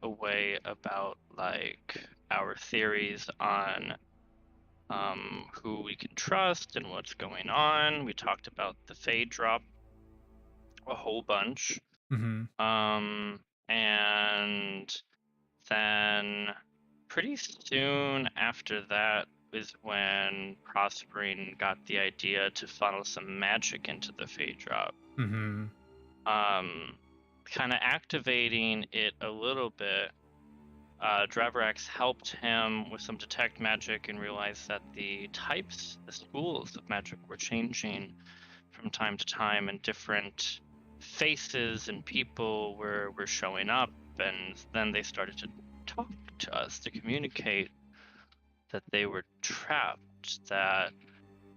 away about like our theories on who we can trust and what's going on. We talked about the Fade drop a whole bunch. And then pretty soon after that is when Prospering got the idea to funnel some magic into the Fade drop. Kind of activating it a little bit. Dravorax helped him with some detect magic and realized that the schools of magic were changing from time to time, and different faces and people were showing up, and then they started to talk to us to communicate that they were trapped, that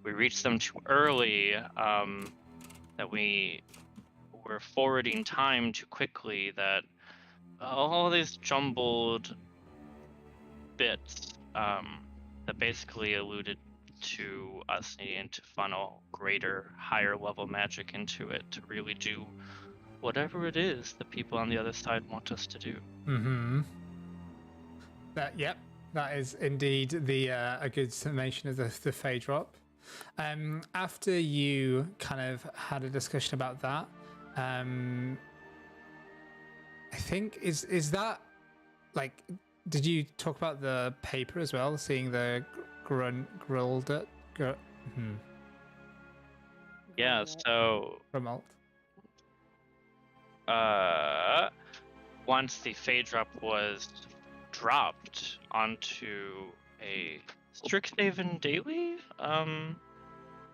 we reached them too early, that we were forwarding time too quickly, that all these jumbled bits that basically alluded to us needing to funnel greater, higher level magic into it to really do whatever it is the people on the other side want us to do. That is indeed the a good summation of the Fade drop. After you kind of had a discussion about that, I think is that like, did you talk about the paper as well? Seeing the grilled it? Yeah, so remote. Once the Fade drop was dropped onto a Strixhaven Daily,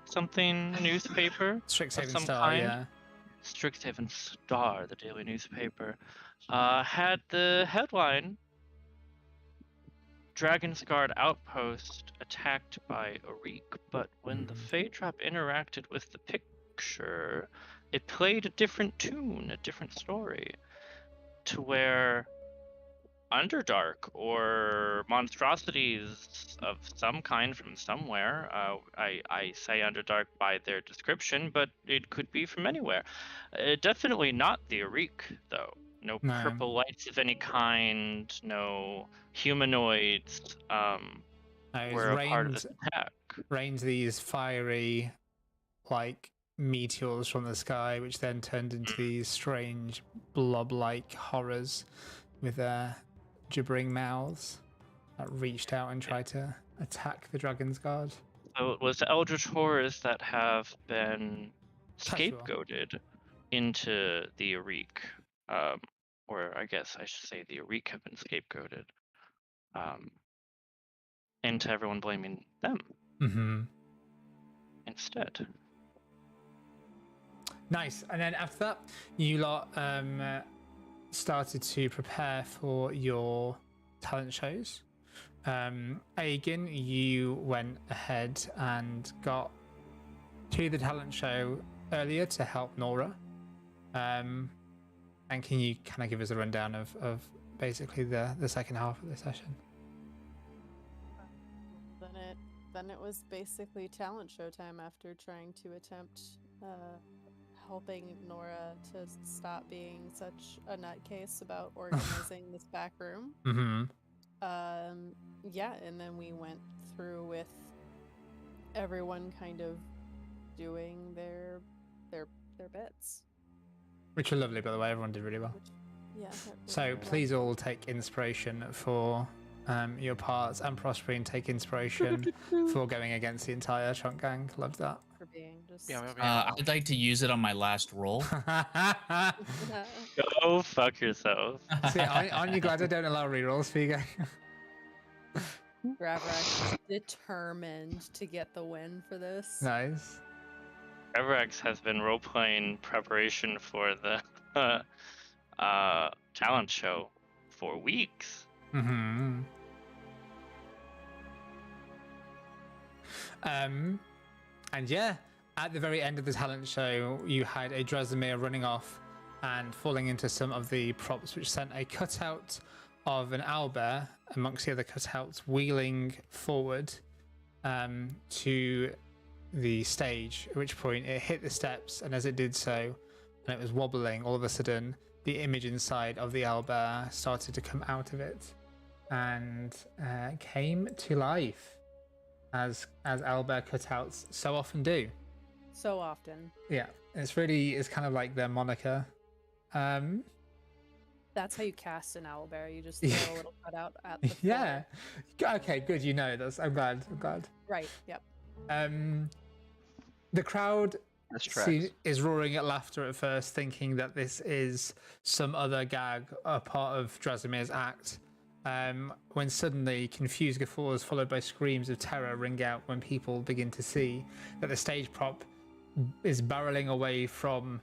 something newspaper. Strixhaven some Star, kind. yeah. Strixhaven Star, the daily newspaper, had the headline: Dragon's Guard outpost attacked by Arik. But when the Fade drop interacted with the picture, it played a different tune, a different story, to where Underdark or monstrosities of some kind from somewhere, I say Underdark by their description, but it could be from anywhere. Definitely not the Arik, though. No purple lights of any kind, no humanoids were a part of this attack. Rained these fiery, like, meteors from the sky, which then turned into these strange blob-like horrors with their gibbering mouths that reached out and tried to attack the Dragon's Guard. So it was eldritch horrors that have been scapegoated into the Arik, or I guess I should say the Arik have been scapegoated into everyone blaming them instead. Nice. And then after that, you lot started to prepare for your talent shows. Aegin, you went ahead and got to the talent show earlier to help Nora. And can you kind of give us a rundown of basically the second half of the session? Then it was basically talent show time after trying to attempt helping Nora to stop being such a nutcase about organizing this back room. Yeah, and then we went through with everyone kind of doing their bits. Which were lovely, by the way. Everyone did really well. Yeah. So please all take inspiration for your parts, and Prospering take inspiration for going against the entire Trunk Gang. Loved that. For being just... I'd like to use it on my last roll. Go fuck yourself. See, aren't you glad I don't allow rerolls for you guys? Dravorax is determined to get the win for this. Nice. Dravorax has been role-playing preparation for the talent show for weeks. And yeah, at the very end of the talent show, you had a Drasimir running off and falling into some of the props, which sent a cutout of an owlbear amongst the other cutouts wheeling forward to the stage, at which point it hit the steps, and as it did so, and it was wobbling, all of a sudden the image inside of the owlbear started to come out of it and came to life, as owlbear cutouts so often do. So often. Yeah, it's kind of like their moniker. That's how you cast an owlbear. You just throw a little cutout at the floor. Yeah. Okay, good. You know this. I'm glad. Right. Yep. The crowd That's is roaring at laughter at first, thinking that this is some other gag, a part of Drazimir's act. When suddenly confused guffaws followed by screams of terror ring out when people begin to see that the stage prop is barreling away from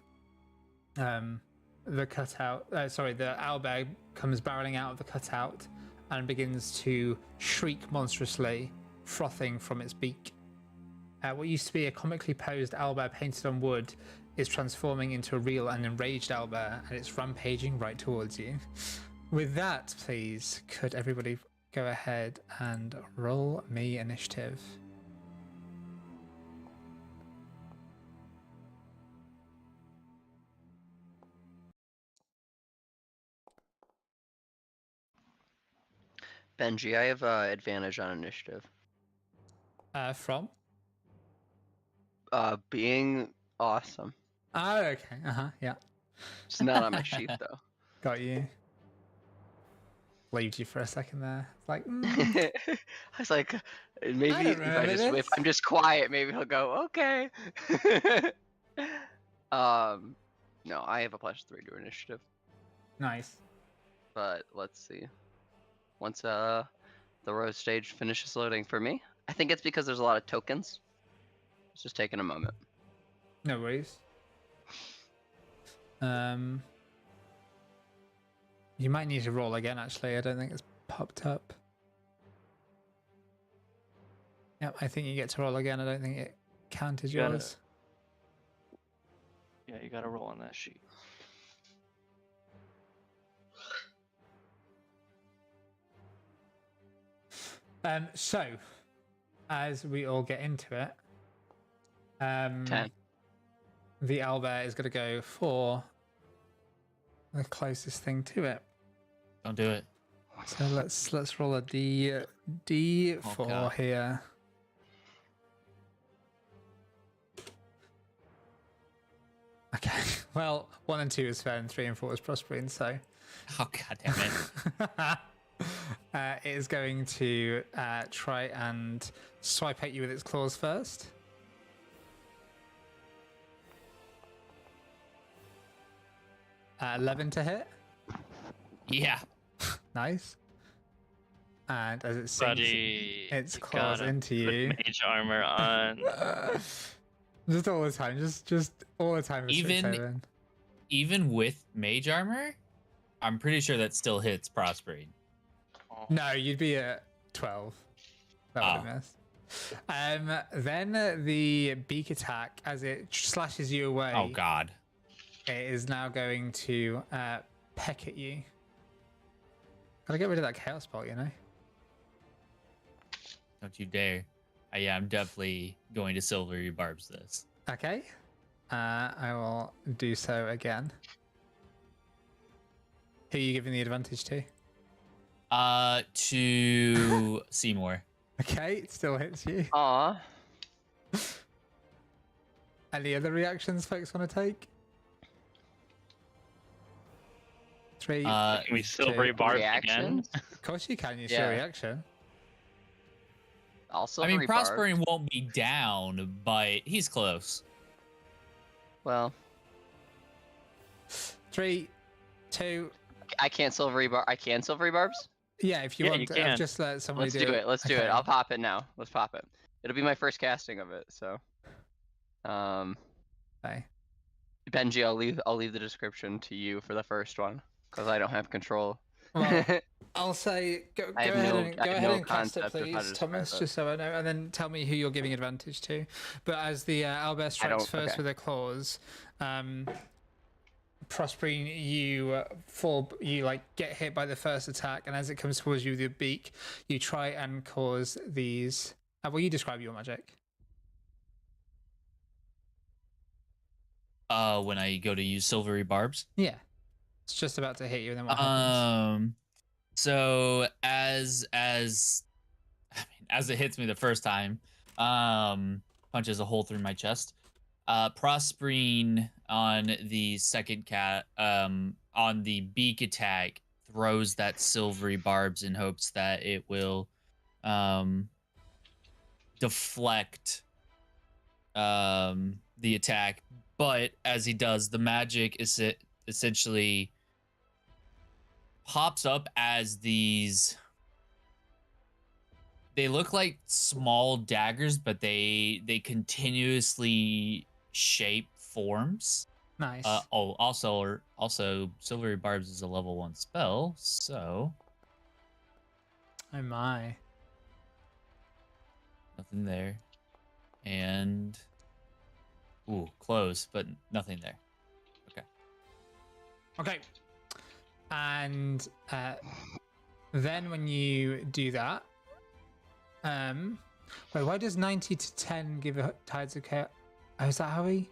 the cutout. The owlbear comes barreling out of the cutout and begins to shriek monstrously, frothing from its beak. What used to be a comically posed owlbear painted on wood is transforming into a real and enraged owlbear, and it's rampaging right towards you. With that, please, could everybody go ahead and roll me initiative? Benji, I have advantage on initiative. From? Being awesome. Oh, okay. Yeah. It's not on my sheet though. Got you. Leaved you for a second there. It's like, I was like, maybe if I'm just quiet, maybe he'll go, okay. No, I have a +3 to initiative. Nice. But let's see. Once the road stage finishes loading for me, I think it's because there's a lot of tokens. It's just taking a moment. No worries. You might need to roll again, actually. I don't think it's popped up. Yep, I think you get to roll again. I don't think it counted yours. Yeah, you gotta roll on that sheet. So, as we all get into it, 10. the owlbear is going to go for the closest thing to it. Don't do it. So let's roll a D4 God. here. Okay, well, 1 and 2 is fair, and 3 and 4 is prospering. So, Oh, god damn it. it is going to try and swipe at you with its claws first. Uh, 11 to hit. Yeah. Nice. And as it sinks its you claws gotta into put you, mage armor on. just all the time, just all the time. Even with mage armor, I'm pretty sure that still hits Prospering. No, you'd be at 12. That would have missed. Then the beak attack, as it slashes you away. Oh god. It is now going to peck at you. Gotta get rid of that chaos spot, you know. Don't you dare. Yeah, I'm definitely going to silvery barbs this. Okay. I will do so again. Who are you giving the advantage to? To Seymour. Okay, it still hits you. Aw. Any other reactions folks want to take? 3. Can we silvery barb again? Reactions? Of course you can. You Yeah. show reaction. Also, I mean, Prospering won't be down, but he's close. Well, 3, 2. I can't silvery barbs. Yeah, if you Yeah, want, you to, can. just let somebody Let's do it. Let's do it. Okay. I'll pop it now. Let's pop it. It'll be my first casting of it. So, Okay. Benji, I'll leave the description to you for the first one because I don't have control. Well, I'll say go I have ahead no- and I go have ahead no and cast it, concept of how to please, describe Thomas, it. just so I know, and then tell me who you're giving advantage to. But as the owlbear strikes don't- first okay. with her claws, Prospering, you get hit by the first attack, and as it comes towards you with your beak, you try and cause these. Will you describe your magic? When I go to use silvery barbs. Yeah. It's just about to hit you, and then what happens? So as it hits me the first time, punches a hole through my chest. Prosperine on the second on the beak attack throws that silvery barbs in hopes that it will deflect the attack. But as he does, the magic is essentially pops up as these. They look like small daggers, but they continuously shape forms. Nice. Also, Silvery Barbs is a level 1 spell, so Oh my. nothing there, and close, but nothing there. Okay. And then when you do that, wait, why does 90 to 10 give a Tides of Chaos? Oh, is that how we?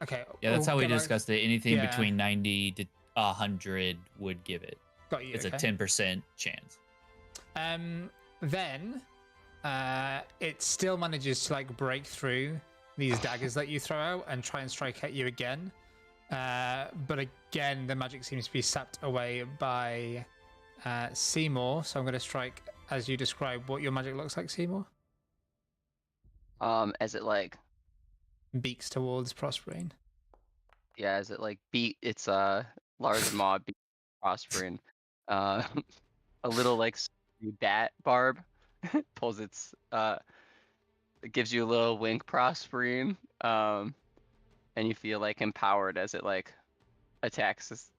Okay. Yeah, that's how we get back- discussed it. Anything Yeah. between 90 to 100 would give it. Got you. It's okay. a 10% chance. Then it still manages to like break through these daggers that you throw out and try and strike at you again. But again, the magic seems to be sapped away by Seymour. So I'm going to strike as you describe what your magic looks like, Seymour. As it like, Beaks towards Prosperine. yeah, as it like it's a large mob Prosperine. A little like bat barb pulls its it gives you a little wink, Prosperine. And you feel like empowered as it like attacks this.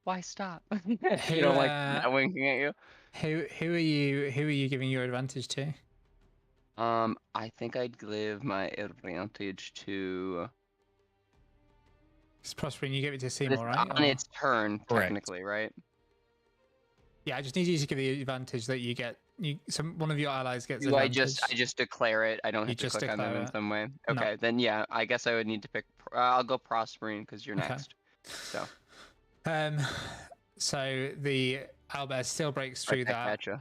Why stop? You don't like that winking at you. Who are you giving your advantage to? I think I'd give my advantage to. It's Prosperine, you give it to Seymour, right? On its turn, Correct. technically, right? Yeah, I just need you to give the advantage that you get. One of your allies gets Do I advantage. just declare it? I don't You have to just click on them declare in it. some way. No. Okay, then yeah, I guess I would need to pick. I'll go Prosperine because you're Okay. next. So So the owlbear still breaks through right back that, at ya.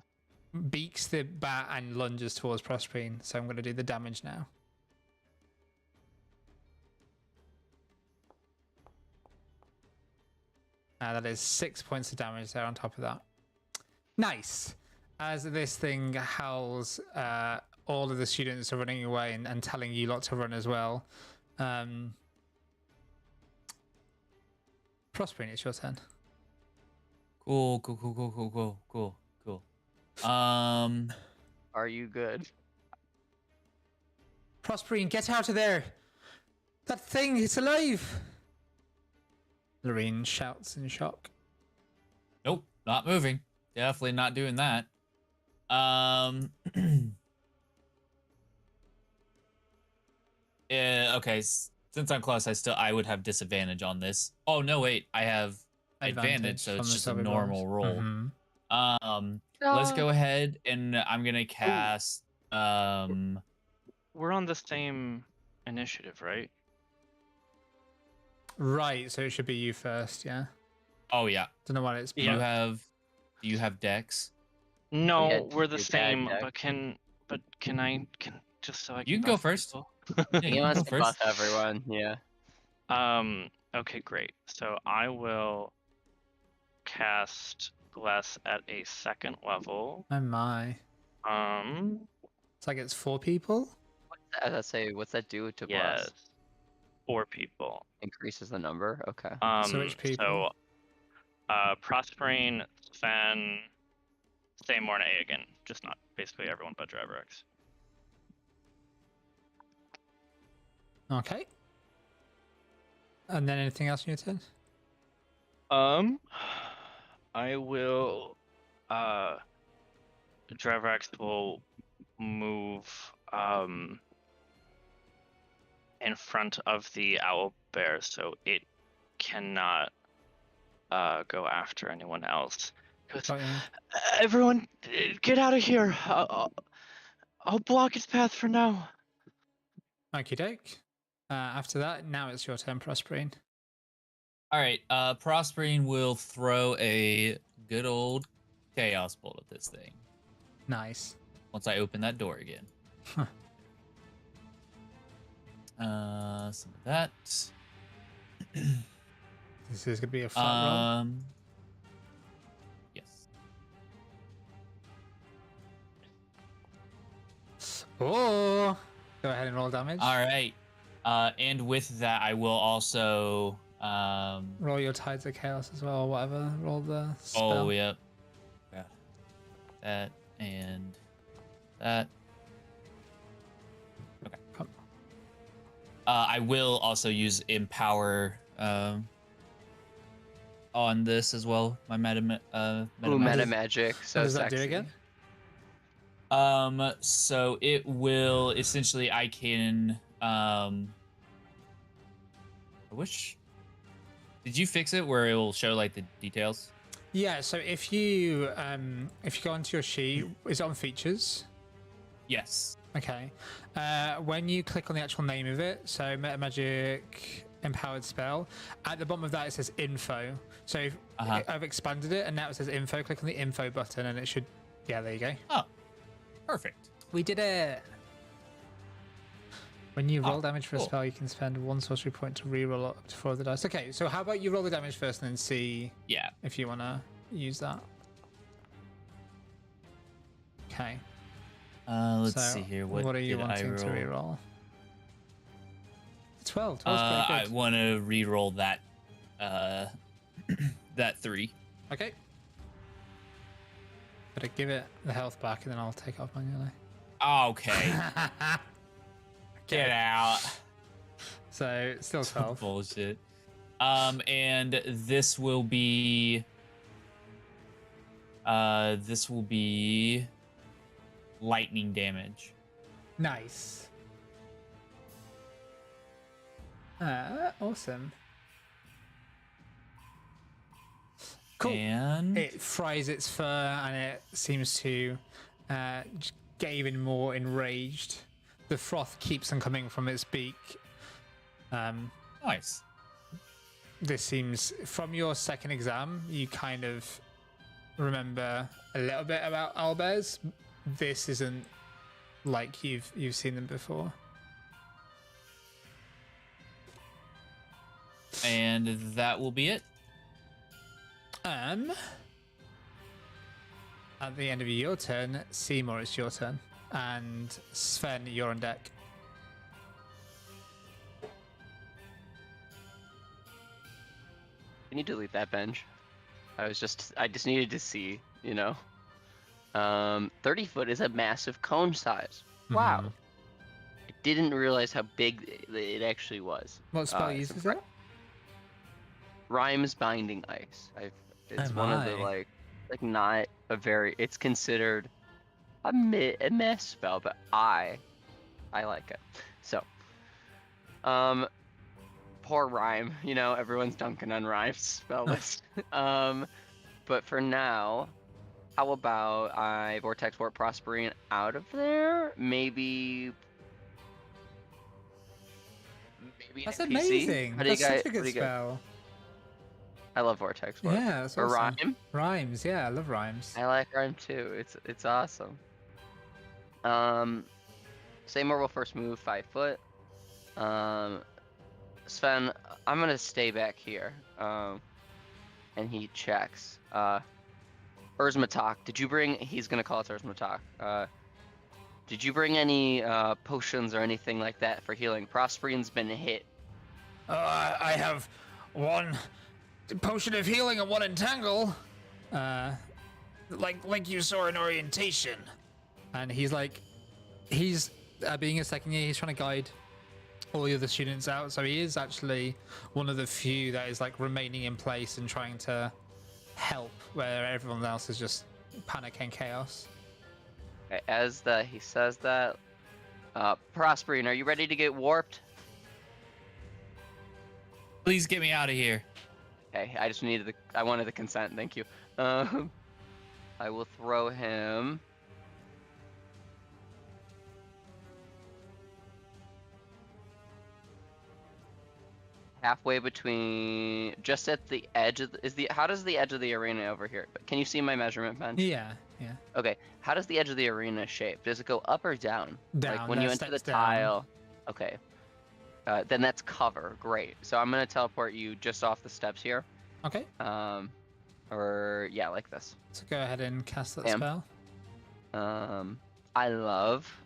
beaks the bat, and lunges towards Prosperine. So I'm going to do the damage now. That is 6 points of damage there on top of that. Nice. As this thing howls, all of the students are running away and telling you lot to run as well. Prosperine, it's your turn. Cool. Are you good? Prosperine, get out of there! That thing, it's alive! Lorene shouts in shock. Nope, not moving. Definitely not doing that. Yeah, okay. Since I'm close, I would have disadvantage on this. Oh no, wait, I have advantage, so from it's the just a savvy normal rolls. roll. Mhm. Let's go ahead and I'm gonna cast. We're on the same initiative, right? Right, so it should be you first, yeah? Oh yeah. Don't know why it's Do you have Dex? No, Yeah, we're the your bad same. deck. But can I just so I can You can go buff first. people? Yeah, He you can wants go to first. buff everyone. Yeah. Okay, great. So I will cast Bless at a second level. Oh my. It's like it's 4 people? Let's say, what's that do to Yes, bless? 4 people. Increases the number. Okay. So which people? Prosperine, Sven, Seymour, and Aegon. Just not basically everyone but DriverX. Okay. And then anything else on your turn? I will. DriverX will move in front of the owl bear, so it cannot go after anyone else. Got you. Everyone, get out of here! I'll block its path for now. Okie doke. After that, now it's your turn, Prosperine. All right. Prospering will throw a good old chaos bolt at this thing. Nice. Once I open that door again. Huh. Some of that. This is gonna be a flat roll. Yes. Oh, go ahead and roll damage. All right. And with that, I will also roll your Tides of Chaos as well, or whatever. Roll the spell. Oh, yep. Yeah. That and that. Okay. Come. I will also use Empower on this as well. My meta magic. So What does that sexy. do again? So it will essentially I can I wish. Did you fix it where it will show like the details? Yeah. So if you go onto your sheet, is it on features? Yes. Okay. When you click on the actual name of it, so Meta Magic Empowered Spell, at the bottom of that it says Info. So I've expanded it, and now it says Info. Click on the Info button, and it should. Yeah, there you go. Oh, perfect. We did it. When you roll Oh, damage for a cool. spell, you can spend 1 sorcery point to reroll up to 4 of the dice. Okay, so how about you roll the damage first, and then see Yeah. if you want to use that. Okay. Let's So see here. What are you did I wanting to roll? reroll? 12. 12's I pretty good. want to re-roll that that 3. Okay. Better give it the health back, and then I'll take it off manually. Okay. Get out. So still 12. Bullshit. And this will be lightning damage. Nice. Awesome. Cool. And It fries its fur, and it seems to get even more enraged. The froth keeps on coming from its beak. nice. This seems, from your second exam, you kind of remember a little bit about owlbears. This isn't like you've seen them before. And that will be it. At the end of your turn, Seymour, it's your turn. And Sven, you're on deck. Can you delete that bench? I just needed to see, 30 foot is a massive cone size. Wow. Mhm. I didn't realize how big it actually was. What spell it's uses it? Rhymes Binding Ice. It's Oh one of the my. not a very. It's considered a mess spell, but I like it. So, poor Rhyme. Everyone's dunking on Rhyme's spell list. But for now, how about I Vortex Warp Prospering out of there? Maybe That's an NPC? amazing. What do you That's such guys- a what good do you guys- spell. I love Vortex Warp. Yeah, that's Or awesome. Rhyme. Rhymes, yeah, I love rhymes. I like Rhyme too. It's awesome. Seymour will first move 5 foot. Sven, I'm gonna stay back here. And he checks. Urzmatok, did you bring? He's gonna call it Urzmatok. Did you bring any potions or anything like that for healing? Prospering's been hit. I have 1 potion of healing and 1 entangle. Like you saw in orientation. And he's being a second year, he's trying to guide all the other students out. So he is actually one of the few that is remaining in place and trying to help, where everyone else is just panic and chaos. Okay, as he says that, Prospering, are you ready to get warped? Please get me out of here. Okay, I wanted the consent. Thank you. I will throw him. halfway between, just at the edge of how does the edge of the arena over here? Can you see my measurement bench? Yeah, yeah. Okay. How does the edge of the arena shape? Does it go up or down? Down. Like when you enter the steps down. tile. Okay. Then that's cover. Great. So I'm gonna teleport you just off the steps here. Okay. Or yeah, like this. So go ahead and cast that Bam. spell. I love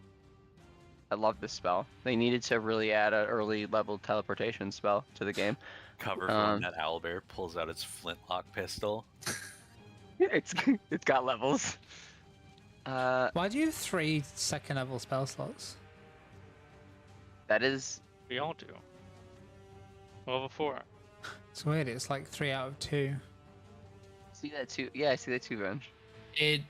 this spell. They needed to really add an early level teleportation spell to the game. Cover from that owlbear pulls out its flintlock pistol. It's got levels. Why do you have 3 second level spell slots? That is. We all do. Level 4. It's weird. It's like 3 out of 2. See that too? Yeah, I see that too, Bench. It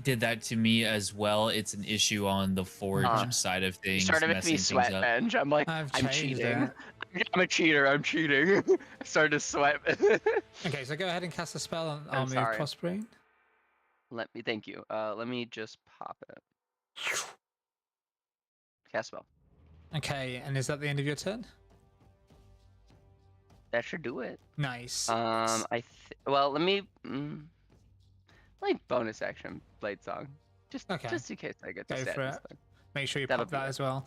did that to me as well. It's an issue on the forge side of You things. started making me messing sweat, things up. Bench. I'm like, I've I'm changed cheating. it. I'm a cheater. I'm cheating. I started to sweat. Okay, so go ahead and cast a spell on I'm Army of sorry. Prospering. Thank you. Let me just pop it. Cast spell. Okay, and is that the end of your turn? That should do it. Nice. Well, let me play bonus action blade song, just in case I get to Go set for this it. thing. Make sure you That'll pop be that it. as well.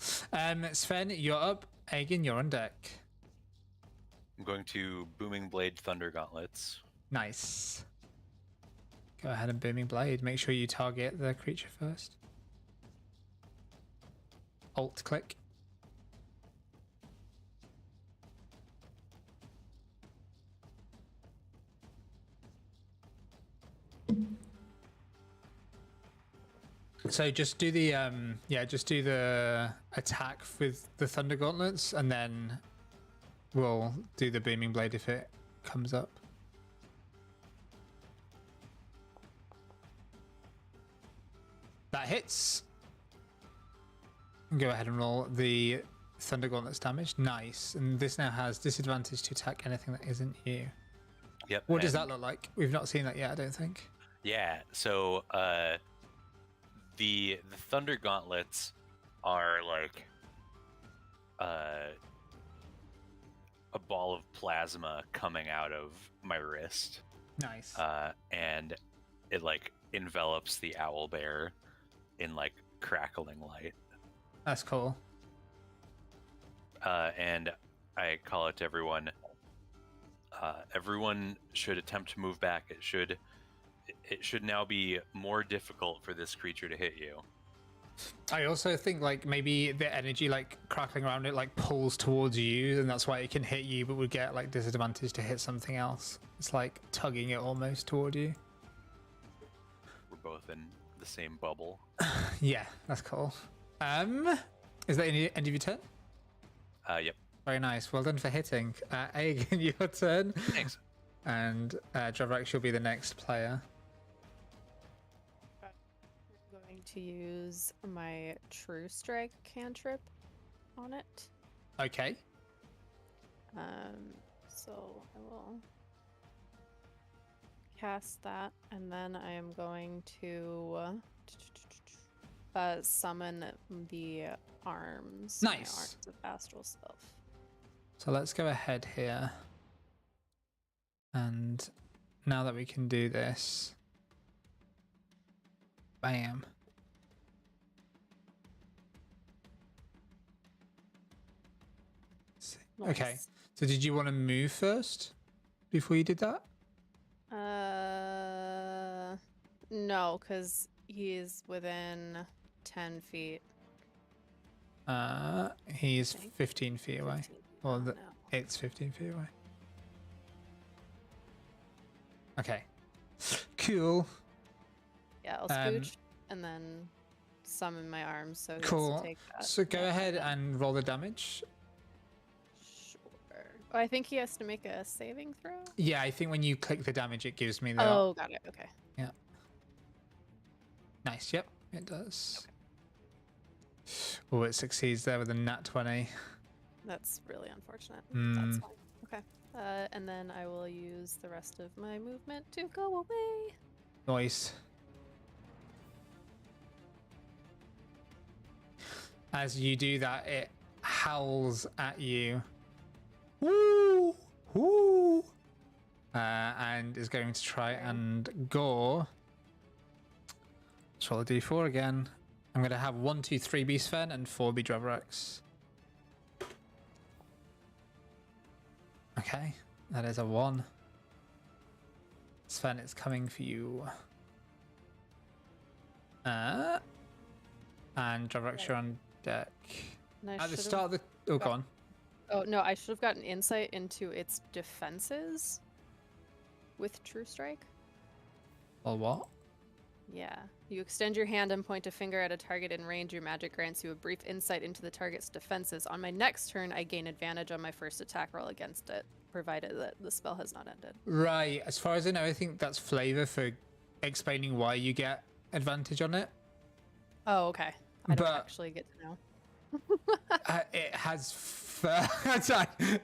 Sven, you're up. Aegon, you're on deck. I'm going to Booming Blade Thunder Gauntlets. Nice. Go ahead and Booming Blade. Make sure you target the creature first. Alt click. So just do the attack with the Thunder Gauntlets, and then we'll do the Booming Blade if it comes up. That hits. Go ahead and roll the Thunder Gauntlets damage. Nice. And this now has disadvantage to attack anything that isn't you. Yep. What does that look like? We've not seen that yet, I don't think. Yeah. So the Thunder Gauntlets are like a ball of plasma coming out of my wrist. Nice. And it like envelops the owlbear in like crackling light. That's cool. And I call out to everyone. Everyone should attempt to move back. It should now be more difficult for this creature to hit you. I also think like maybe the energy like crackling around it like pulls towards you, and that's why it can hit you, but would get like disadvantage to hit something else. It's like tugging it almost toward you. We're both in the same bubble. Yeah, that's cool. Is that the end of your turn? Yep. Very nice. Well done for hitting. Aegon, your turn. Thanks. And Dravrak will be the next player. I'm going to use my True Strike cantrip on it. Okay. So I will cast that, and then I am going to summon the arms. Nice. My arms of astral self. So let's go ahead here. And now that we can do this, bam. Okay. Nice. So did you want to move first before you did that? No, because he's within 10 feet. He's 15 feet away. 15 feet Or now. it's 15 feet away. Okay. Cool. Yeah, I'll scooch and then summon my arms. So he has to Cool. take that. So go Yeah. ahead and roll the damage. Sure. Oh, I think he has to make a saving throw. Yeah, I think when you click the damage, it gives me the. Oh, got it. Okay. Nice. Yep, it does. Oh, it succeeds there with a nat 20. That's really unfortunate. That's Mm. fine. Okay. And then I will use the rest of my movement to go away. Nice. As you do that, it howls at you Woo! Woo! And is going to try and gore. So I'll do 4 again. I'm going to have 1, 2, 3 be Sven and 4 be Dravarax. Okay, that is a 1. Sven, it's coming for you. And Dravarax, you're on deck. And I At the should've start of the... Oh, go on. Oh, no, I should have gotten insight into its defenses with True Strike. Well, what? Yeah. You extend your hand and point a finger at a target in range. Your magic grants you a brief insight into the target's defenses. On my next turn, I gain advantage on my first attack roll against it, provided that the spell has not ended. Right. As far as I know, I think that's flavor for explaining why you get advantage on it. Oh, okay. I don't But- actually get to know. It has...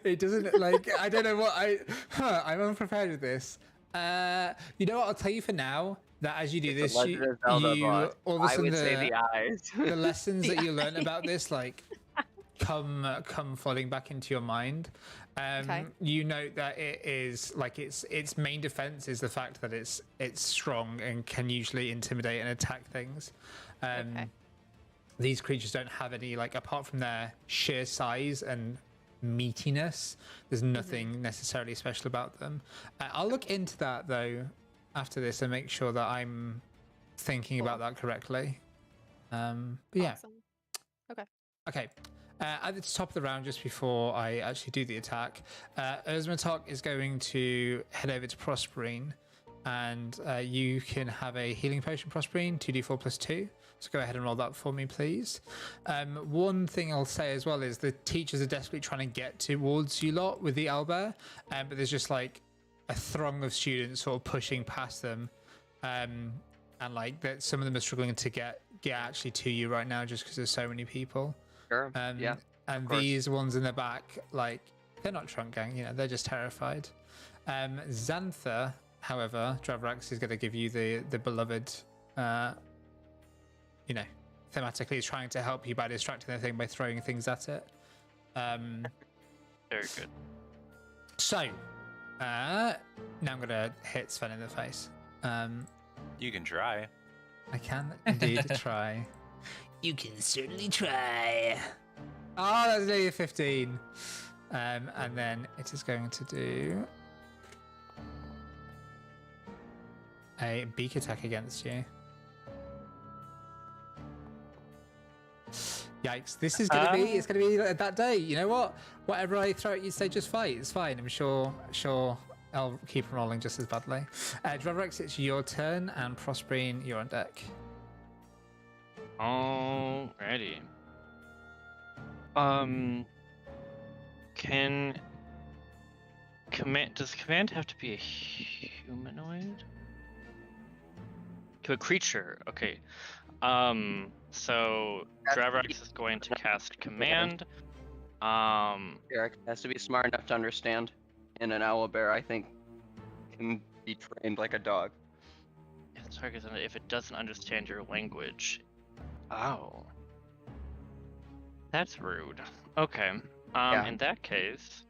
it doesn't, like... I don't know what I... I'm unprepared with this. You know what? I'll tell you for now that as you do It's this, a Legend of Zelda boss. all of a I sudden would say the eyes. the lessons that The you learn about this like come flooding back into your mind. Okay. You note that it is like its main defense is the fact that it's strong and can usually intimidate and attack things. Okay. These creatures don't have any, like, apart from their sheer size and meatiness, there's nothing necessarily special about them. I'll look into that though after this and make sure that I'm thinking about that correctly. But yeah. Awesome. Okay. At the top of the round, just before I actually do the attack, Erzmatok is going to head over to Prosperine, and you can have a healing potion, Prosperine, 2d4 plus 2. So go ahead and roll that for me, please. One thing I'll say as well is the teachers are desperately trying to get towards you lot with the owlbear, but there's just like a throng of students sort of pushing past them, and like that some of them are struggling to get actually to you right now just because there's so many people. Sure. Yeah. And course. these ones in the back, like, they're not trunk gang, they're just terrified. Xantha, however, Dravarax is going to give you the beloved, thematically is trying to help you by distracting the thing by throwing things at it. Very good. So, now I'm going to hit Sven in the face. You can try. I can indeed try. You can certainly try. Oh, that's nearly a 15. And then it is going to do a beak attack against you. Yikes. This is going to be, it's going to be that day. You know what? Whatever I throw at you, say just fight. It's fine. I'm sure I'll keep rolling just as badly. Dravarax, it's your turn, and Prosperine, you're on deck. Alrighty. Does command have to be a humanoid? To a creature, okay. So Dravarax is going to cast command. Eric has to be smart enough to understand. And an owlbear, I think, can be trained like a dog. If it doesn't understand your language. Oh. That's rude. Okay. Yeah. In that case,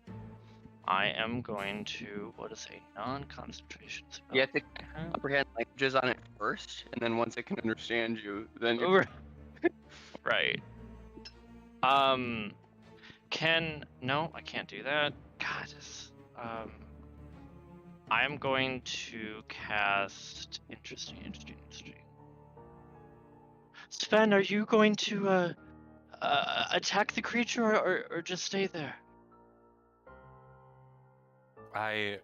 I am going to, what is a non-concentration spell? You have to comprehend languages on it first, and then once it can understand you, then you Right. No, I can't do that. God, I'm going to cast interesting. Sven, are you going to attack the creature or just stay there? I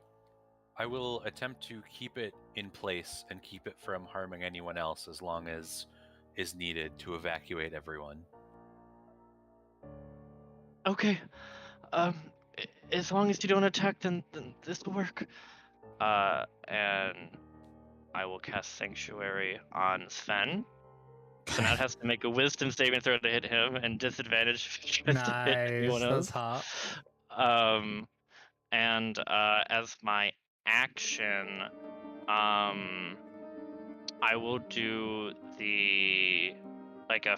will attempt to keep it in place and keep it from harming anyone else as long as is needed to evacuate everyone. Okay. As long as you don't attack, then this will work. And I will cast Sanctuary on Sven. So now it has to make a Wisdom saving throw to hit him, and disadvantage to hit anyone Nice, that's else. hot. And as my action, I will do a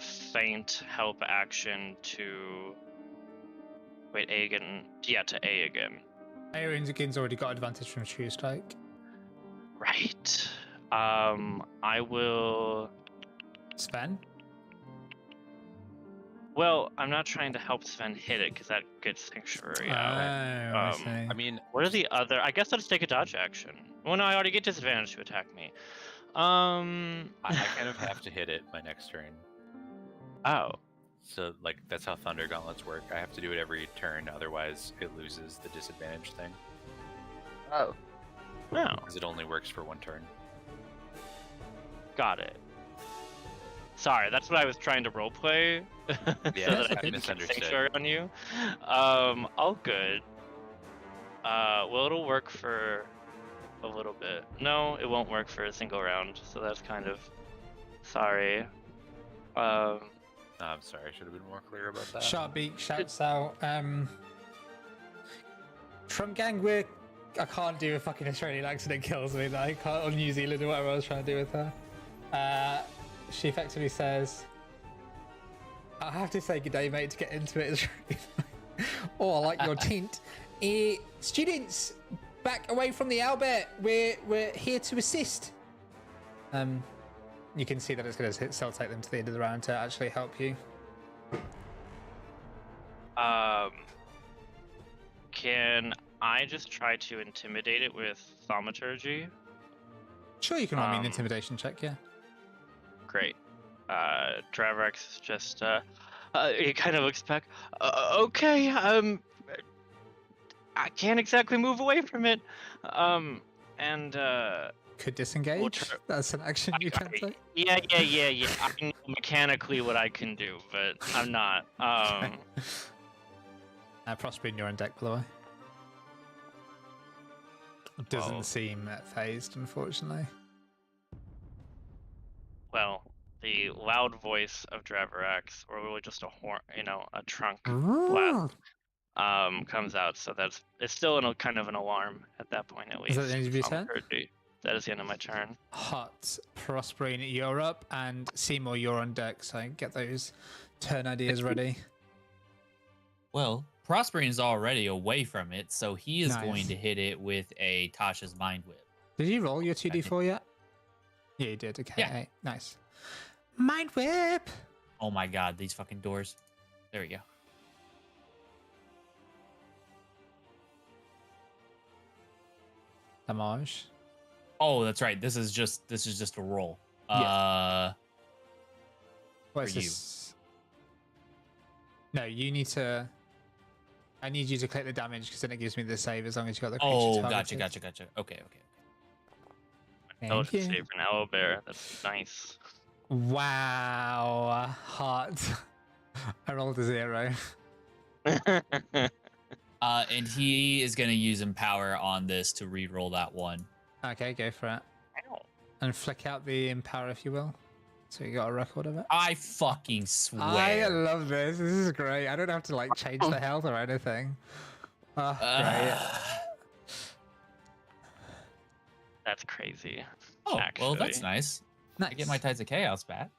feint help action to Wait, A again. Yeah, to A again. Aeron's already got advantage from True Strike. Right. I will. Sven? Well, I'm not trying to help Sven hit it because that gets Sanctuary out. I see. I mean, What are the other? I guess I'll just take a dodge action. Well, no, I already get disadvantage to attack me. I kind of have to hit it my next turn. Oh. So, like, that's how Thunder Gauntlets work. I have to do it every turn, otherwise it loses the disadvantage thing. Oh. No. Because it only works for one turn. Got it. Sorry, that's what I was trying to roleplay. Yeah, so that I I didn't misunderstood. Sanctuary on you. All good. Well, it'll work for a little bit. No, it won't work for a single round, so that's kind of... Sorry. I'm sorry, I should have been more clear about that. Sharpbeak shouts out, from Gangwick, I can't do a fucking Australian accent, it kills me. Like, I can't, or New Zealand or whatever I was trying to do with her. She effectively says, I'll have to say good day, mate, to get into it. It's really funny. Oh, I like your tint. Students, back away from the Albert. We're here to assist. You can see that it's going to still take them to the end of the round to actually help you. Can I just try to intimidate it with Thaumaturgy? Sure, you can roll me an intimidation check, yeah. Great. Dravrax is just, he kind of looks back. Okay, I can't exactly move away from it. Could disengage? That's an action you can take. Yeah. I know mechanically what I can do, but I'm not. Prospering, you're on deck, by the way. Doesn't seem phased, unfortunately. Well, the loud voice of Dravrax, or really just a horn, a trunk blast, comes out. So it's still kind of an alarm at that point, at least. Is that the end of your turn? That is the end of my turn. Hot, Prospering, you're up, and Seymour, you're on deck. So get those turn ideas ready. Well, Prospering is already away from it, so he is Nice. going to hit it with a Tasha's Mind Whip. Did you roll your 2d4 yet? Yeah, you did. Okay, Yeah. 8. Nice. Mind Whip! Oh my god, these fucking doors. There we go. Damage. Oh, that's right. This is just a roll. What is For you. this? No, you need to. I need you to click the damage because then it gives me the save as long as you got the creature Oh, targeted. gotcha. Okay. Intelligence Thank you. save for an owlbear. That's nice. Wow, hot. I rolled a 0. And he is gonna use Empower on this to re-roll that one. Okay, go for it. Ow. And flick out the Empower if you will. So you got a record of it. I fucking swear. I love this. This is great. I don't have to like change the health or anything. Great. That's crazy. Oh, well, that's actually. nice. Nice. I get my Tides of Chaos back.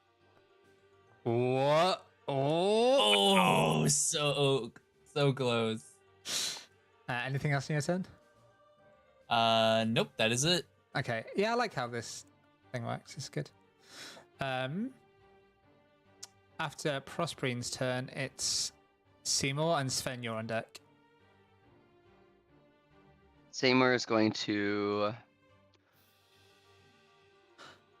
What? Oh. Oh, so close. Anything else in your turn? Nope, that is it. Okay. Yeah, I like how this thing works. It's good. After Prosperin's turn, it's Seymour and Sven, you're on deck. Seymour is going to.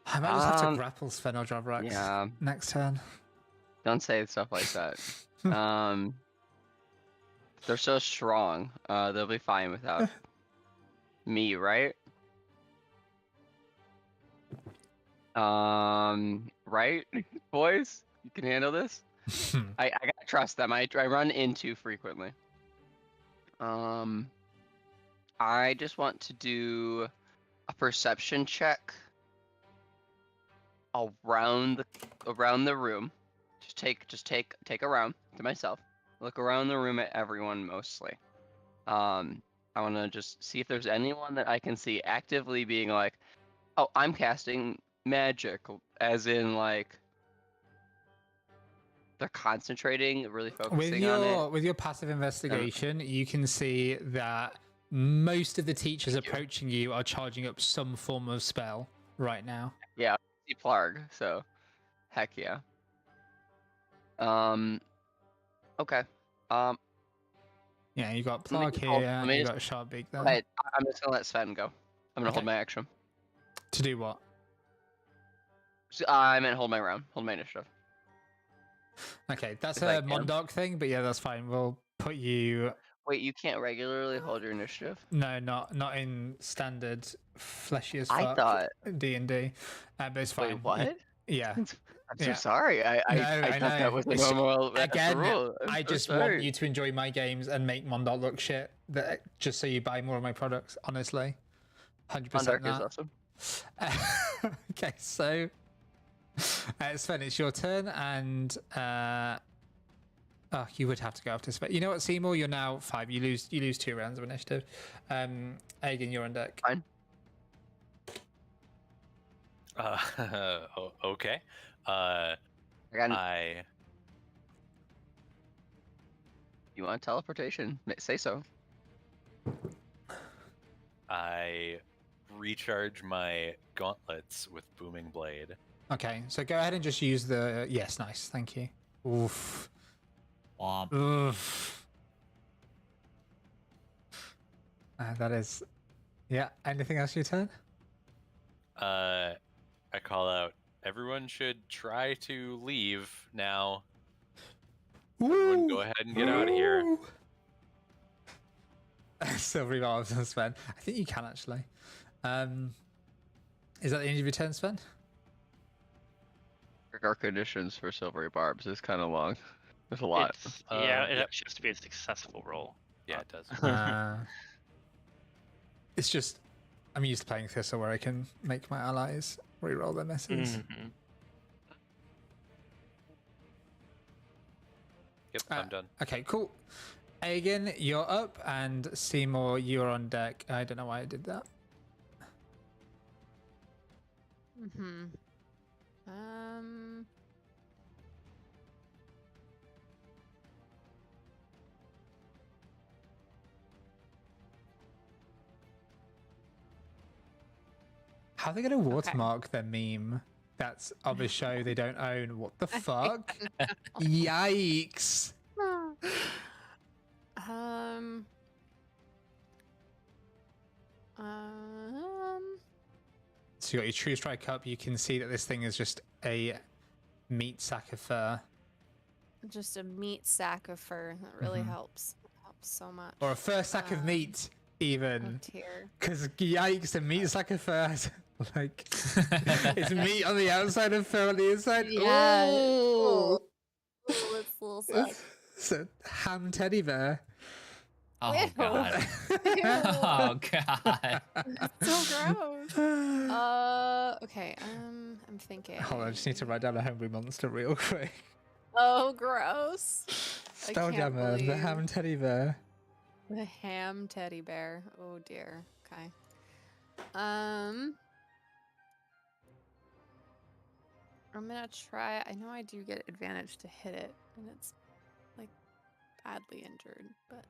I might just have to grapple Sven or Dravrax Yeah, next turn. don't say stuff like that. They're so strong. They'll be fine without me, right? Right, boys? You can handle this? I gotta trust them. I run into frequently. I just want to do a perception check around the room. Just take a round to myself. Look around the room at everyone mostly. I want to just see if there's anyone that I can see actively being like, "Oh, I'm casting magic," as in like they're concentrating, really With focusing on it. your passive investigation, you can see that most of the teachers Thank you. approaching you are charging up some form of spell right now. Yeah, see Plarg, so heck yeah. Okay. Yeah, you got Let me Plarg just hold- here, let and me you just- got Sharpbeak there. Right, I'm just gonna let Sven go. I'm gonna hold Okay. my action. To do what? So, I meant hold my round, hold my initiative. Okay, that's If I a can. Mondok thing, but yeah, that's fine. We'll put you. Wait, you can't regularly hold your initiative? No, not in standard fleshy as I fuck thought. D&D, but it's fine. Wait, what? Yeah. I'm so Yeah. sorry. I No, thought that know. was a It's- normal Again, rule. I'm I so just sorry. want you to enjoy my games and make Mondok look shit. That just so you buy more of my products. Honestly, 100% Underdark is that. awesome. Okay, so Sven, it's your turn, and oh, you would have to go after Sven. You know what, Seymour? You're now 5. You lose 2 rounds of initiative. Aegon, you're on deck. Fine. Okay. I got. You want teleportation? Say so. I recharge my gauntlets with booming blade. Okay, so go ahead and just use the. Yes, nice. Thank you. Oof. Womp. Oof. That is. Yeah. Anything else, your turn? I call out, everyone should try to leave now. Everyone go ahead and get out of here. Silvery Barbs and Sven. I think you can actually. Is that the end of your turn, Sven? Our conditions for silvery barbs is kind of long. There's a lot. Yeah, it Yep. actually has to be a successful roll. Yeah, it does. It's just I'm used to playing Thistle where I can make my allies reroll their misses. Mhm. Yep, I'm done. Okay, cool. Aegon, you're up, and Seymour, you're on deck. I don't know why I did that. How are they going to watermark their meme? That's of a show they don't own. What the fuck? Yikes. So you got your True Strike up. You can see that this thing is just a meat sack of fur. Just a meat sack of fur. That really helps. Helps so much. Or a fur sack of meat, even. Oh dear. Because yikes, a meat sack of fur. Like, it's meat on the outside and fur on the inside. Yeah. Oh, It's a little sack. it's a ham teddy bear. Oh Ew. god. Ew. Oh god. So gross. Okay. I'm thinking. Hold on, I just need to write down a homebrew monster real quick. Oh, gross. I can't Spelljammer, the believe- ham teddy bear. The ham teddy bear. Oh dear. Okay. I'm gonna try. I know I do get advantage to hit it, and it's like badly injured, but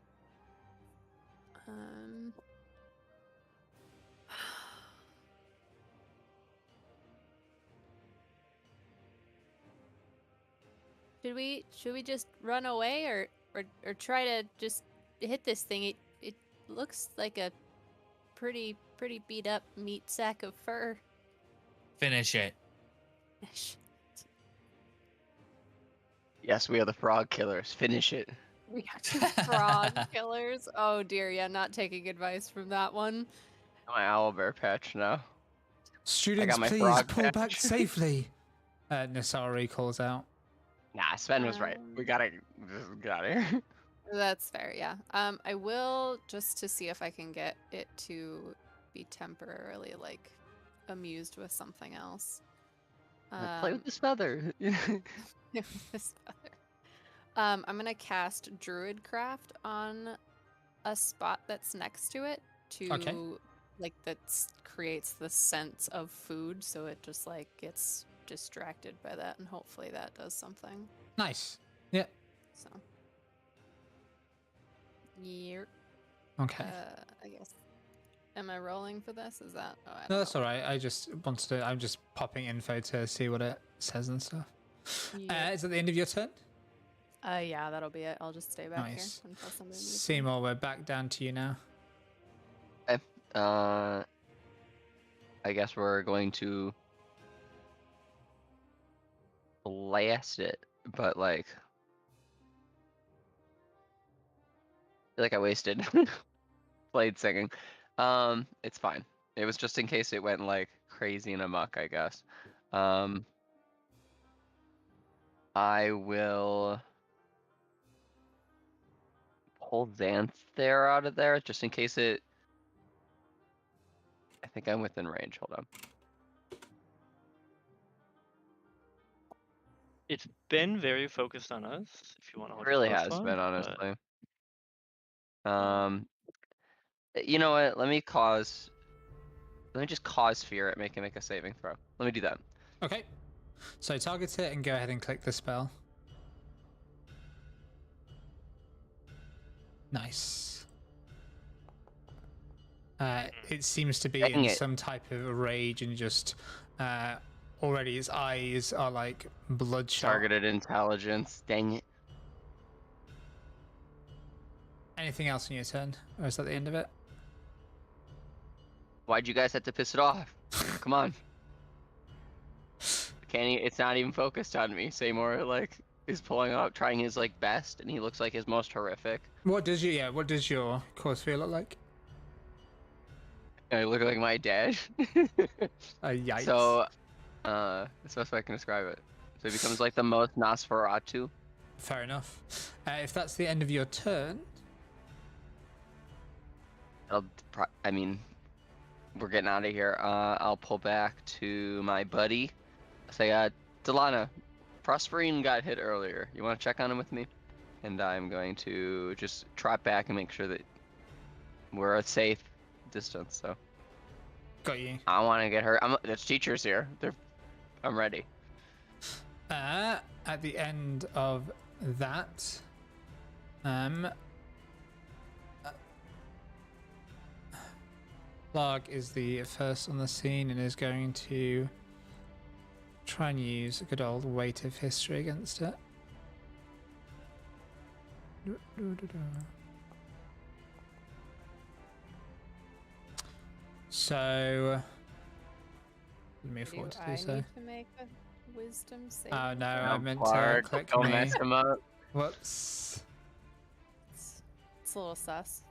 should we just run away or try to just hit this thing? It looks like a pretty beat up meat sack of fur. Finish it. Yes, we are the frog killers. Finish it. We are the frog killers. Oh dear, yeah, not taking advice from that one. My owlbear patch now. Students, my please frog pull back patch. safely. Nasari calls out. Nah, Sven was right. We gotta just get out of here. That's fair, yeah. I will just to see if I can get it to be temporarily like amused with something else. Play with this feather. This feather. I'm gonna cast Druidcraft on a spot that's next to it to like that creates the sense of food, so it just like gets distracted by that, and hopefully that does something. Nice. Yeah. So. Yeah. Okay. I guess. Am I rolling for this? Is that? Oh, I No, don't that's know. all right. I just wanted to. I'm just popping info to see what it says and stuff. Yeah. Is that the end of your turn? Yeah, that'll be it. I'll just stay back Nice. here until somebody needs me. Seymour, we're back down to you now. Okay. I guess we're going to blast it, but like, I feel like I wasted blade singing. It's fine. It was just in case it went like crazy and amok, I guess. I will pull Xanther out of there just in case it. I think I'm within range. Hold on. It's been very focused on us. If you want to It look really at has close been, one, but- honestly. You know what? Let me just cause fear it. Make a saving throw. Let me do that. Okay. So target it and go ahead and click the spell. Nice. It seems to be Dang in it. some type of rage and just already its eyes are like bloodshot. Targeted intelligence. Dang it. Anything else on your turn? Or is that the end of it? Why'd you guys have to piss it off? Come on. It's not even focused on me. Seymour like is pulling out, trying his like best, and he looks like his most horrific. What does your course feel look like? I look like my dad. Yikes. So, that's the best way I can describe it. So it becomes like the most Nosferatu. Fair enough. If that's the end of your turn, I mean, we're getting out of here. I'll pull back to my buddy. Say, Delana, Prosperine got hit earlier. You want to check on him with me? And I'm going to just trot back and make sure that we're a safe distance. So got you. I want to get her. There's teachers here. I'm ready. At the end of that, Larg is the first on the scene and is going to try and use a good old weight of history against it. So let me afford to do I so. need to make a wisdom save. Oh no, I No, meant Clark, to click don't me. mess him up. Whoops. It's a little sus.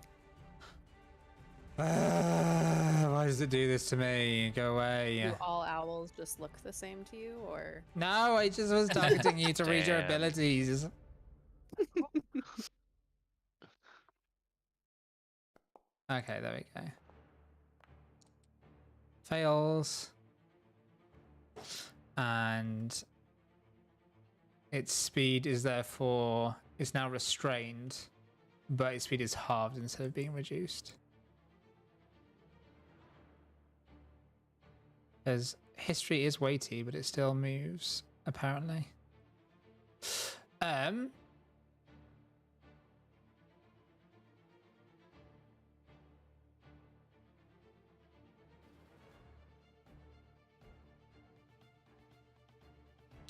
Why does it do this to me? Go away. Do all owls just look the same to you, or? No, I just was targeting you to read your Damn. abilities. Okay, there we go. Fails. And its speed is therefore is now restrained, but its speed is halved instead of being reduced. As history is weighty, but it still moves, apparently.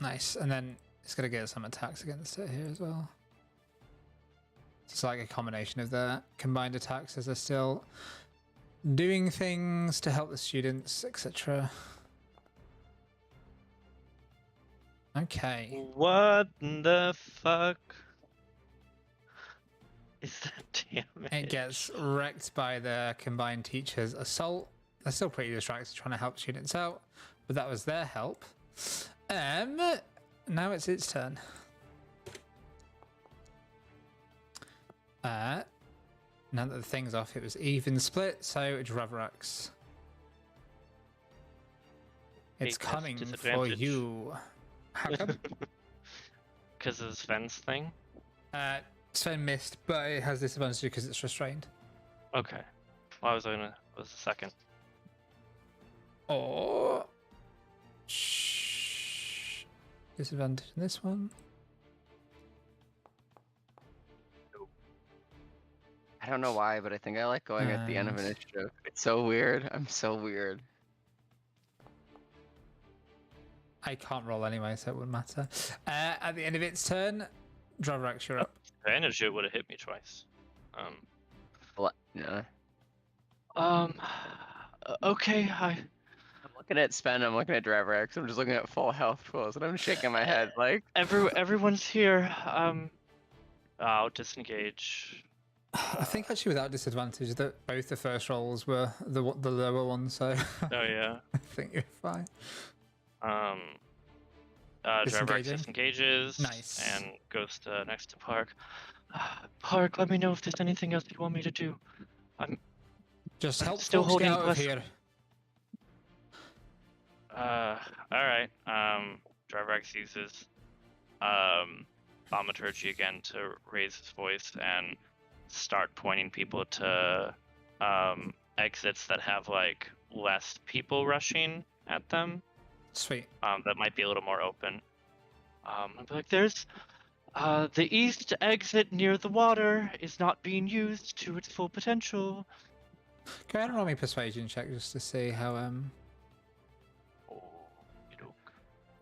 Nice, and then it's gonna get some attacks against it here as well. It's like a combination of the combined attacks as they're still doing things to help the students, etc. Okay. What the fuck is that damage? It gets wrecked by the combined teachers' assault. They're still pretty distracted trying to help students out, but that was their help. Now it's its turn. Now that the thing's off, it was even split, so Dravarax. It's It has coming for disadvantage. you. How come? Because of Sven's thing? Sven missed, but it has disadvantage because it's restrained. Okay. Well, I was gonna. Was the second. Or Disadvantage in this one. I don't know why, but I think I like going at the end of And- initiative. It's so weird. I'm so weird. I can't roll anyway, so it wouldn't matter. At the end of its turn, Dravrax, you're up. Advantage, it would have hit me twice. Yeah. Okay, I'm looking at Spen, I'm looking at Dravrax, I'm just looking at full health tools, and I'm shaking my head like. everyone's here. I'll disengage. I think actually without disadvantage that both the first rolls were the lower one, so Oh yeah. I think you're fine. Dravrax Disengaging? disengages. Nice. And goes to next to Park. Park, let me know if there's anything else you want me to do. Just help still folks get holding out of plus- here. Alright. Dravrax uses thaumaturgy again to raise his voice and start pointing people to exits that have like less people rushing at them. Sweet. That might be a little more open. I'll be like, there's the east exit near the water is not being used to its full potential. Go ahead and roll me a persuasion check just to see how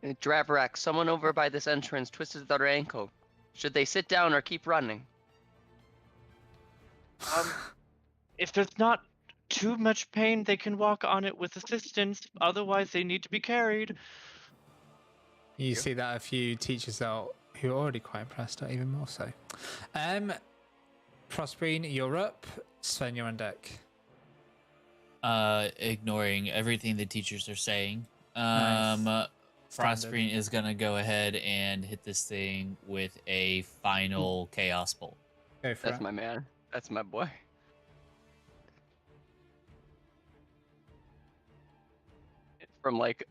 Dravrax, someone over by this entrance twisted their ankle. Should they sit down or keep running? If there's not too much pain, they can walk on it with assistance. Otherwise, they need to be carried. you see that a few teachers out who are already quite impressed are even more so. Prosperine, you're up. Sven, you're on deck. Ignoring everything the teachers are saying. Nice. Frostgreen is gonna go ahead and hit this thing with a final Chaos Bolt. Go for That's it. my man. That's my boy. From like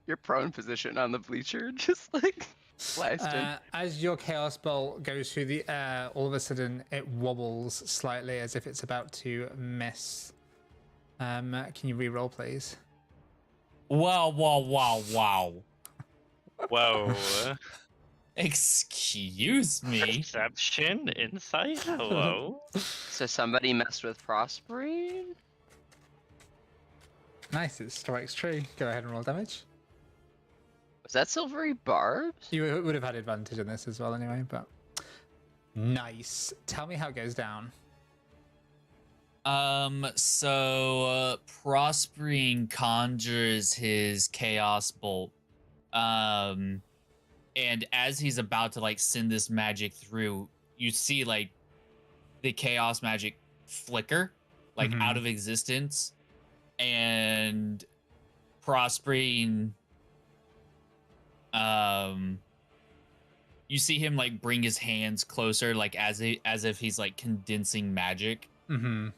your prone position on the bleacher, just like blasting. As your Chaos Bolt goes through the air, all of a sudden it wobbles slightly as if it's about to miss. Can you re-roll, please? Wow. Whoa. Excuse me. Perception, insight, hello. So somebody messed with Prosperine? Nice, it strikes true. Go ahead and roll damage. Was that silvery barbs? You would have had advantage on this as well anyway, but... Nice. Tell me how it goes down. So Prosperine conjures his Chaos Bolt. And as he's about to like send this magic through, you see like the chaos magic flicker like out of existence, and Prosperine you see him like bring his hands closer, like as if he's like condensing magic. And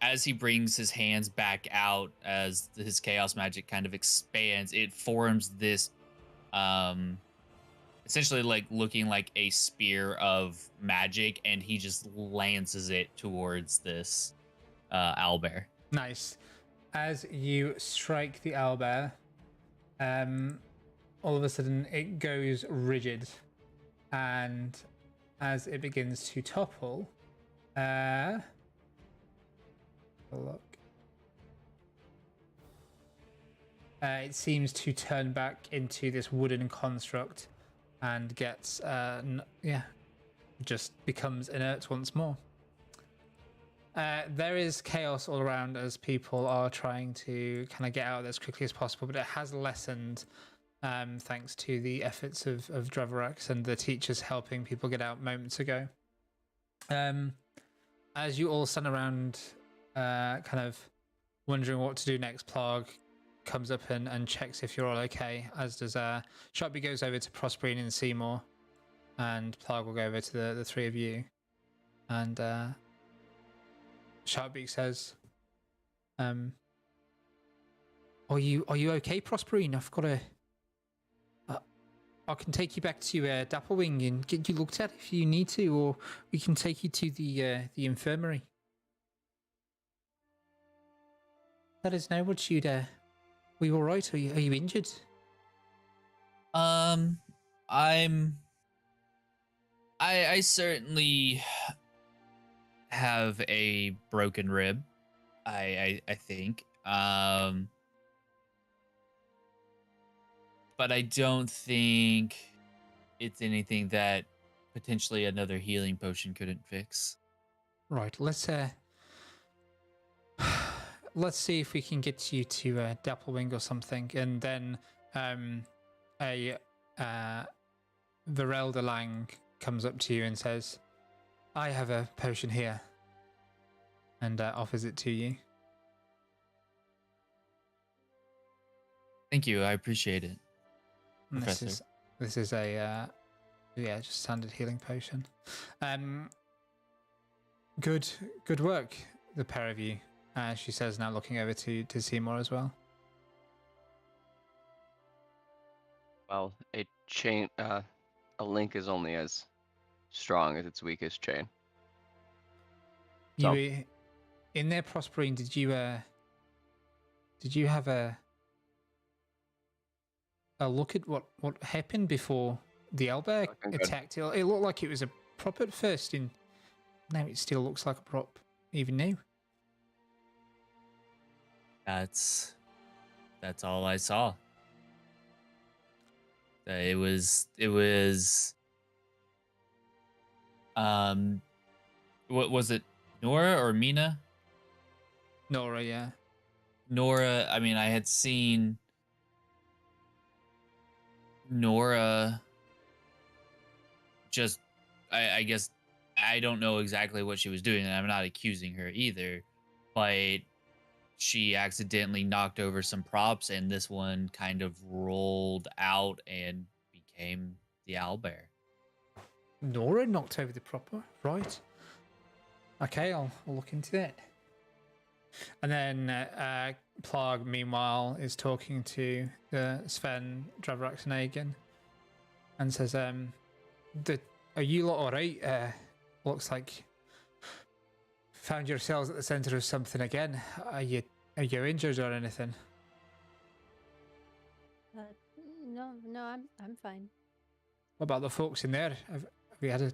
as he brings his hands back out, as his chaos magic kind of expands, it forms this essentially like looking like a spear of magic, and he just lances it towards this owlbear. Nice. As you strike the owlbear, all of a sudden it goes rigid, and as it begins to topple, look. It seems to turn back into this wooden construct and gets, just becomes inert once more. There is chaos all around as people are trying to kind of get out as quickly as possible, but it has lessened thanks to the efforts of Dravrax and the teachers helping people get out moments ago. As you all stand around kind of wondering what to do next, Plarg comes up and checks if you're all okay, as does Sharpie goes over to Prosperine and Seymour, and Plarg will go over to the three of you, and Sharpbeak says, are you okay, Prosperine? I've got I can take you back to Dapplewing and get you looked at if you need to, or we can take you to the infirmary. Let us know what you'd Are you all right? Are you injured? I certainly have a broken rib. I think. But I don't think it's anything that potentially another healing potion couldn't fix. Right. Let's see if we can get you to Dapplewing or something, and then a Varel de Lang comes up to you and says, "I have a potion here," and offers it to you. Thank you. I appreciate it. And Professor. this is a just standard healing potion. Good work, the pair of you. She says, now looking over to Seymour as well. Well, a chain, a link is only as strong as its weakest chain. You were in there, Prospering. Did you have a look at what happened before the owlbear attacked? It looked like it was a prop at first, and now it still looks like a prop, even now. That's all I saw. It was what was it, Nora or Mina? Nora, yeah. Nora, I mean, I had seen Nora just I guess I don't know exactly what she was doing, and I'm not accusing her either, but she accidentally knocked over some props, and this one kind of rolled out and became the owlbear. Nora knocked over the proper, right? Okay, I'll look into that. And then Plarg, meanwhile, is talking to Sven, Dravrax, and Aegon, and says, "Are you lot all right? Looks like found yourselves at the center of something again. Are you injured or anything?" No, I'm fine. What about the folks in there? Have we had a...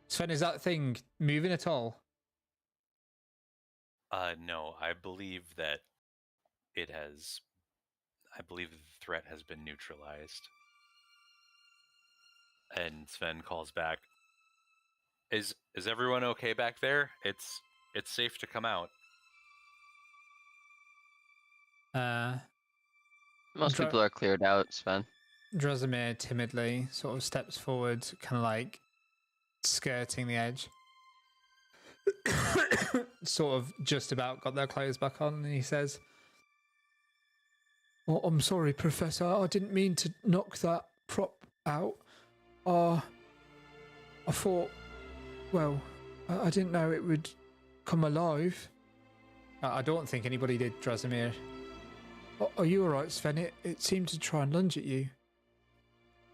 Sven, is that thing moving at all? No, I believe that it has. I believe the threat has been neutralized. And Sven calls back. Is everyone okay back there? It's safe to come out. Most people are cleared out, Sven. Drozimir timidly sort of steps forward, kind of like skirting the edge. Sort of just about got their clothes back on, and he says, "Oh, I'm sorry, Professor. I didn't mean to knock that prop out. I thought, well, I didn't know it would come alive." I don't think anybody did, Drozimir. Are you alright, Sven? It seemed to try and lunge at you.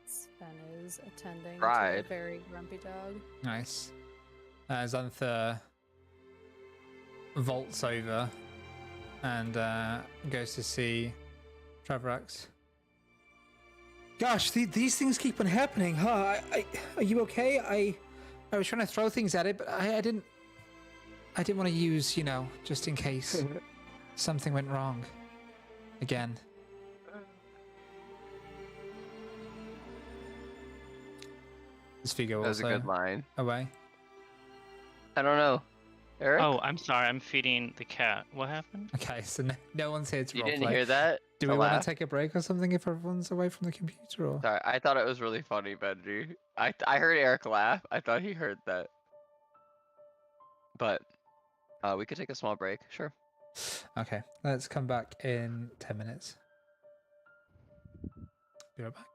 Sven is attending to Pride. a very grumpy dog. Nice. Xantha vaults over and goes to see Travrax. Gosh, these things keep on happening, huh? Are you okay? I was trying to throw things at it, but I didn't want to use, just in case something went wrong again. This figure That was a also good line. away. I don't know. Eric? Oh, I'm sorry. I'm feeding the cat. What happened? Okay, so no one's here to You roleplay. didn't hear that? Do To we want laugh? to take a break or something if everyone's away from the computer? Or Sorry, I thought it was really funny, Benji. I heard Eric laugh. I thought he heard that. But we could take a small break, sure. okay, let's come back in 10 minutes. Be right back.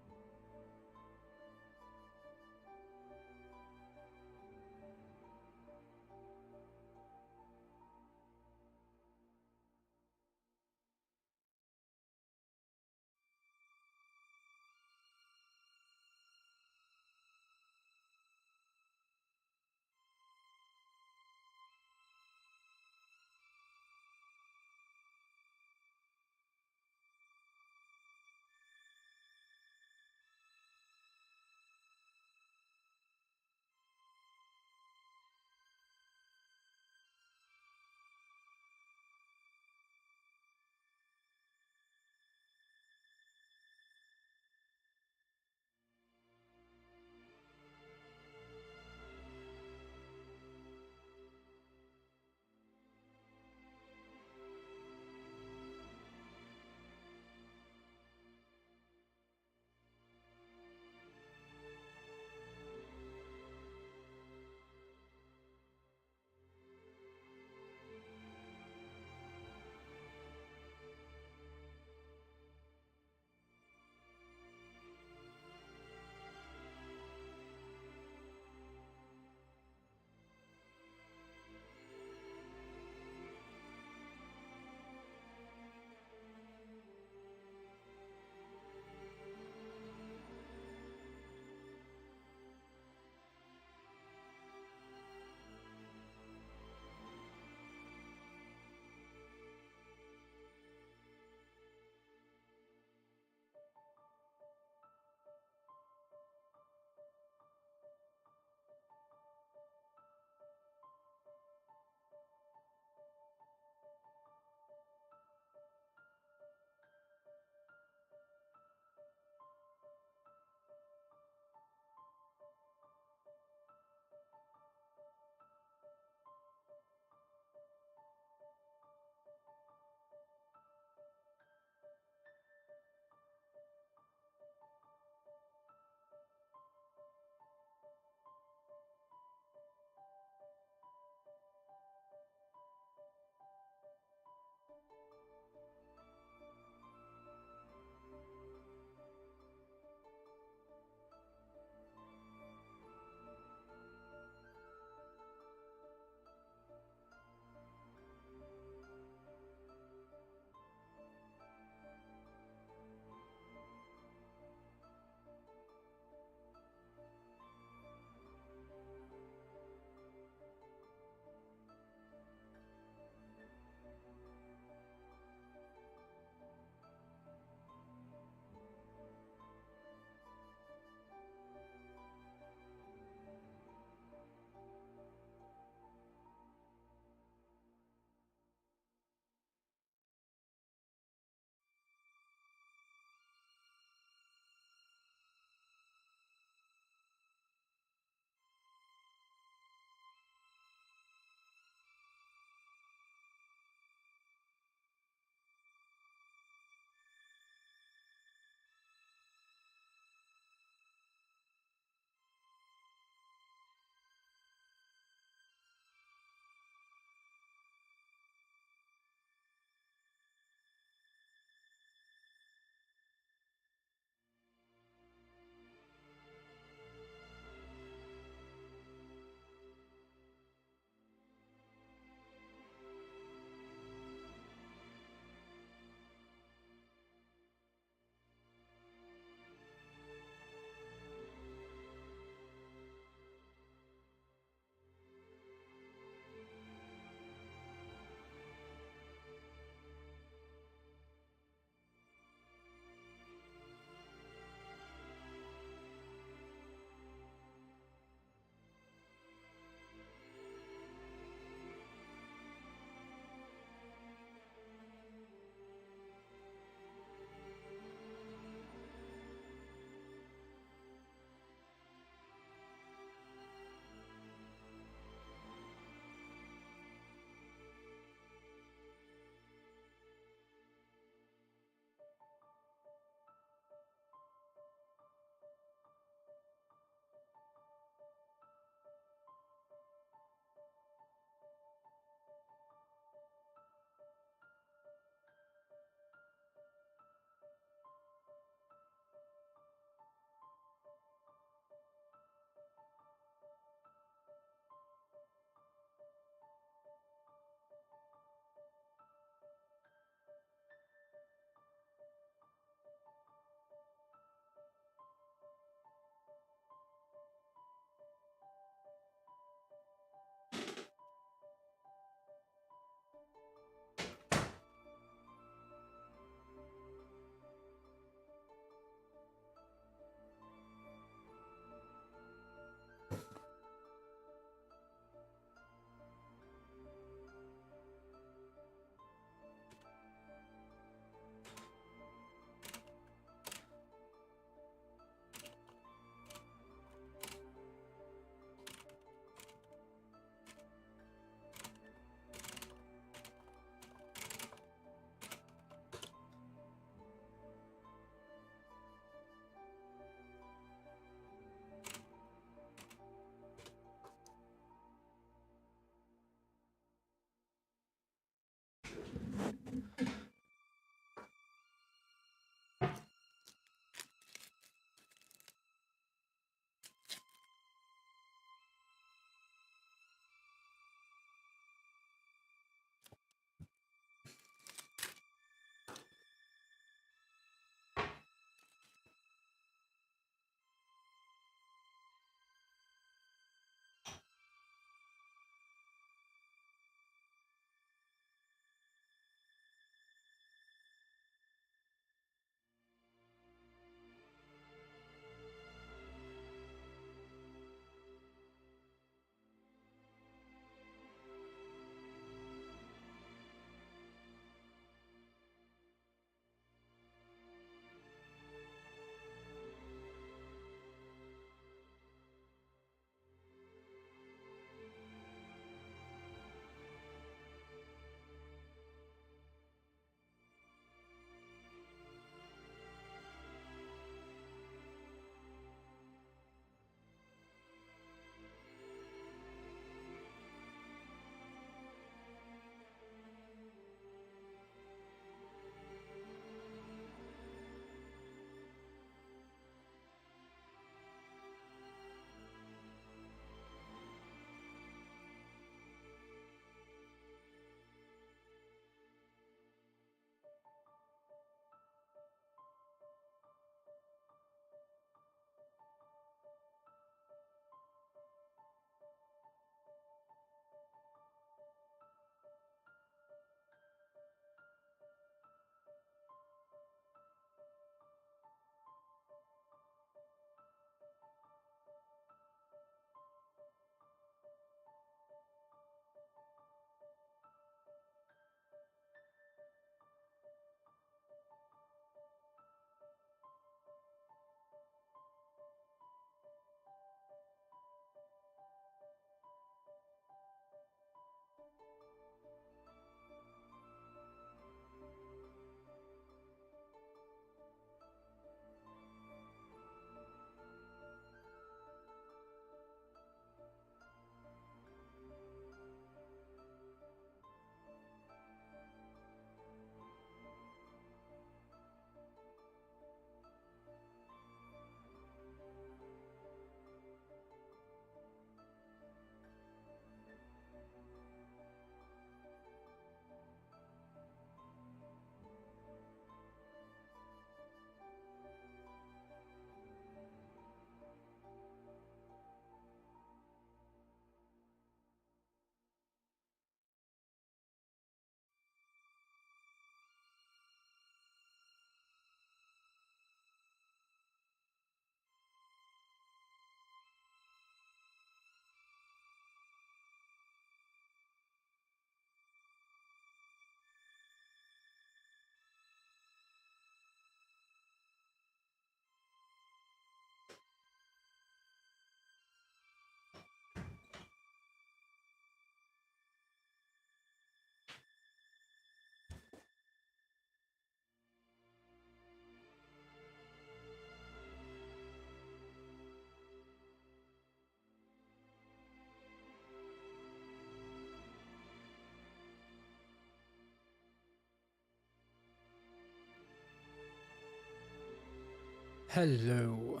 Hello.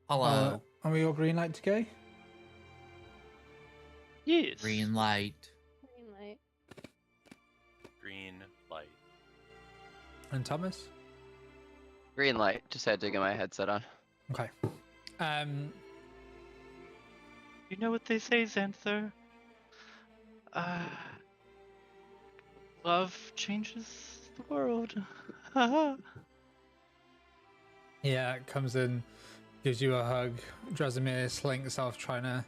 Hello. Are we all green light to go? Yes. Green light. Green light. Green light. And Thomas? Green light. Just had to get my headset on. Okay. You know what they say, Xanther? Love changes the world. Yeah, it comes in, gives you a hug. Drasimir slinks off trying to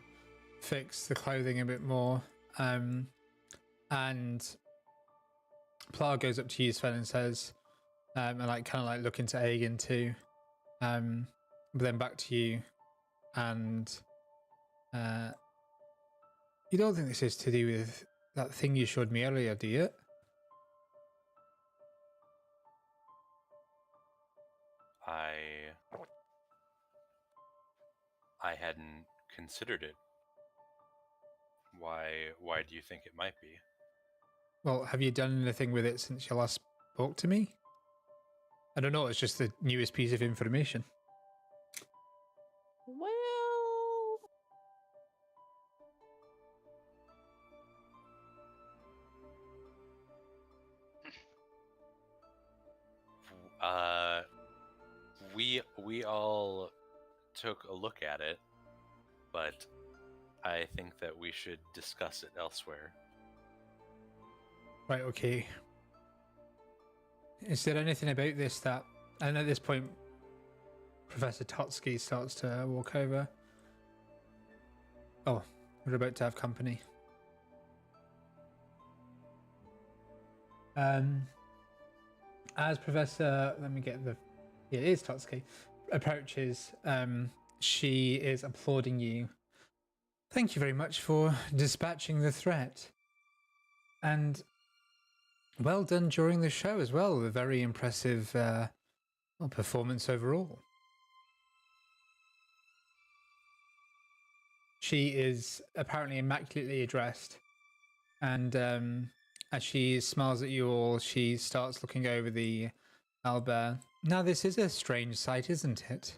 fix the clothing a bit more. And Plar goes up to you, Sven, and says, and like kind of like looking to Aegon too. But then back to you, and you don't think this is to do with that thing you showed me earlier, do you? I hadn't considered it. Why do you think it might be? Well, have you done anything with it since you last spoke to me? I don't know, it's just the newest piece of information. Well, We all took a look at it, but I think that we should discuss it elsewhere. Right, okay. Is there anything about this that... And at this point, Professor Totsky starts to walk over. Oh, we're about to have company. As Professor... Let me get the... Yeah, it is Totsky. Approaches, she is applauding you. Thank you very much for dispatching the threat. And well done during the show as well. A very impressive performance overall. She is apparently immaculately dressed. And as she smiles at you all, she starts looking over the owlbear. Now, this is a strange sight, isn't it?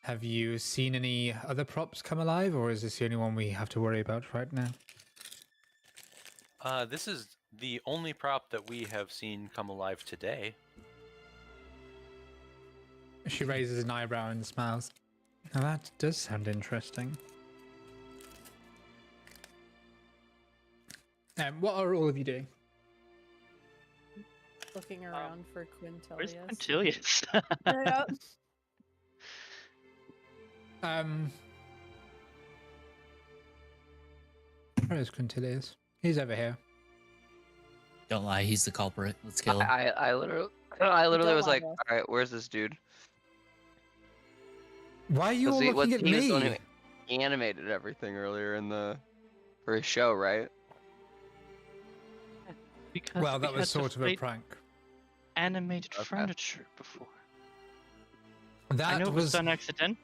Have you seen any other props come alive, or is this the only one we have to worry about right now? This is the only prop that we have seen come alive today. She raises an eyebrow and smiles. Now that does sound interesting. What are all of you doing? looking around for Where's Quintilius. Quintilius? Yeah. Where is Quintilius? He's over here. Don't lie, he's the culprit. Let's kill him. I literally Don't was lie like, to us. all right, where's this dude? Why are you all He was looking at the one me? who animated everything earlier for his show, right? Because Well, we that had was to sort of a fight prank. animated Okay. furniture before. That I know it was was done accidentally.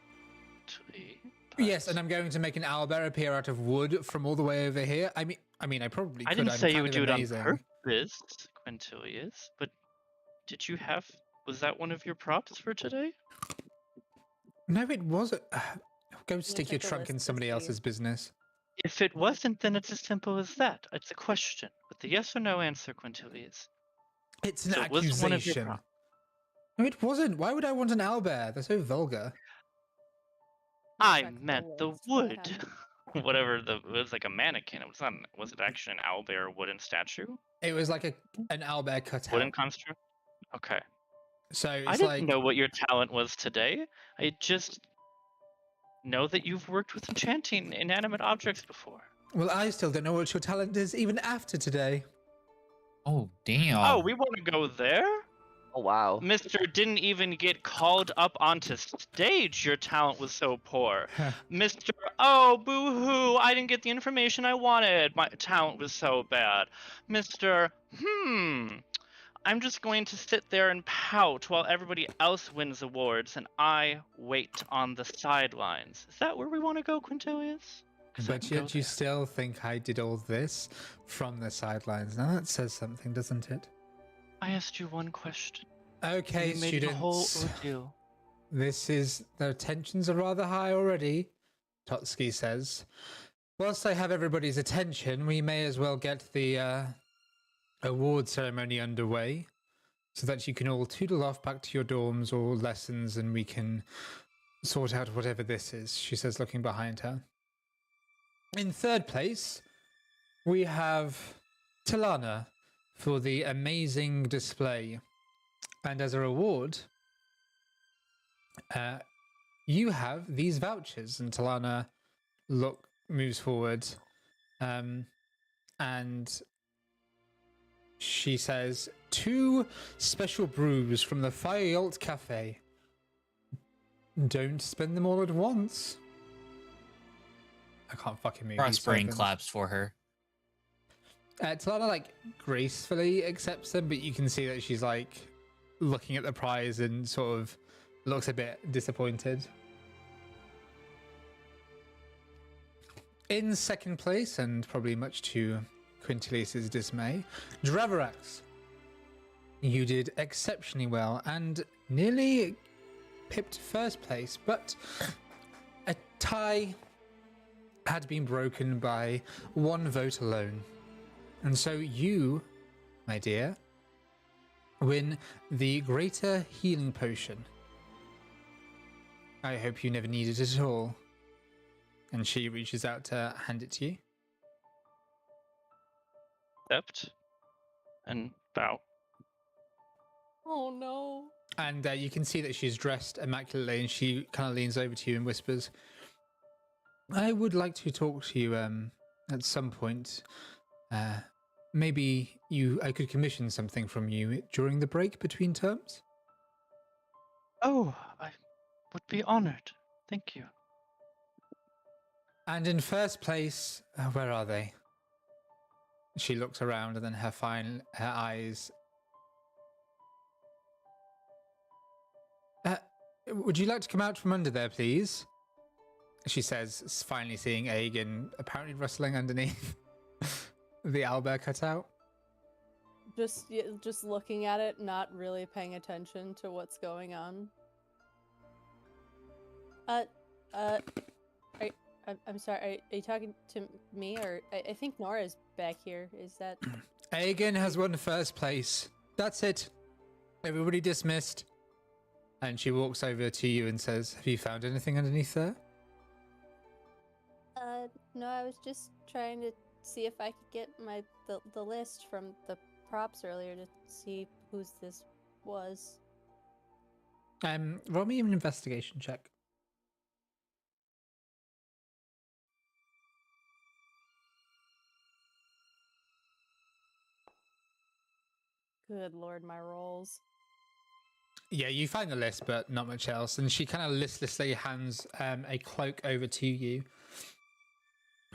yes, and I'm going to make an owlbear appear out of wood from all the way over here. I mean, I probably I could. didn't I'm say you kind would of do it amazing. on purpose, Quintilius, but did you have... Was that one of your props for today? No, it wasn't. Go stick your check the trunk in list to somebody see. else's business. If it wasn't, then it's as simple as that. It's a question with the yes or no answer, Quintilius. It's an So it was one of your accusation. props. No, it wasn't. Why would I want an owlbear? They're so vulgar. I Check meant the list for wood. him. It was like a mannequin. It was not. Was it actually an owlbear wooden statue? It was like an owlbear cut Wooden out. construct. Okay. So I it's didn't like know what your talent was today. I just know that you've worked with enchanting inanimate objects before. well, I still don't know what your talent is even after today. Oh, damn. Oh, we want to go there? Oh wow. Mr. didn't even get called up onto stage. Your talent was so poor. Mr. Oh, boo-hoo, I didn't get the information I wanted. My talent was so bad. Mr. I'm just going to sit there and pout while everybody else wins awards and I wait on the sidelines. Is that where we want to go, Quintilius? 'Cause I But can go yet you there. still think I did all this from the sidelines. Now that says something, doesn't it? I asked you one question. Okay, We made it a whole students. ordeal. The tensions are rather high already, Totsky says. Whilst I have everybody's attention, we may as well get the award ceremony underway so that you can all toodle off back to your dorms or lessons and we can sort out whatever this is, she says, looking behind her. In third place, we have Talana for the amazing display. And as a reward, you have these vouchers. And Talana moves forward, and she says, 2 special brews from the Fireyolt Cafe. Don't spend them all at once. I can't fucking move. Prospering claps for her. Talana like gracefully accepts them, but you can see that she's like looking at the prize and sort of looks a bit disappointed. In second place, and probably much to Quintilius's dismay, Dravarax. You did exceptionally well and nearly pipped first place, but a tie had been broken by 1 vote alone. And so you, my dear, win the Greater Healing Potion. I hope you never need it at all. And she reaches out to hand it to you. Accept and bow. Oh no. And you can see that she's dressed immaculately, and she kind of leans over to you and whispers, I would like to talk to you at some point. Maybe I could commission something from you during the break between terms? Oh, I would be honored. Thank you. And in first place, where are they? She looks around, and then her eyes. Would you like to come out from under there, please? She says, finally seeing Aegon apparently rustling underneath the owlbear cutout. Just looking at it, not really paying attention to what's going on. I'm sorry, are you talking to me, or I think Nora's back here, is that... Aegon has won first place. That's it. Everybody dismissed. And she walks over to you and says, have you found anything underneath there? No, I was just trying to see if I could get the list from the props earlier to see whose this was. Roll me an investigation check. Good lord, my rolls. Yeah, you find the list, but not much else. And she kind of listlessly hands a cloak over to you.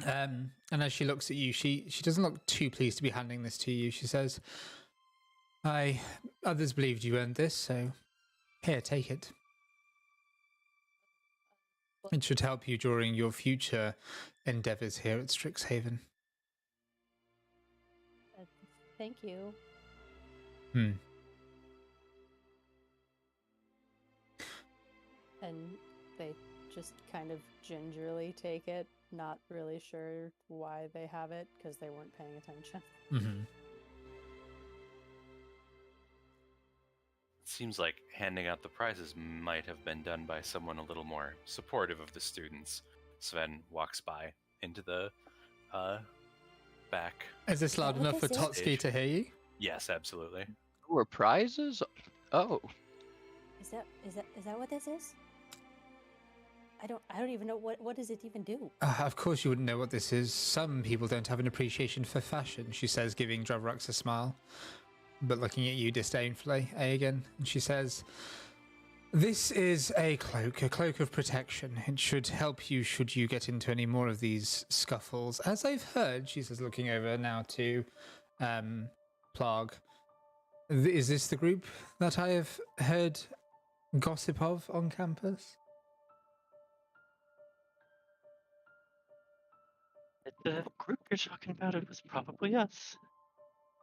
And as she looks at you, she doesn't look too pleased to be handing this to you. She says, others believed you earned this, so here, take it. It should help you during your future endeavors here at Strixhaven. Thank you. And they just kind of gingerly take it, not really sure why they have it, because they weren't paying attention. Mm-hmm. Seems like handing out the prizes might have been done by someone a little more supportive of the students. Sven walks by into the back. Is this loud enough for Totsky to hear you? Yes, absolutely. Were prizes? Oh. Is that what this is? I don't even know what does it even do? Of course you wouldn't know what this is. Some people don't have an appreciation for fashion, she says, giving Dravarax a smile. But looking at you disdainfully, again, and she says, this is a cloak of protection. It should help you should you get into any more of these scuffles. As I've heard, she says, looking over now to Plarg, is this the group that I have heard gossip of on campus? The group you're talking about, it was probably us.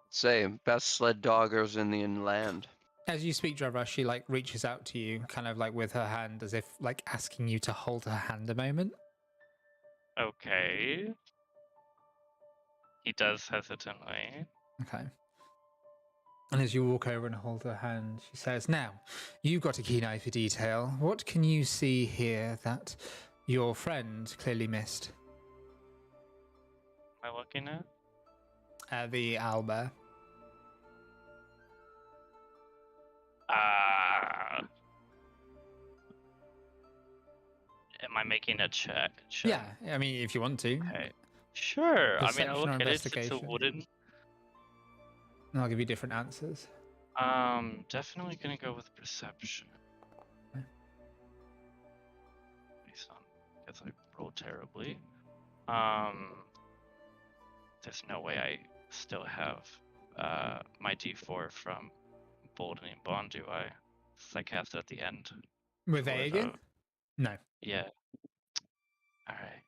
Say, best sled doggers in the inland. As you speak, Dravra, she like reaches out to you, kind of like with her hand, as if like asking you to hold her hand a moment. Okay. He does hesitantly. Okay. And as you walk over and hold her hand, she says, "Now, you've got a keen eye for detail. What can you see here that your friend clearly missed?" Am I looking at? The owlbear. Am I making a check? Yeah, I mean, if you want to. Okay. Sure. I mean, I Perception look or at it. It's a investigation? wooden. And I'll give you different answers. Definitely gonna go with perception. Okay. Based on, because I rolled terribly. There's no way I still have my D4 from Bolden and Bond, do I? Since I cast it at the end. With for A again? the- No. Yeah. All right.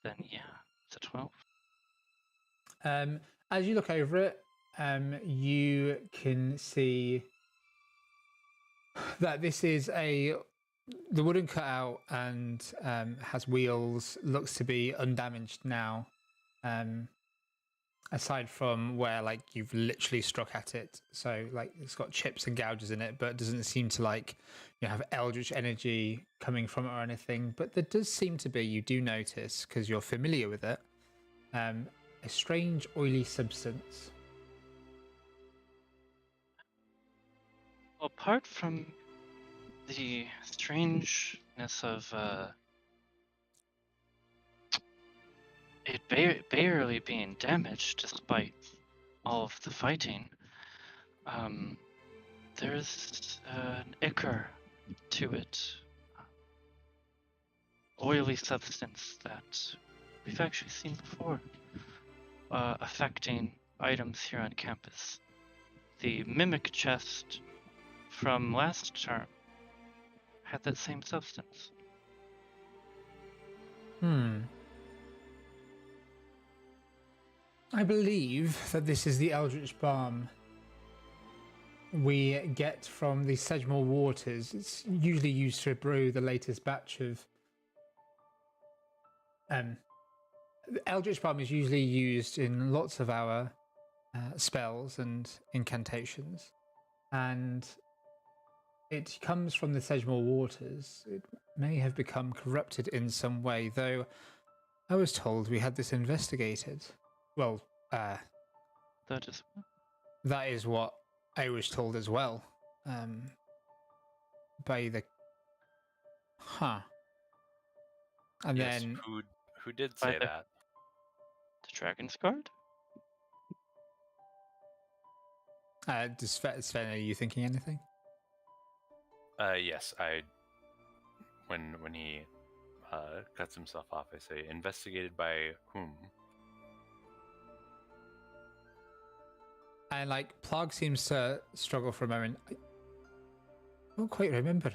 Then yeah, it's a 12. As you look over it, you can see that this is the wooden cutout and has wheels, looks to be undamaged now. Aside from where like you've literally struck at it, so like it's got chips and gouges in it, but it doesn't seem to like have eldritch energy coming from it or anything. But there does seem to be, you do notice because you're familiar with it, a strange oily substance. Apart from the strangeness of it barely being damaged despite all of the fighting, there's an ichor to it. Oily substance that we've actually seen before, affecting items here on campus. The mimic chest from last term had that same substance. I believe that this is the eldritch balm we get from the Sedgemoor waters. It's usually used to brew the latest batch of the eldritch balm is usually used in lots of our spells and incantations, and it comes from the Sedgemoor waters. It may have become corrupted in some way, though I was told we had this investigated. Well, That is that is what I was told as well. By the and Yes, then who did By say the- that? the Dragon's Guard? does Sven, are you thinking anything? Yes, when he cuts himself off, I say, investigated by whom? And like Plarg seems to struggle for a moment. I don't quite remember.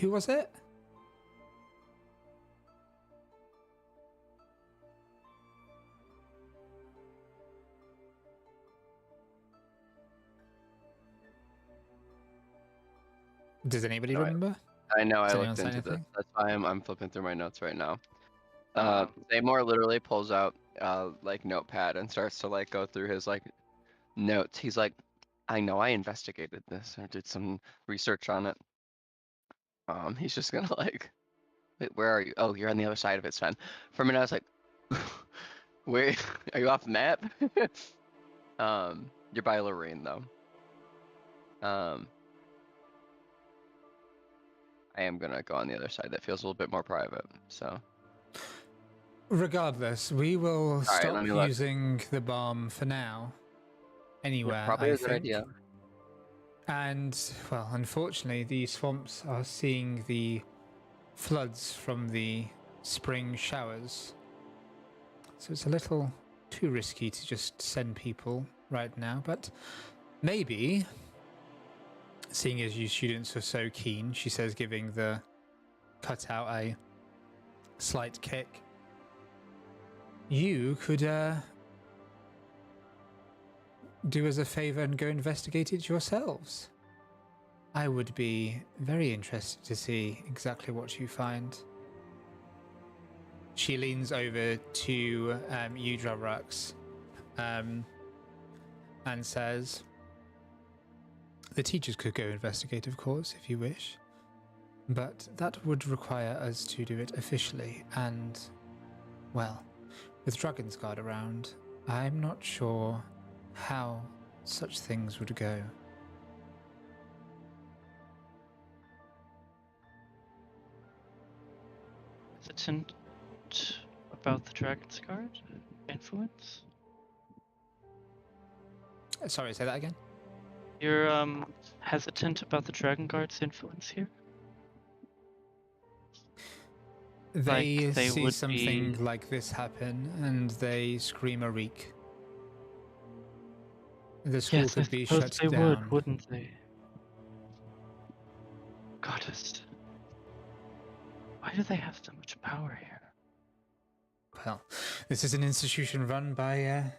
Who was it? Does anybody No, remember? I know I Does anyone looked say into this. anything? That's why I'm flipping through my notes right now. Um, Seymour literally pulls out like notepad and starts to like go through his like notes. He's like, I know I investigated this or did some research on it. He's just gonna like, wait, where are you? Oh, you're on the other side of it, Sven. For a minute, I was like, where are you off the map? You're by Lorraine though. I am gonna go on the other side. That feels a little bit more private. So Regardless, we will right, stop let me look. using the bomb for now. Anywhere, probably I a good think. idea. And, well, unfortunately, the swamps are seeing the floods from the spring showers. So it's a little too risky to just send people right now. But maybe, seeing as you students are so keen, she says, giving the cutout a slight kick, do us a favor and go investigate it yourselves. I would be very interested to see exactly what you find. She leans over to you, Dravrax, and says, the teachers could go investigate, of course, if you wish, but that would require us to do it officially, and, well, with Dragon's Guard around, I'm not sure how such things would go. Hesitant about the Dragon's Guard influence? Sorry, say that again? You're hesitant about the Dragon Guard's influence here? They Like, they see would something be- like this happen and they scream a reek. The school Yes, I could be suppose shut they down. would, wouldn't they? Goddess. Why do they have so much power here? Well, this is an institution run by,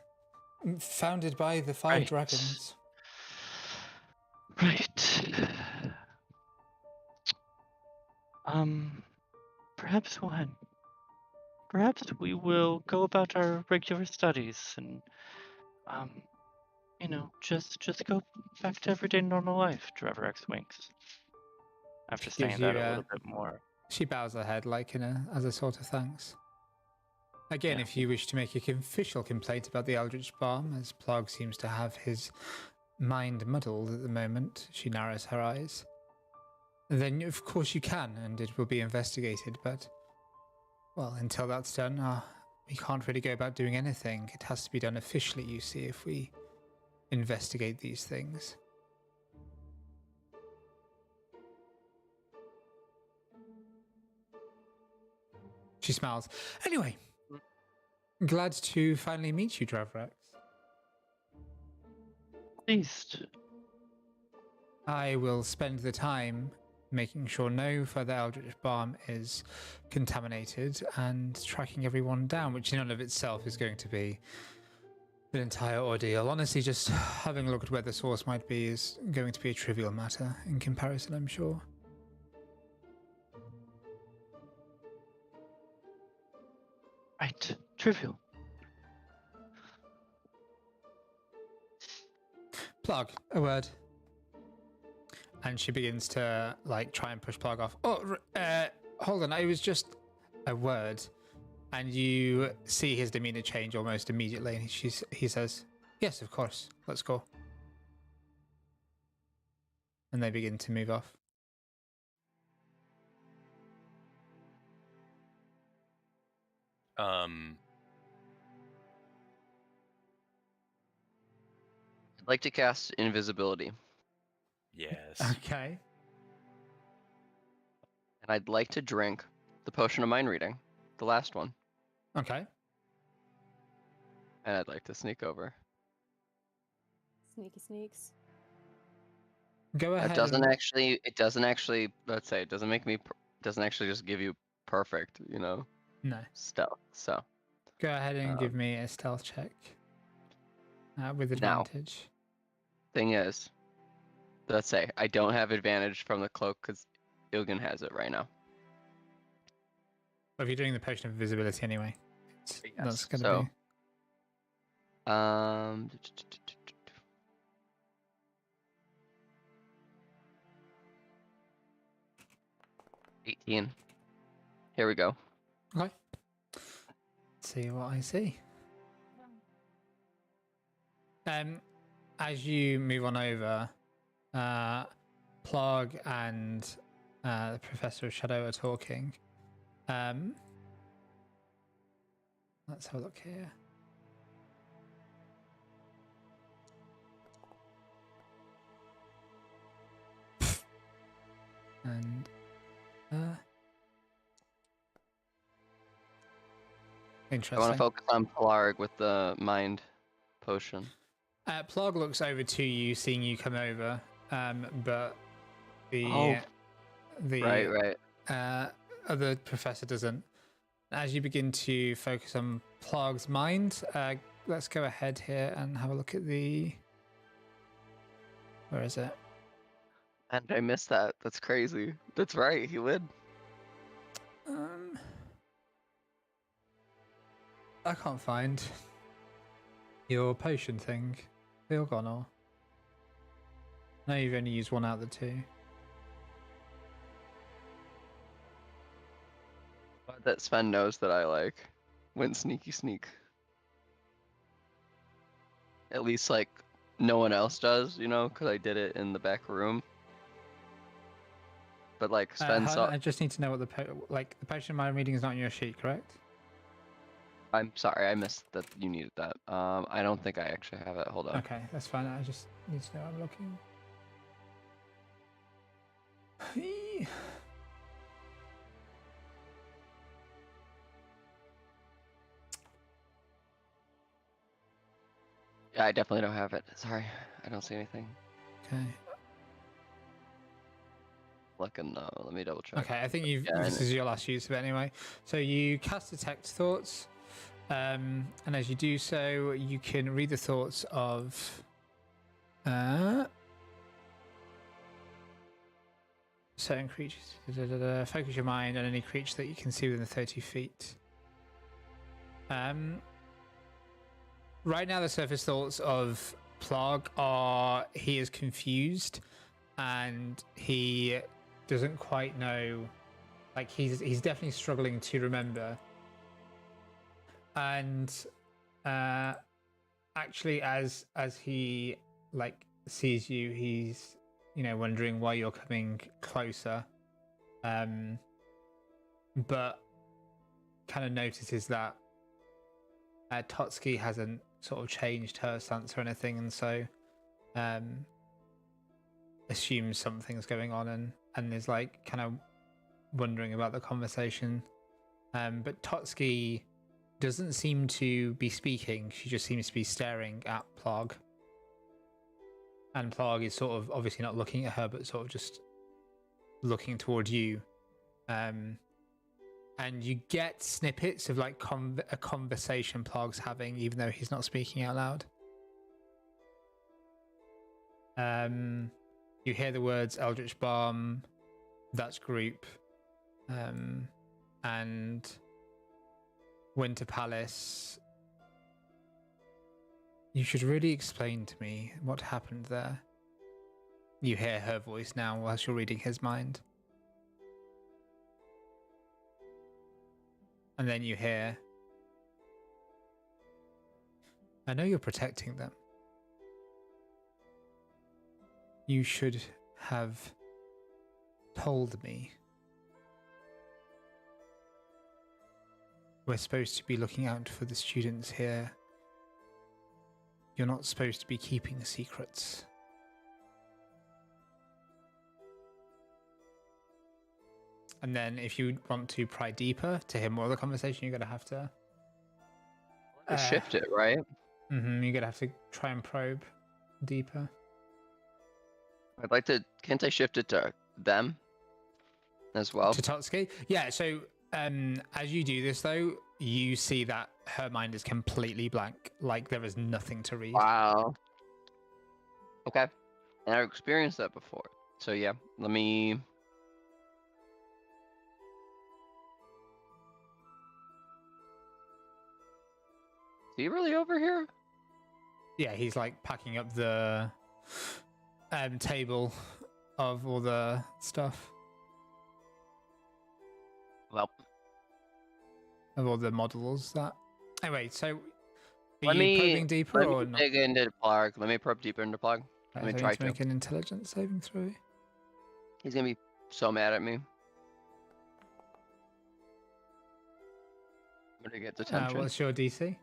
founded by the Five Right. Dragons. Right. Perhaps when? Perhaps we will go about our regular studies and, just go back to everyday normal life, Trevor X winks. After She saying gives that you a a- little bit more. She bows her head like as a sort of thanks. Again, Yeah. if you wish to make an official complaint about the Eldritch Balm, as Plog seems to have his mind muddled at the moment, she narrows her eyes, then of course you can, and it will be investigated, but, well, until that's done, we can't really go about doing anything. It has to be done officially, you see, if we investigate these things. She smiles. Anyway, glad to finally meet you, Dravrax. Pleased. I will spend the time making sure no further Eldritch Balm is contaminated and tracking everyone down, which in and of itself is going to be an entire ordeal. Honestly, just having a look at where the source might be is going to be a trivial matter in comparison, I'm sure. Right. Trivial. Plug, a word. And she begins to try and push Plug off. Oh, hold on, it was just a word. And you see his demeanor change almost immediately. And he says, yes, of course, let's go. And they begin to move off. I'd like to cast invisibility, Yes. Okay. and I'd like to drink the potion of mind reading, the last one, Okay. and I'd like to sneak over. Sneaky sneaks. Go ahead. It doesn't actually. Let's say it doesn't make me. Doesn't actually just give you perfect, No. stealth. So Go ahead and give me a stealth check. With Now. advantage. thing is, let's say I don't have advantage from the cloak because Ilgan has it right now. Well, if you're doing the potion of invisibility anyway, that's Yes, going to so- be. 18. Here we go. Okay. Let's see what I see. As you move on over, Plug and the Professor of Shadow are talking. Let's have a look here. And I interesting. want to focus on Plarg with the mind potion. Plug looks over to you, seeing you come over, but the Oh. Right. other professor doesn't. As you begin to focus on Plug's mind, let's go ahead here and have a look at the Where is it? And I missed that. That's crazy. That's right. He would. I can't find your potion thing. They all gone all. No, you've only used one out of the two. But that Sven knows that I like went sneaky sneak. At least like no one else does, you know, because I did it in the back room. But like Sven saw. I just need to know what the the potion I'm reading is not on your sheet, correct? I'm sorry, I missed that you needed that. I don't think I actually have it. Hold on. Okay, that's fine. I just need to know I'm looking. Yeah, I definitely don't have it. Sorry, I don't see anything. Okay. Looking though, let me double check. Okay, I think you've. Yeah, This is your last use of it anyway. So you cast Detect Thoughts, and as you do so, you can read the thoughts of. Certain creatures. Focus your mind on any creature that you can see within 30 feet. Right now, the surface thoughts of Plarg are he is confused and he doesn't quite know. Like he's definitely struggling to remember. And actually, as he like sees you, he's wondering why you're coming closer. But kind of notices that Totski hasn't sort of changed her stance or anything, and so assumes something's going on and is like kind of wondering about the conversation. But Totski doesn't seem to be speaking. She just seems to be staring at Plarg. And Plarg is sort of obviously not looking at her, but sort of just looking toward you. And you get snippets of like a conversation Plarg's having, even though he's not speaking out loud. You hear the words Eldritch Balm, that's group, and Winter Palace. You should really explain to me what happened there. You hear her voice now whilst you're reading his mind. And then you hear, I know you're protecting them. You should have told me. We're supposed to be looking out for the students here. You're not supposed to be keeping secrets. And then if you want to pry deeper to hear more of the conversation, you're going to have to... shift it, right? You're going to have to try and probe deeper. I'd like to... Can't I shift it to them as well? To Totski? Yeah, so as you do this, though, you see that her mind is completely blank. Like, there is nothing to read. Wow. Okay. And I've experienced that before. So, yeah, let me... Is he really over here? Yeah, he's like packing up the table of all the stuff. Well, of all the models that. Anyway, so are let you me probing deeper let or me not? dig into Plarg. Let me probe deeper into Plarg. Let me So I try need to make an intelligence saving throw. He's gonna be so mad at me. I'm gonna get detention. What's your DC?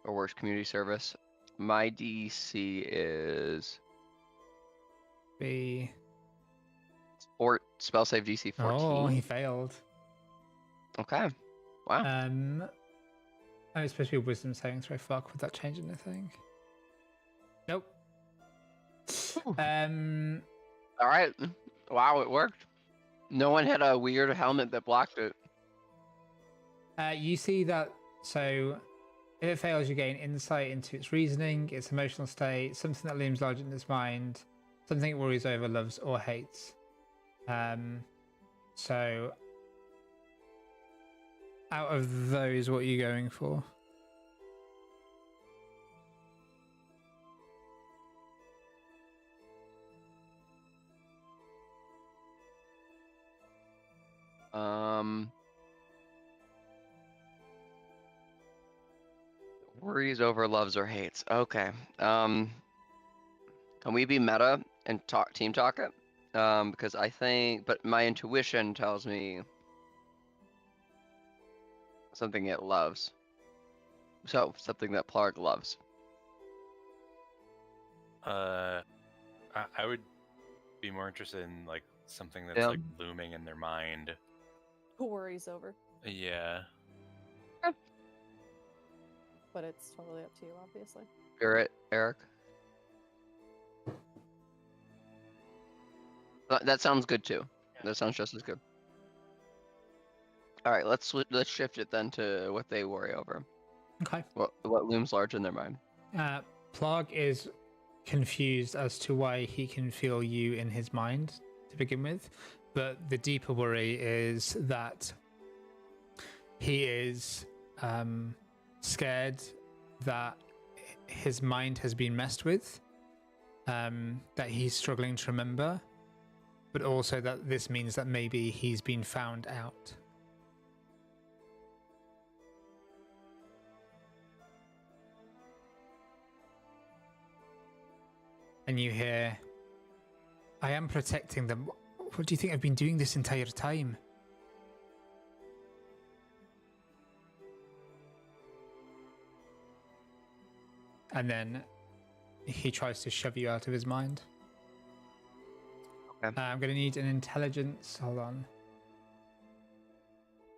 Or worse, community service. My DC is spell save DC 14. Oh, he failed. Okay. Wow. Oh, it's supposed to be a wisdom saving throw. Fuck, would that change anything? Nope. All right. Wow, it worked. No one had a weird helmet that blocked it. You see that, so if it fails, you gain insight into its reasoning, its emotional state, something that looms large in its mind, Something worries over, loves, or hates. So out of those, what are you going for? Worries over, loves, or hates. Okay. Can we be meta and team talk it? Because I think, but my intuition tells me something it loves. So something that Plarg loves. I would be more interested in like something that's Yeah. like looming in their mind. Who worries over? Yeah. But it's totally up to you, obviously. Spirit, Eric. That sounds good too. That sounds just as good. All right, let's shift it then to what they worry over. Okay. What looms large in their mind. Plarg is confused as to why he can feel you in his mind to begin with, but the deeper worry is that he is scared that his mind has been messed with, that he's struggling to remember, but also that this means that maybe he's been found out. And you hear, I am protecting them. What do you think I've been doing this entire time? And then he tries to shove you out of his mind. Okay. I'm going to need an intelligence. Hold on.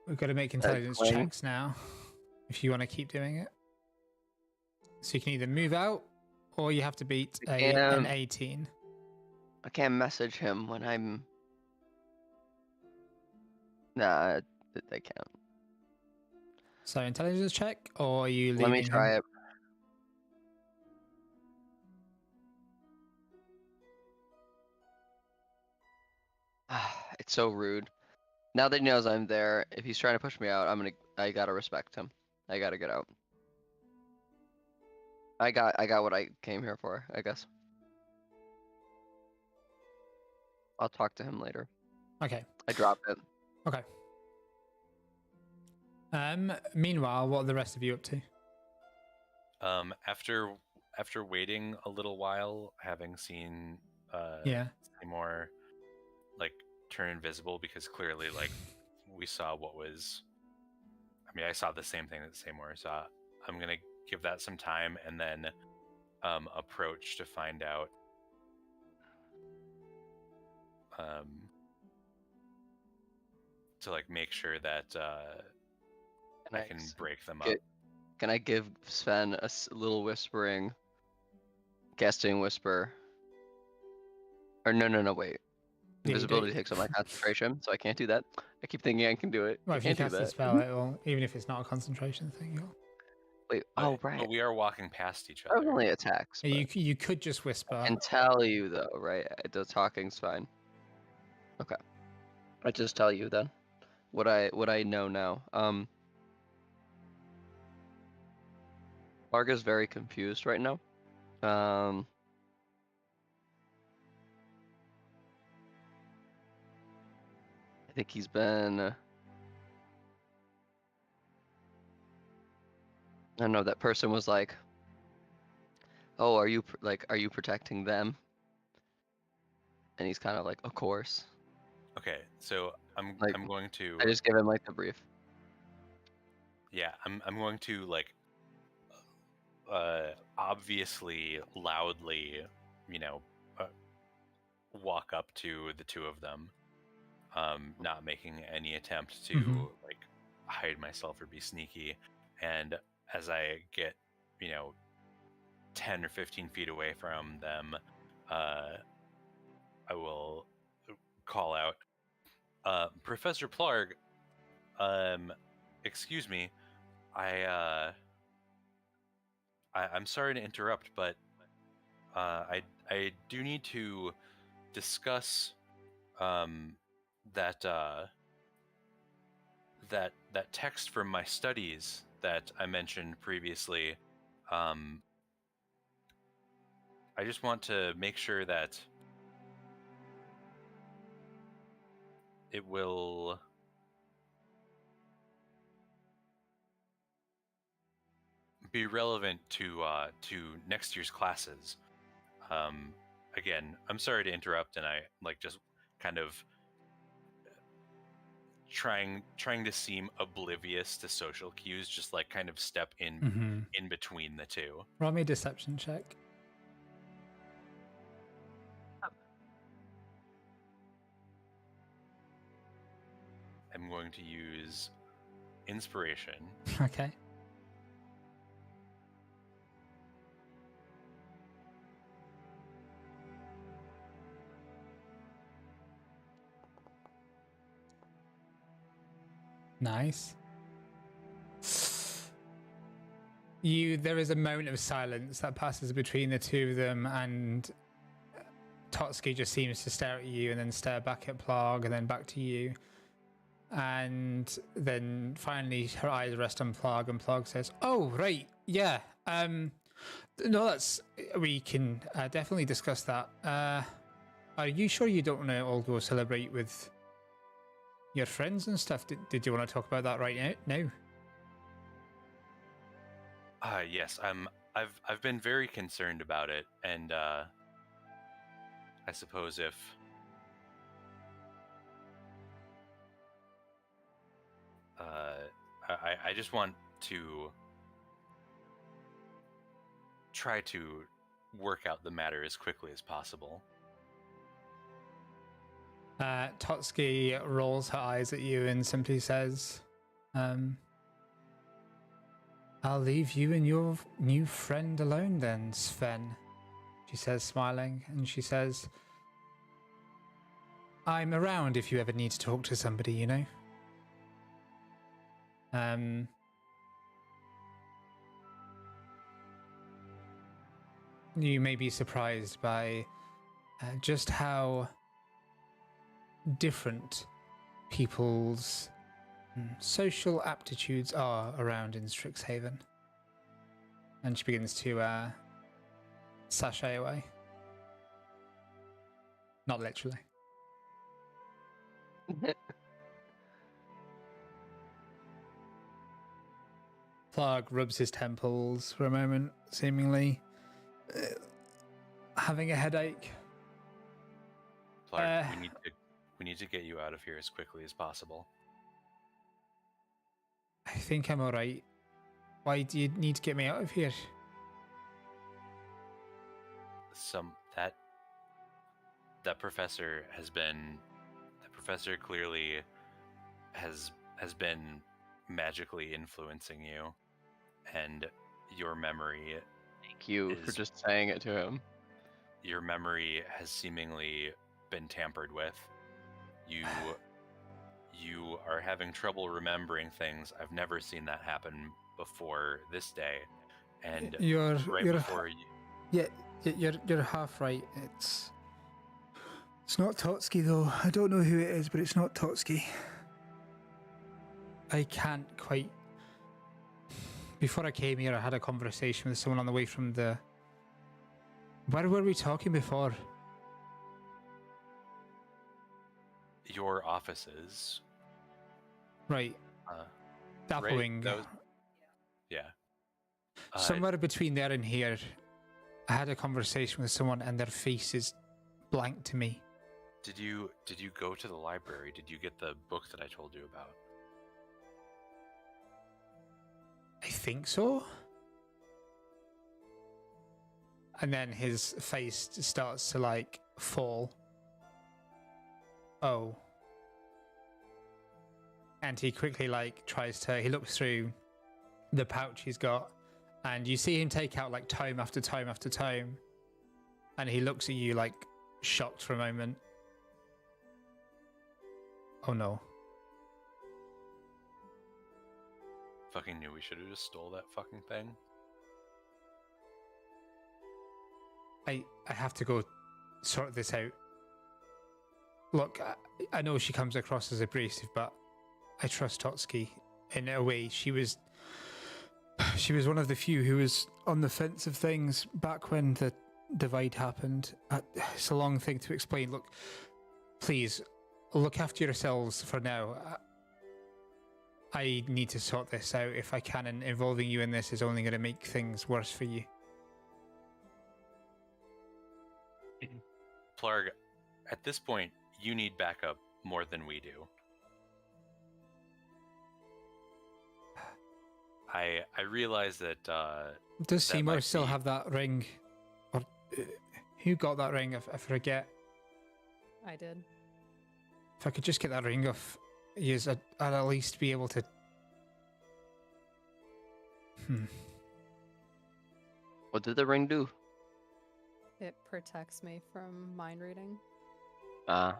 We've got to make intelligence Clang. checks now, if you want to keep doing it. So you can either move out, or you have to beat an 18. I can't message him when I'm. Nah, they can't. So intelligence check, or are you leaving Let me try him? it. It's so rude. Now that he knows I'm there, if he's trying to push me out, I gotta respect him. I gotta get out. I got what I came here for, I guess. I'll talk to him later. Okay. I dropped it. Okay. Meanwhile, what are the rest of you up to? After waiting a little while, having seen Yeah. Seymour like turn invisible, because clearly like we saw what was. I mean, I saw the same thing that Seymour saw. I'm gonna give that some time and then approach to find out. To like make sure that I can break them up. Can I give Sven a little whispering, guesting whisper? Or no, wait. Yeah, Invisibility takes up my concentration, so I can't do that. I keep thinking I can do it. Well, I if you can't do cast the that. spell, it'll, even if it's not a concentration thing, you'll... Wait, But, right. But we are walking past each That was other. only attacks. You could just whisper. I can tell you though, right? The talking's fine. Okay. I just tell you then. What I know now. Varga's very confused right now. I think he's been. I don't know. That person was like, "Oh, are you protecting them?" And he's kind of like, "Of course." Okay, so I'm going to. I just give him like the brief. Yeah, I'm going to like. Obviously, loudly, walk up to the two of them, not making any attempt to like hide myself or be sneaky. And as I get, 10 or 15 feet away from them, I will call out, Professor Plarg, excuse me, I'm sorry to interrupt, but I do need to discuss that that text from my studies that I mentioned previously. I just want to make sure that it will be relevant to next year's classes. Again, I'm sorry to interrupt, and I just kind of trying to seem oblivious to social cues, just kind of step in between the two. Roll me a deception check. I'm going to use inspiration. Okay. Nice. There is a moment of silence that passes between the two of them, and Totsky just seems to stare at you and then stare back at Plarg and then back to you. And then finally her eyes rest on Plarg, and Plarg says, "Oh, right, yeah. No, we can definitely discuss that. Are you sure you don't want to all go celebrate with your friends and stuff? Did you want to talk about that right now?" Yes, I've been very concerned about it, and I suppose if I just want to try to work out the matter as quickly as possible. Totsky rolls her eyes at you and simply says, "I'll leave you and your new friend alone then, Sven," she says, smiling, and she says, "I'm around if you ever need to talk to somebody, you know." You may be surprised by just how different people's social aptitudes are around in Strixhaven. And she begins to sashay away. Not literally. Plarg rubs his temples for a moment, seemingly having a headache. Clark, we need to get you out of here as quickly as possible. I think I'm alright. Why do you need to get me out of here? That professor clearly has been magically influencing you, and your memory. Thank you for just saying it to him. Your memory has seemingly been tampered with. You are having trouble remembering things. I've never seen that happen before this day. And you're before you... Yeah, you're half right. It's not Totsky though. I don't know who it is, but it's not Totsky. I can't quite. Before I came here, I had a conversation with someone on the way from the. Where were we talking before? Your offices. Right. Dappling. Right? Yeah. Somewhere between there and here, I had a conversation with someone, and their face is blank to me. Did you go to the library? Did you get the book that I told you about? I think so. And then his face starts to fall. Oh. And he quickly he looks through the pouch he's got, and you see him take out tome after tome after tome, and he looks at you shocked for a moment. Oh no. Fucking knew we should have just stole that fucking thing. I have to go sort this out. Look, I know she comes across as abrasive, but I trust Totski in a way. She was one of the few who was on the fence of things back when the divide happened. It's a long thing to explain. Look, please, look after yourselves for now. I need to sort this out if I can, and involving you in this is only going to make things worse for you. Plarg, at this point, you need backup more than we do. I realize that. Does that Seymour might still be- have that ring? Or who got that ring? I forget. I did. If I could just get that ring off, yes, I'd at least be able to. What did the ring do? It protects me from mind reading. Ah.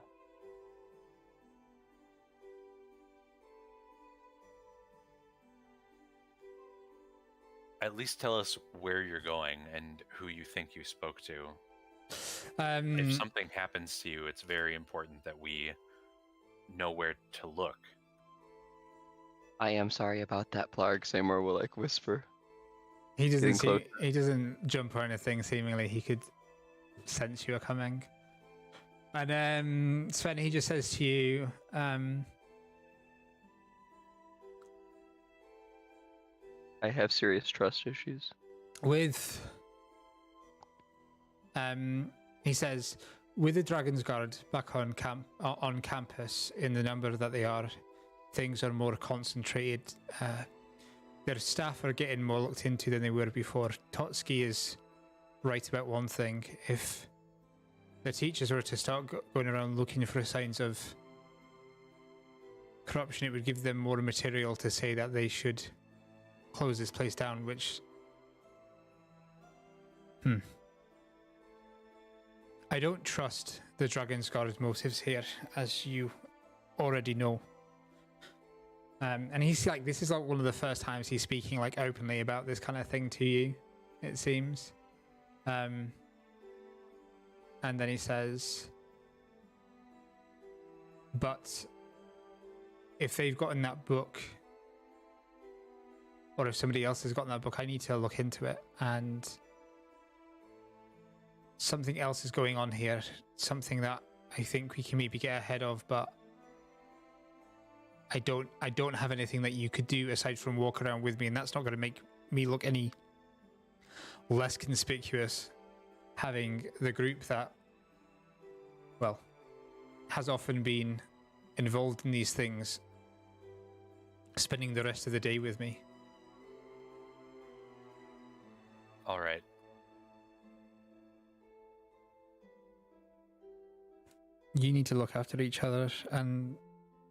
At least tell us where you're going and who you think you spoke to. If something happens to you, it's very important that we know where to look. I am sorry about that, Plarg. Seymour will like whisper. He doesn't Getting close. he doesn't jump or anything. Seemingly, he could sense you are coming. And Sven, he just says to you, I have serious trust issues. with he says, with the Dragon's Guard back on campus in the number that they are, things are more concentrated. Their staff are getting more looked into than they were before. Totski is right about one thing. If the teachers were to start going around looking for signs of corruption, it would give them more material to say that they should close this place down, which I don't trust the Dragon's Guard's motives here, as you already know. And he's like, this is like one of the first times he's speaking like openly about this kind of thing to you, it seems. And then he says, but if they've gotten that book, or if somebody else has gotten that book, I need to look into it. And something else is going on here, something that I think we can maybe get ahead of, but I don't have anything that you could do aside from walk around with me, and that's not going to make me look any less conspicuous having the group that, well, has often been involved in these things spending the rest of the day with me. All right. You need to look after each other, and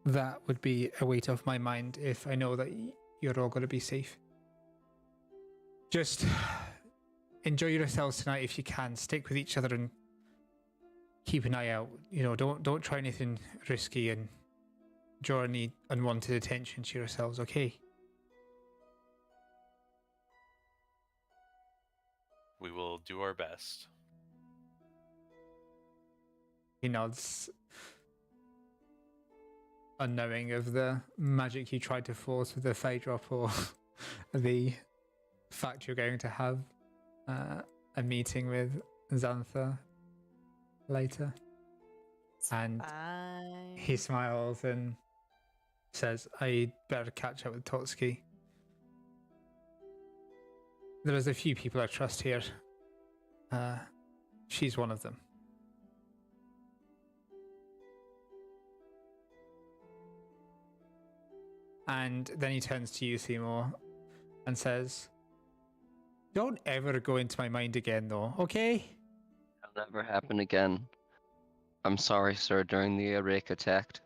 that would be a weight off my mind if I know that you're all going to be safe. Just enjoy yourselves tonight if you can. Stick with each other and keep an eye out. You know, don't try anything risky and draw any unwanted attention to yourselves, okay? We will do our best. He nods, unknowing of the magic you tried to force with the fade drop, or the fact you're going to have a meeting with Xantha later. And Fine. he smiles and says, I better catch up with Totski. There's a few people I trust here. She's one of them. And then he turns to you, Seymour, and says, don't ever go into my mind again, though, okay? That'll never happen again. I'm sorry, sir. During the Arake attack,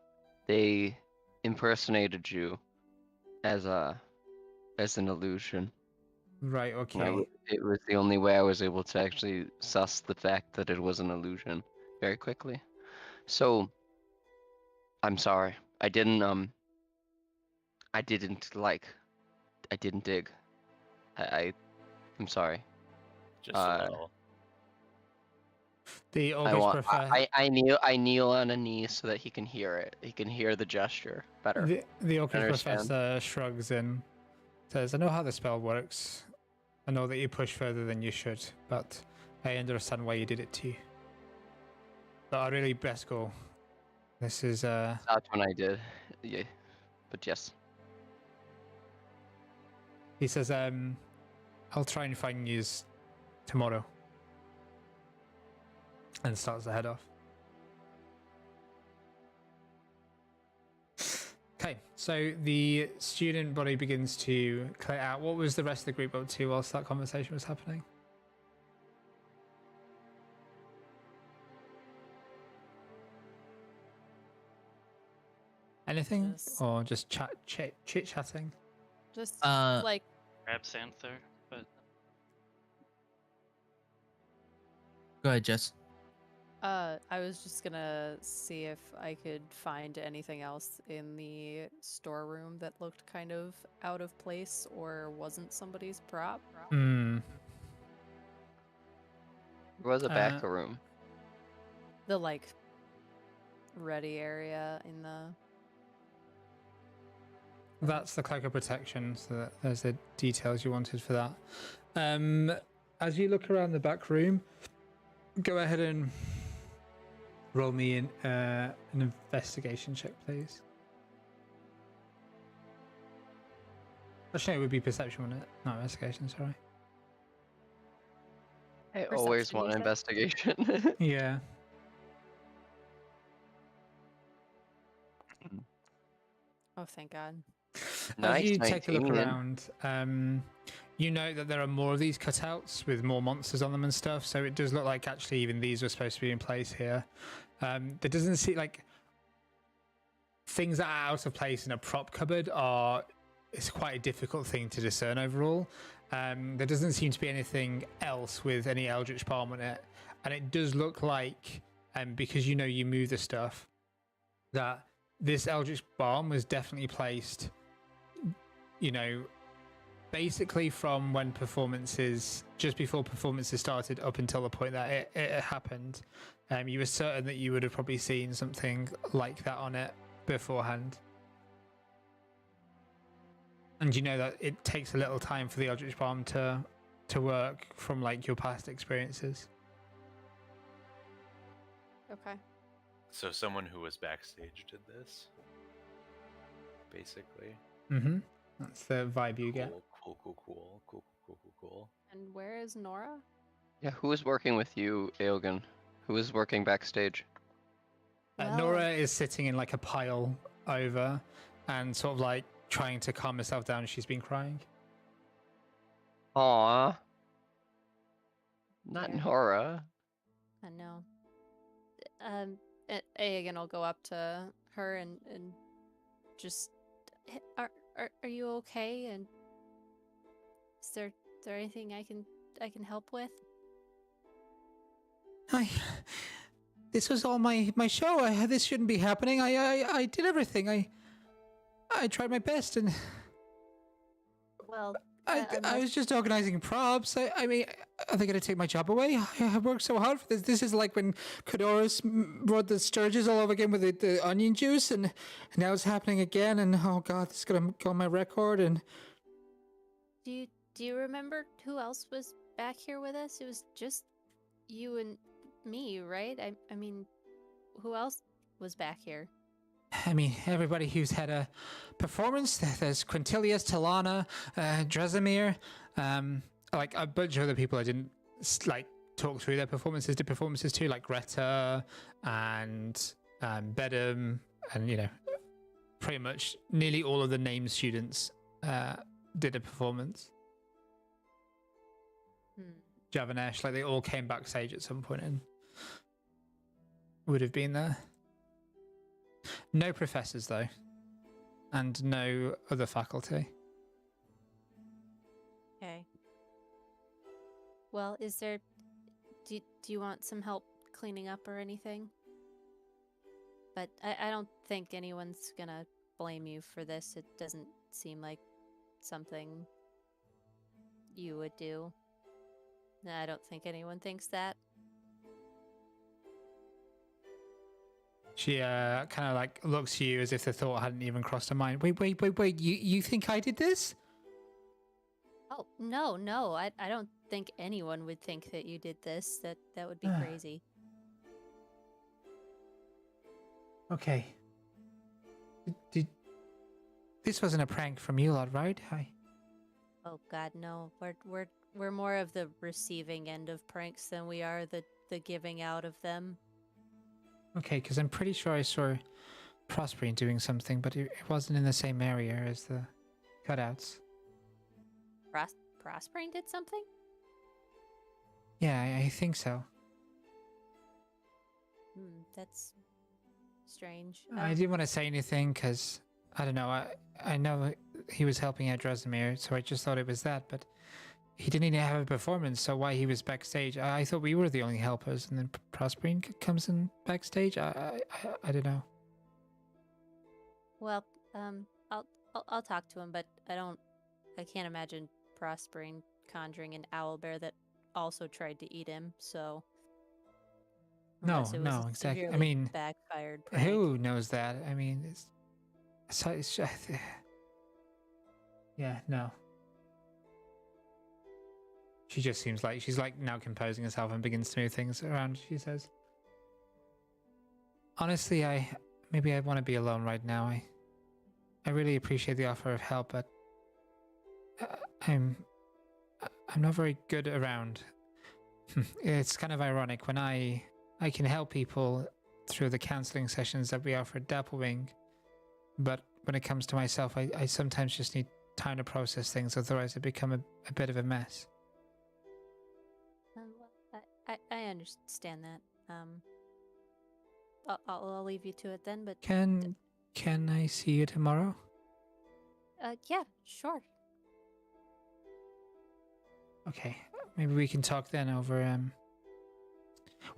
they impersonated you as an illusion. Right, okay. It was the only way I was able to actually suss the fact that it was an illusion very quickly. So, I'm sorry. I didn't dig. I'm sorry. Just a little. The I Orcish want. professor. I kneel on a knee so that he can hear it. He can hear the gesture better. The Orcish Understand. professor shrugs and says, "I know how the spell works. I know that you push further than you should, but I understand why you did it too. But I really best go. This is That's when I did. Yeah, but yes. He says, I'll try and find you tomorrow." And starts to head off. Okay, so the student body begins to clear out. What was the rest of the group up to whilst that conversation was happening? Anything? Just- Or just chit-chatting? Just Like, Grab Santher, but go ahead, Jess. I was just gonna see if I could find anything else in the storeroom that looked kind of out of place or wasn't somebody's prop. Hmm. There was a back room. The like ready area in the That's the cloak of protection, so there's the details you wanted for that. As you look around the back room, go ahead and roll me an investigation check, please. Actually, it would be perception, wouldn't it? Not investigation, sorry. I always Perception, want you said? investigation. Yeah. oh thank God. As you Nice, take a look 19. around, you know that there are more of these cutouts with more monsters on them and stuff, so it does look like actually even these were supposed to be in place here. There doesn't seem like things that are out of place in a prop cupboard it's quite a difficult thing to discern overall. There doesn't seem to be anything else with any Eldritch Balm on it, and it does look like, because you know you move the stuff, that this Eldritch Balm was definitely placed, you know, basically from when just before performances started up until the point that it happened. You were certain that you would have probably seen something like that on it beforehand. And you know that it takes a little time for the Eldritch Balm to work from like your past experiences. Okay. So someone who was backstage did this, basically. Mm-hmm. That's the vibe you get. Cool. And where is Nora? Yeah, who was working with you, Aogen? Who was working backstage? Well, Nora is sitting in like a pile over and sort of like trying to calm herself down. She's been crying. Aww. Not Fair. Nora. I know. Aegon will go up to her and just, are you okay? And is there anything I can help with? This was all my show. This shouldn't be happening. I did everything. I tried my best, and Well, I was just organizing props. I mean, are they going to take my job away? I worked so hard for this. This is like when Kodoris brought the Sturges all over again with the onion juice, and now it's happening again. And oh god, this is going to go on my record. And do you remember who else was back here with us? It was just you and me, right? I mean, who else was back here? I mean, everybody who's had a performance. There's Quintilius, Talana, Dresimir, like a bunch of other people I didn't like talk through their performances. Did performances too, like Greta and Bedham, and you know, pretty much nearly all of the named students did a performance. Javanesh, like they all came backstage at some point and would have been there. No professors though, and no other faculty. Okay. Well, is there... Do you want some help cleaning up or anything? But I don't think anyone's gonna blame you for this. It doesn't seem like something you would do. I don't think anyone thinks that. She kind of like looks at you as if the thought hadn't even crossed her mind. Wait. You think I did this? Oh, no. I don't think anyone would think that you did this. That would be crazy. Okay. This wasn't a prank from you lot, right? Oh God, no. We're more of the receiving end of pranks than we are the giving out of them. Okay, because I'm pretty sure I saw Prospering doing something, but it wasn't in the same area as the cutouts. Prospering did something? Yeah, I think so. That's strange. I didn't want to say anything because, I don't know, I know he was helping out Drasimir, so I just thought it was that, but he didn't even have a performance, so why he was backstage? I thought we were the only helpers, and then Prospering comes in backstage? I don't know. Well, I'll talk to him, but I can't imagine Prospering conjuring an owlbear that also tried to eat him, so... No, Unless it was a exactly. I severely mean, backfired prank. who knows that? I mean, yeah, no. She just seems like she's like now composing herself and begins to move things around. She says, "Honestly, maybe I want to be alone right now. I really appreciate the offer of help, but I'm not very good around. It's kind of ironic when I can help people through the counseling sessions that we offer at Dapplewing, but when it comes to myself, I sometimes just need time to process things, otherwise I become a bit of a mess." I understand that. I'll leave you to it then, but... Can I see you tomorrow? Yeah, sure. Okay, maybe we can talk then over,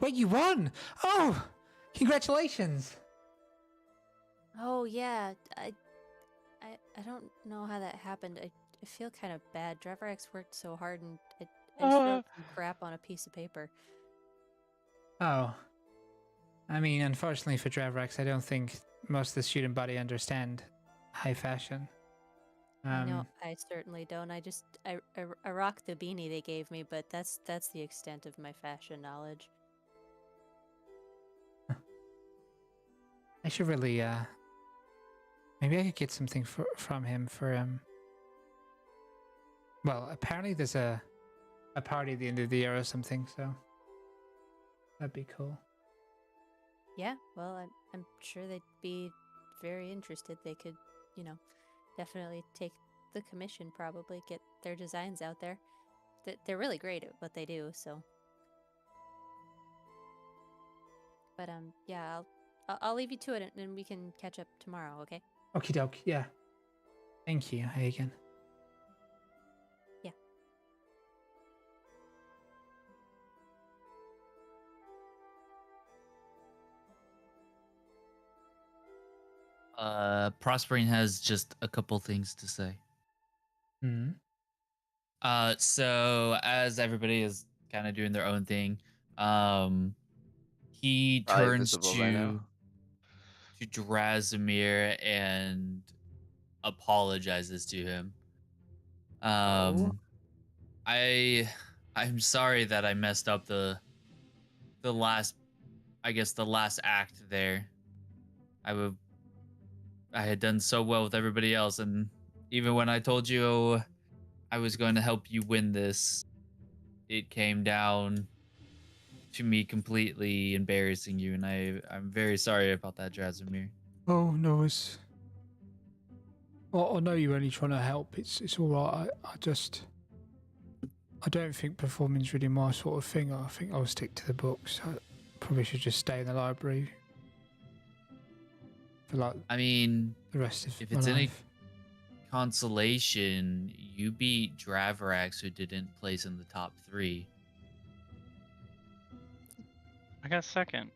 Wait, you won! Oh! Congratulations! Oh, yeah, I don't know how that happened. I feel kind of bad. DriverX worked so hard and I just wrote some crap on a piece of paper. Oh. I mean, unfortunately for DriverX, I don't think most of the student body understand high fashion. I know, I certainly don't. I rock the beanie they gave me, but that's the extent of my fashion knowledge. I should really, maybe I could get something from him for, well, apparently there's a party at the end of the year or something, so that'd be cool. Yeah, well, I'm sure they'd be very interested. They could, definitely take the commission, probably get their designs out there. They're really great at what they do, so. But yeah, I'll leave you to it, and we can catch up tomorrow, okay? Okie doke, yeah. Thank you, Hagen. Prospering has just a couple things to say. So as everybody is kind of doing their own thing, he turns to Drasimir and apologizes to him. I'm sorry that I messed up the last act there. I had done so well with everybody else, and even when I told you I was going to help you win this, it came down to me completely embarrassing you, and I'm very sorry about that, Drasimir. Oh no, I know you're only trying to help. It's all right. I don't think performing's really my sort of thing. I think I'll stick to the books. I probably should just stay in the library. Like, I mean, the rest of if my it's life. any consolation, you beat Dravarax, who didn't place in the top 3. I got second.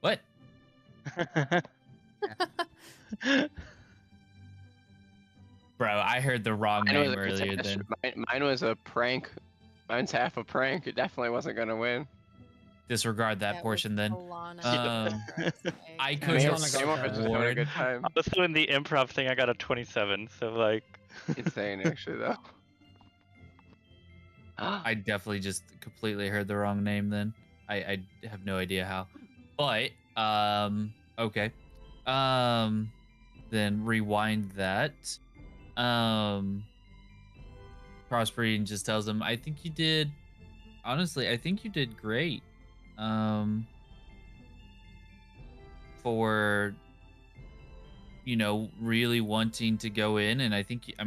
What? Bro, I heard the wrong name earlier then. Mine was a prank. Mine's half a prank. It definitely wasn't gonna win. disregard that Yeah, it portion was then. Alana Um, for us, I right? couldn't Alana got Seymour was just having a afford. good time. Also in the improv thing, I got a 27. So like, Insane, actually, though. I definitely just completely heard the wrong name then. I have no idea how. But okay. Then rewind that. Prospering just tells him, I think you did honestly, I think you did great. For really wanting to go in, and I think I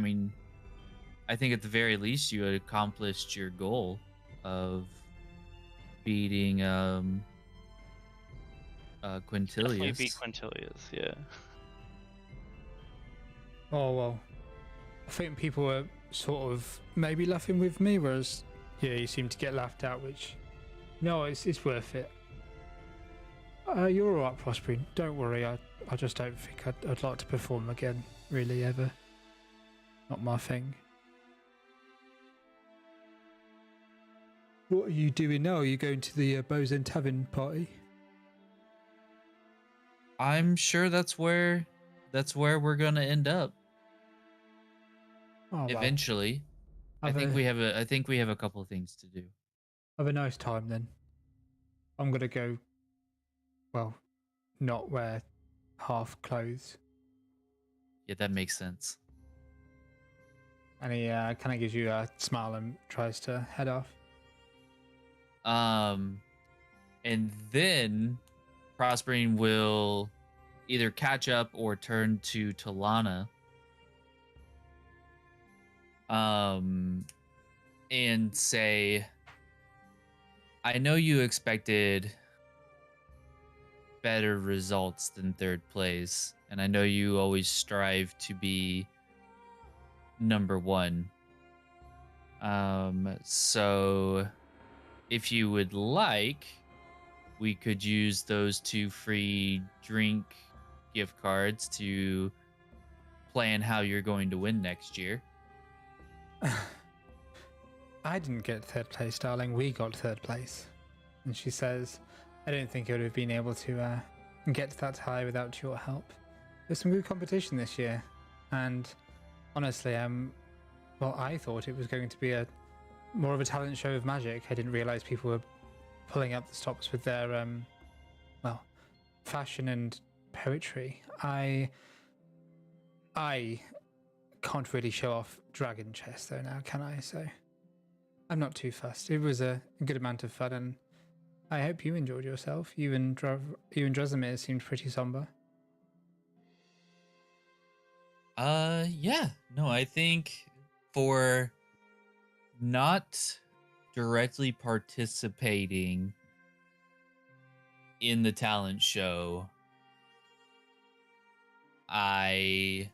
think at the very least you had accomplished your goal of beating Definitely Quintilius. beat Quintilius, yeah. Oh well, I think people were sort of maybe laughing with me, whereas yeah, you seem to get laughed at. Which no, it's worth it. You're all right, Prospering. Don't worry. I just don't think I'd like to perform again. Really, ever. Not my thing. What are you doing now? Are you going to the Bozen Tavern party? I'm sure that's where we're gonna end up Oh, well, eventually. I have think a- we have a couple of things to do. Have a nice time then. I'm gonna go. Well, not wear half clothes. Yeah, that makes sense. And he kind of gives you a smile and tries to head off. And then Prospering will either catch up or turn to Talana. And say, I know you expected better results than third place, and I know you always strive to be number one. So if you would like, we could use those 2 free drink gift cards to plan how you're going to win next year. I didn't get third place, darling. We got third place. And she says, I don't think I would have been able to get that high without your help. There's some good competition this year. And honestly, well, I thought it was going to be more of a talent show of magic. I didn't realize people were pulling up the stops with their, well, fashion and poetry. I can't really show off dragon chess though now, can I? So I'm not too fussed. It was a good amount of fun, and I hope you enjoyed yourself. You and Drozimir seemed pretty somber. Yeah. No, I think for not directly participating in the talent show, I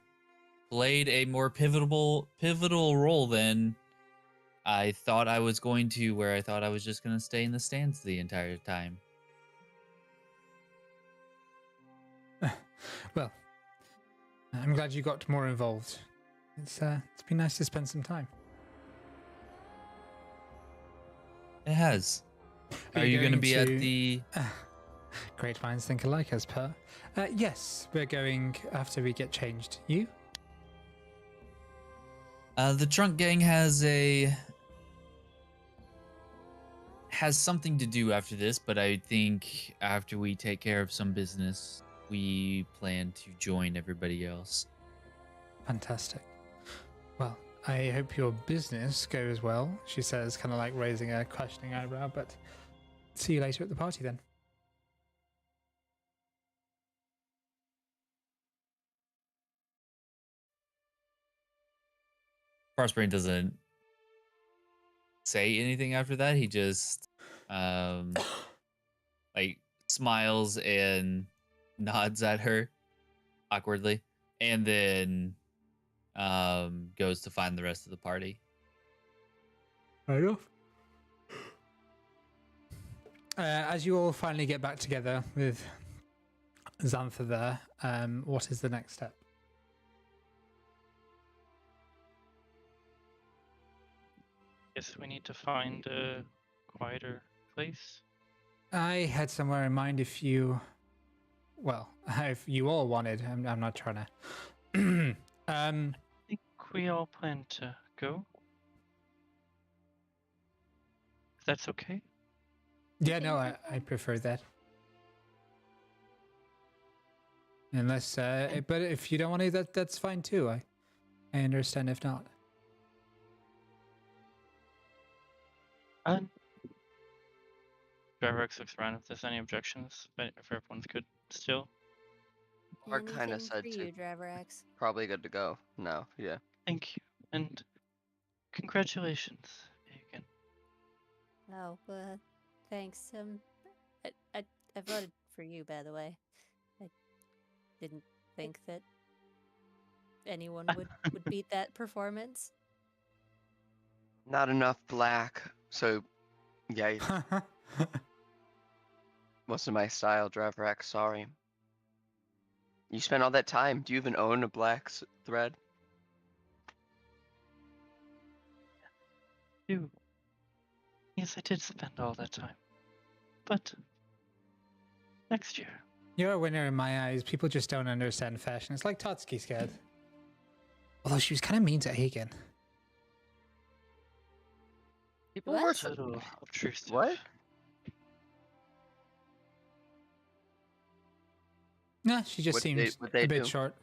played a more pivotal role than I thought I was going to, where I thought I was just going to stay in the stands the entire time. Well, I'm glad you got more involved. It's been nice to spend some time. It has. Are you going to be at the... Great minds think alike, as per. Yes, we're going after we get changed. You? The Trunk Gang has something to do after this, but I think after we take care of some business, we plan to join everybody else. Fantastic. Well, I hope your business goes well, she says, kind of like raising a questioning eyebrow, but see you later at the party then. Prospering doesn't say anything after that. He just like smiles and nods at her awkwardly, and then goes to find the rest of the party. Right off. As you all finally get back together with Xantha there, what is the next step? Guess we need to find a quieter place. I had somewhere in mind if you, well, if you all wanted. I'm not trying to. I think we all plan to go. If that's okay. Yeah, no, Anything I prefer that. Unless, but if you don't want to, that's fine too. I understand if not. Driverx looks around if there's any objections, but if everyone's good still. Mark kind of Anything said for to you, Driver-X. probably good to go. No, yeah. Thank you, and congratulations, Hagen. Oh, thanks. I voted for you, by the way. I didn't think that anyone would beat that performance. Not enough black. So, yeah, wasn't my style, Driver X. Sorry. You spent all that time. Do you even own a black thread? You. Yes, I did spend all that time. But next year. You're a winner in my eyes. People just don't understand fashion. It's like Totski scared. Although she was kind of mean to Hagen. People What? were It's a little obtrusive. What? Nah, she just What seems they a bit do? short.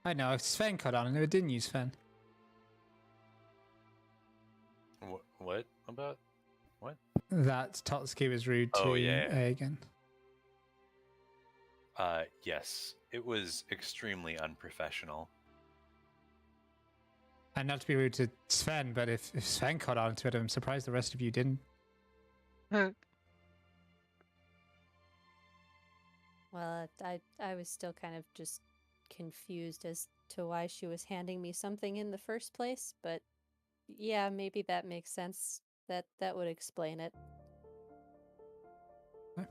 I know, if Sven caught on, and it didn't use Sven. What about? What? That Totski was rude to Oh, yeah. Hagen. Yes. It was extremely unprofessional. And not to be rude to Sven, but if Sven caught on to it, I'm surprised the rest of you didn't. Well, I was still kind of just confused as to why she was handing me something in the first place, but yeah, maybe that makes sense. That would explain it. Okay.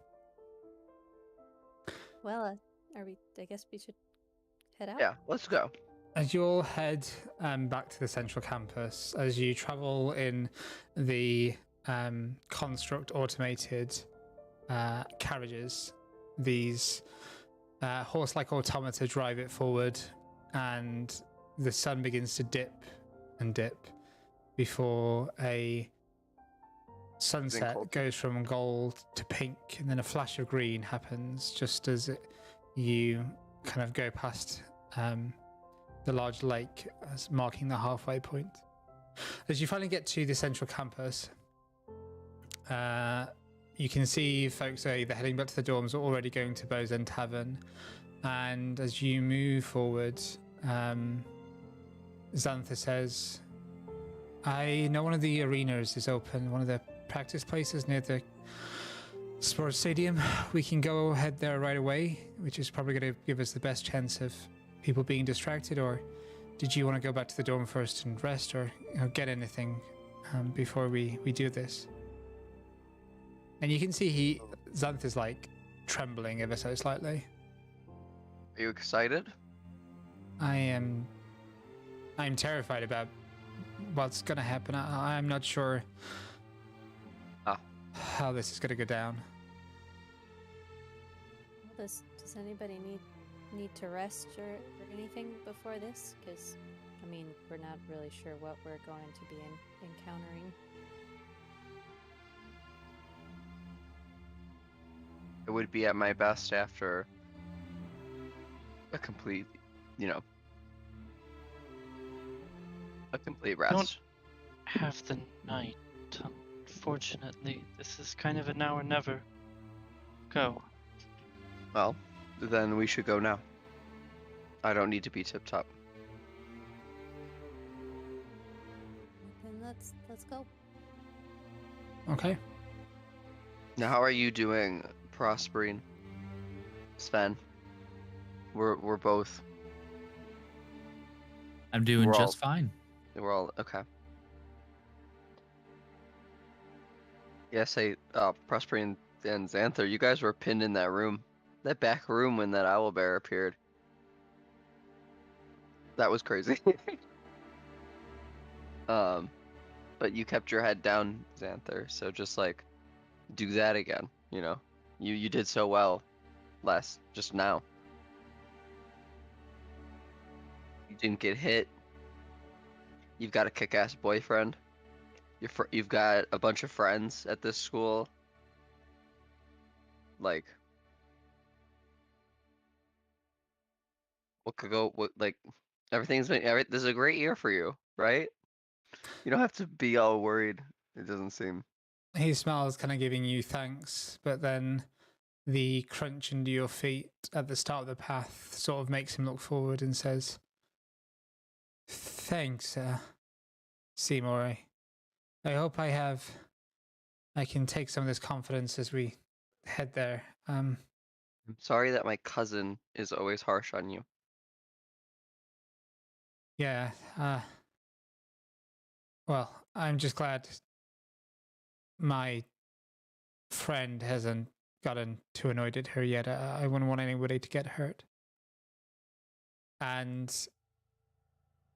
Well, I guess we should head out. Yeah, let's go. As you all head back to the central campus, as you travel in the construct automated carriages, these horse-like automata drive it forward, and the sun begins to dip and dip before a sunset cold. goes from gold to pink, and then a flash of green happens just as you kind of go past the large lake, as marking the halfway point. As you finally get to the central campus, you can see folks are either heading back to the dorms or already going to Bow's End Tavern. And as you move forward, Xantha says, I know one of the arenas is open, one of the practice places near the sports stadium. We can go ahead there right away, which is probably going to give us the best chance of people being distracted. Or did you want to go back to the dorm first and rest, or get anything before we do this? And you can see Xantha's like trembling ever so slightly. Are you excited? I'm terrified about what's gonna happen. I'm not sure how this is gonna go down. Does anybody need to rest or anything before this? Because, I mean, we're not really sure what we're going to be encountering. It would be at my best after a complete, a complete rest. Don't have the night. Unfortunately, this is kind of a now or never. Go. Well, then we should go now. I don't need to be tip top. Then let's go. Okay. Now, how are you doing, Prospering? Sven? We're both. I'm doing We're just all- fine. We're all okay. Yes, Prospering and Xanther, you guys were pinned in that room. That back room when that owlbear appeared. That was crazy. but you kept your head down, Xanther. So just like do that again. You know, you did so well just now. You didn't get hit. You've got a kick-ass boyfriend. You've got a bunch of friends at this school. Like, what could go? What like? Everything's been. This is a great year for you, right? You don't have to be all worried. It doesn't seem. He smiles, kind of giving you thanks, but then the crunch under your feet at the start of the path sort of makes him look forward and says, "Thanks, Seymour. I hope I can take some of this confidence as we head there. I'm sorry that my cousin is always harsh on you. Yeah, well, I'm just glad my friend hasn't gotten too annoyed at her yet. I wouldn't want anybody to get hurt. And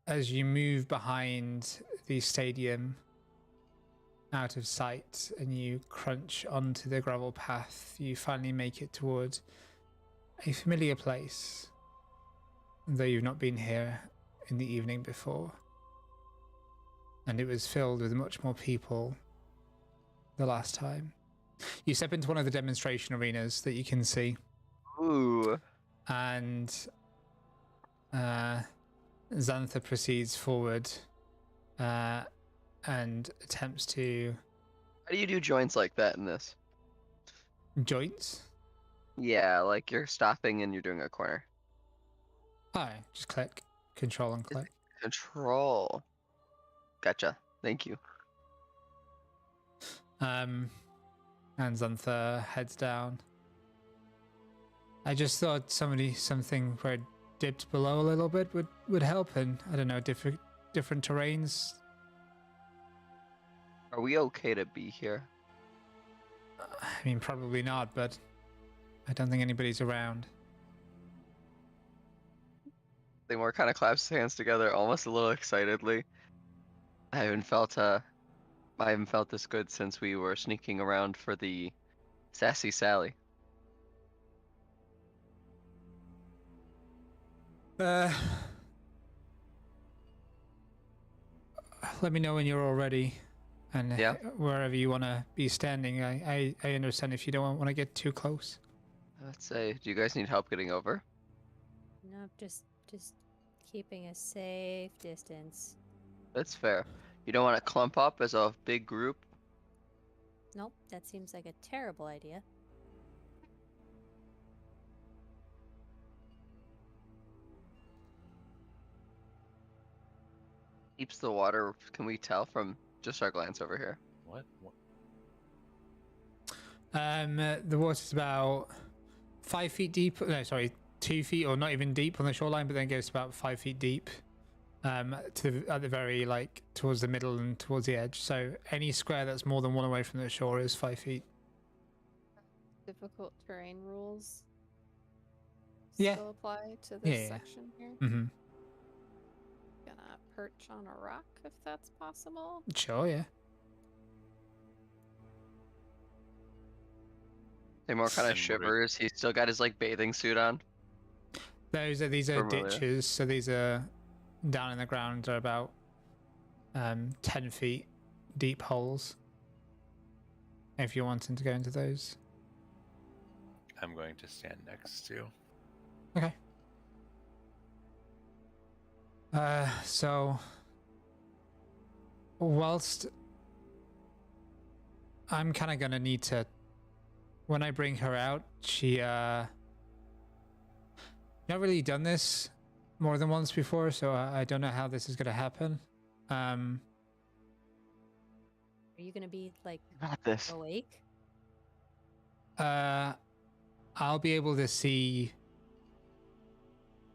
as you move behind the stadium out of sight and you crunch onto the gravel path, you finally make it toward a familiar place, though you've not been here in the evening before. And it was filled with much more people the last time. You step into one of the demonstration arenas that you can see. Ooh. And Xantha proceeds forward and attempts to... How do you do joints like that in this? Joints? Yeah, like you're stopping and you're doing a corner. Alright, just click. Control and click. Control. Gotcha. Thank you. And Xantha heads down. I just thought something where it dipped below a little bit would help, and I don't know, different terrains. Are we okay to be here? I mean, probably not, but I don't think anybody's around. Seymour kind of claps his hands together, almost a little excitedly. I haven't felt this good since we were sneaking around for the Sassy Sally. Let me know when you're all ready, and Yeah. wherever you want to be standing. I understand if you don't want to get too close. Let's say, do you guys need help getting over? No, just keeping a safe distance. That's fair. You don't want to clump up as a big group? Nope, that seems like a terrible idea. Keeps the water, can we tell from just our glance over here? What? The water's about 5 feet deep. No, sorry, 2 feet, or not even deep on the shoreline, but then goes about 5 feet deep. At the very, towards the middle and towards the edge. So any square that's more than one away from the shore is 5 feet. Difficult terrain rules Yeah. still apply to this Yeah. section here. Mm-hmm. Gonna perch on a rock if that's possible. Sure, yeah. Seymour kind of And shivers. He's still got his bathing suit on. These are Familiar. ditches, so these are down in the ground, are about 10 feet deep holes. If you're wanting to go into those. I'm going to stand next to. Okay. So whilst I'm kind of gonna need to, when I bring her out, she not really done this more than once before, so I don't know how this is gonna happen. Are you gonna be Not this. awake? I'll be able to see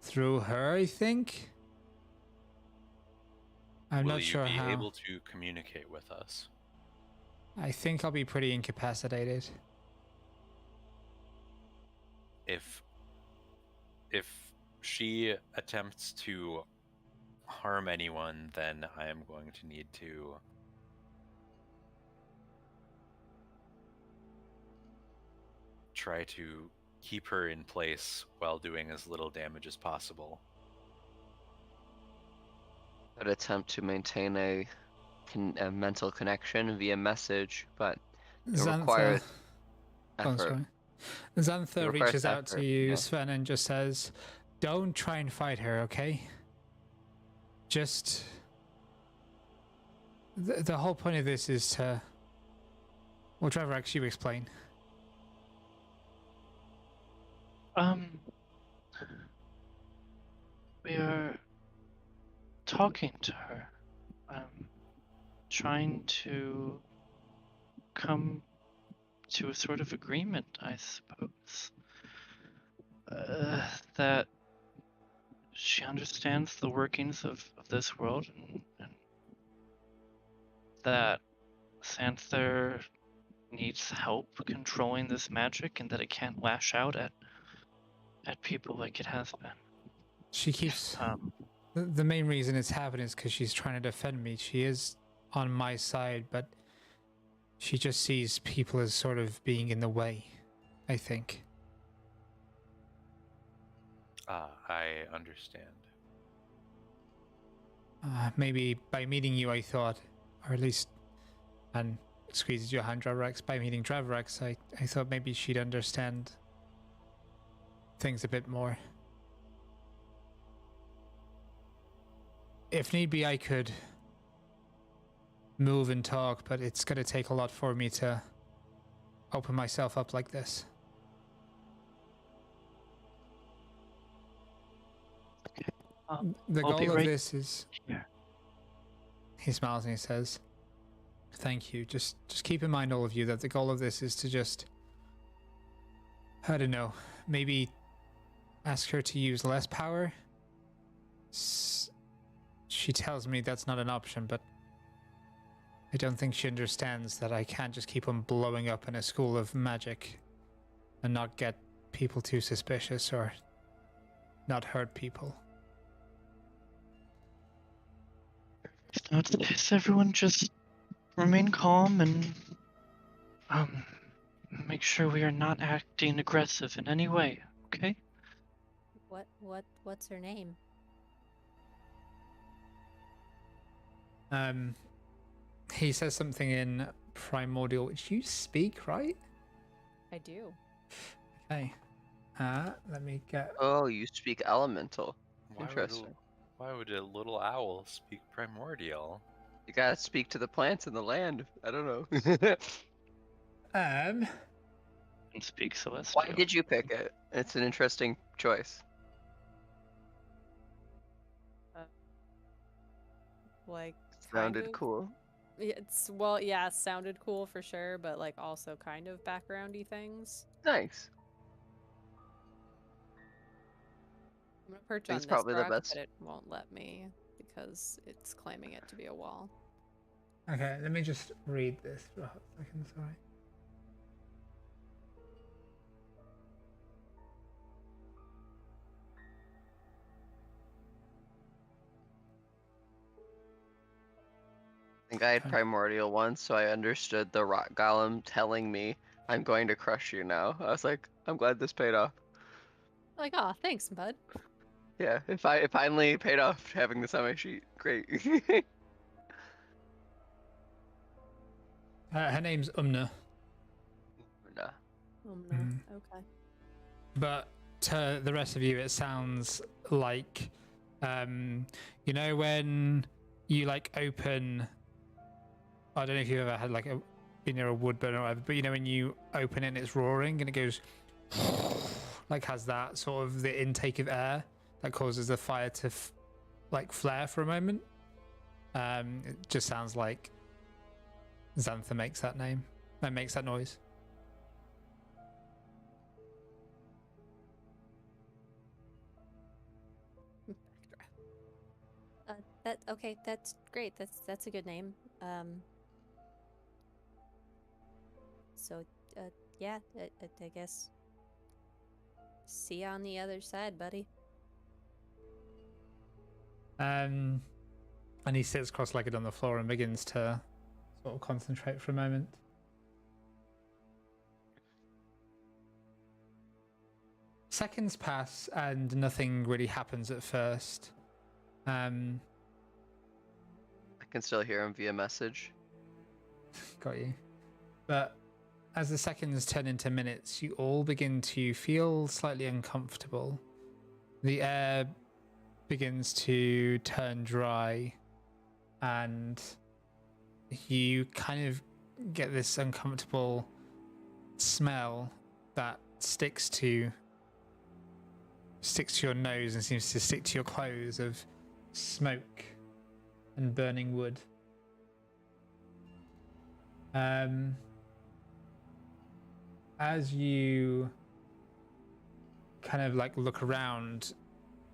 through her, I think. I'm Will not sure you be how. able to communicate with us? I think I'll be pretty incapacitated. If she attempts to harm anyone, then I am going to need to try to keep her in place while doing as little damage as possible. I'd attempt to maintain a mental connection via message, but it requires Oh, I'm effort. sorry. Xantha It reaches requires out to effort, you, yeah. Sven, and just says, "Don't try and fight her, okay? Just the whole point of this is to. Well, Trevor, actually, you explain. We are talking to her, trying to come to a sort of agreement, I suppose. That she understands the workings of this world, and that Xanther needs help controlling this magic, and that it can't lash out at people like it has been. She keeps. The main reason it's happening is because she's trying to defend me. She is on my side, but she just sees people as sort of being in the way, I think. I understand. Maybe by meeting you, I thought, or at least, and squeezes your hand, Dravarex, by meeting Dravarex, I thought maybe she'd understand things a bit more. If need be, I could move and talk, but it's going to take a lot for me to open myself up like this. The I'll be goal of right this is... here. He smiles and he says, "Thank you. Just keep in mind, all of you, that the goal of this is to just... I don't know. Maybe ask her to use less power? She tells me that's not an option, but I don't think she understands that I can't just keep on blowing up in a school of magic and not get people too suspicious or not hurt people." So it's everyone just remain calm and make sure we are not acting aggressive in any way, okay? What's her name? He says something in Primordial, which you speak, right? I do. Okay. Let me get... Oh, you speak elemental. Why Interesting. Why would a little owl speak primordial? You gotta speak to the plants in the land. I don't know. And speak celestial. Why did you pick it? It's an interesting choice. Like Sounded kind of, cool. It's yeah, sounded cool for sure, but like also kind of backgroundy things. Nice. I'm gonna perch think on it's this probably the rock, best. but it won't let me because it's claiming it to be a wall. Okay, let me just read this for a hot second, sorry. I think I had Okay. primordial once, so I understood the rock golem telling me, "I'm going to crush you now." I was like, I'm glad this paid off. Like, oh, thanks, bud. Yeah, it finally paid off having this on my sheet. Great. Her name's Umna, Nah. Oh no. Mhm. Okay. but to the rest of you, it sounds like, you know, when you like open. I don't know if you've ever had like been near a wood burner or whatever, but you know when you open it and it's roaring and it goes, like has that sort of the intake of air that causes the fire to like flare for a moment. It just sounds like Xantha makes that makes that noise. Okay, that's great. That's a good name. So, yeah, I guess. See you on the other side, buddy. And he sits cross-legged on the floor and begins to sort of concentrate for a moment. seconds pass and nothing really happens at first. I can still hear him via message. Got you. But as the seconds turn into minutes, you all begin to feel slightly uncomfortable. The air begins to turn dry, and you kind of get this uncomfortable smell that sticks to your nose and seems to stick to your clothes of smoke and burning wood. As you kind of like look around,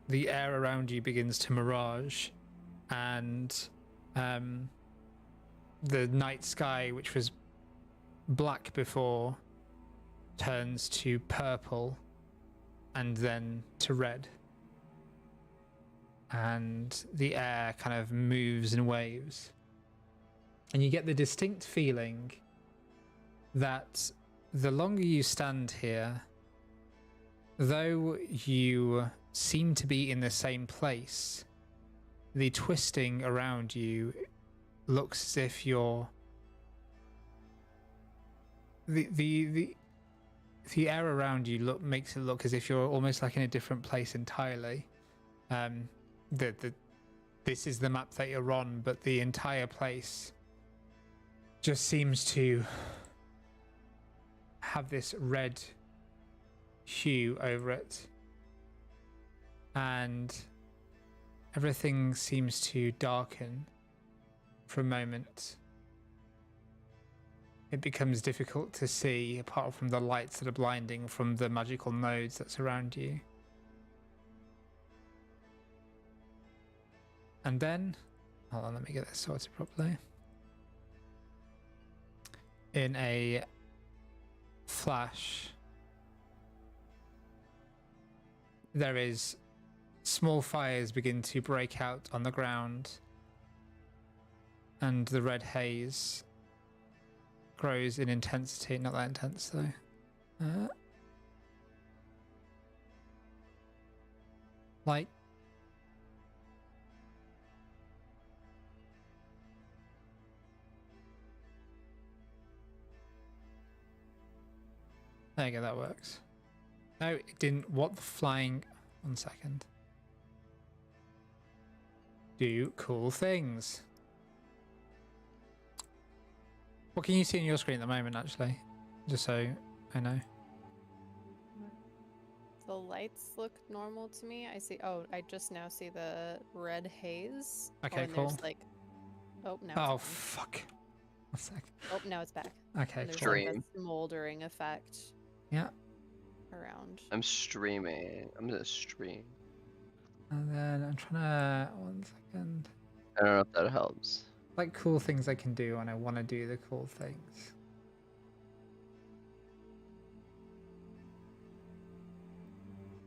the air around you begins to mirage, and the night sky, which was black before, turns to purple and then to red. And the air kind of moves in waves. And you get the distinct feeling that the longer you stand here, though you seem to be in the same place, the twisting around you looks as if you're the air around you makes it look as if you're almost like in a different place entirely. This is the map that you're on, but the entire place just seems to have this red hue over it, and everything seems to darken for a moment. It becomes difficult to see apart from the lights that are blinding from the magical nodes that surround you. And then, hold on, let me get this sorted properly. In a flash, there is small fires begin to break out on the ground, and the red haze grows in intensity. Not that intense though. Light. There you go, that works. No, it didn't. What the flying? 1 second. Do cool things. What can you see on your screen at the moment, actually? Just so I know. The lights look normal to me. I see. Oh, I just now see the red haze. Okay, and cool. There's like. Oh, now. Oh, it's gone. fuck. 1 sec. Oh, now it's back. Okay, And there's cool. like a smoldering effect. Yeah. Around. I'm streaming. I'm gonna stream. And then I'm trying to. 1 second. I don't know if that helps. Like cool things I can do when I want to do the cool things.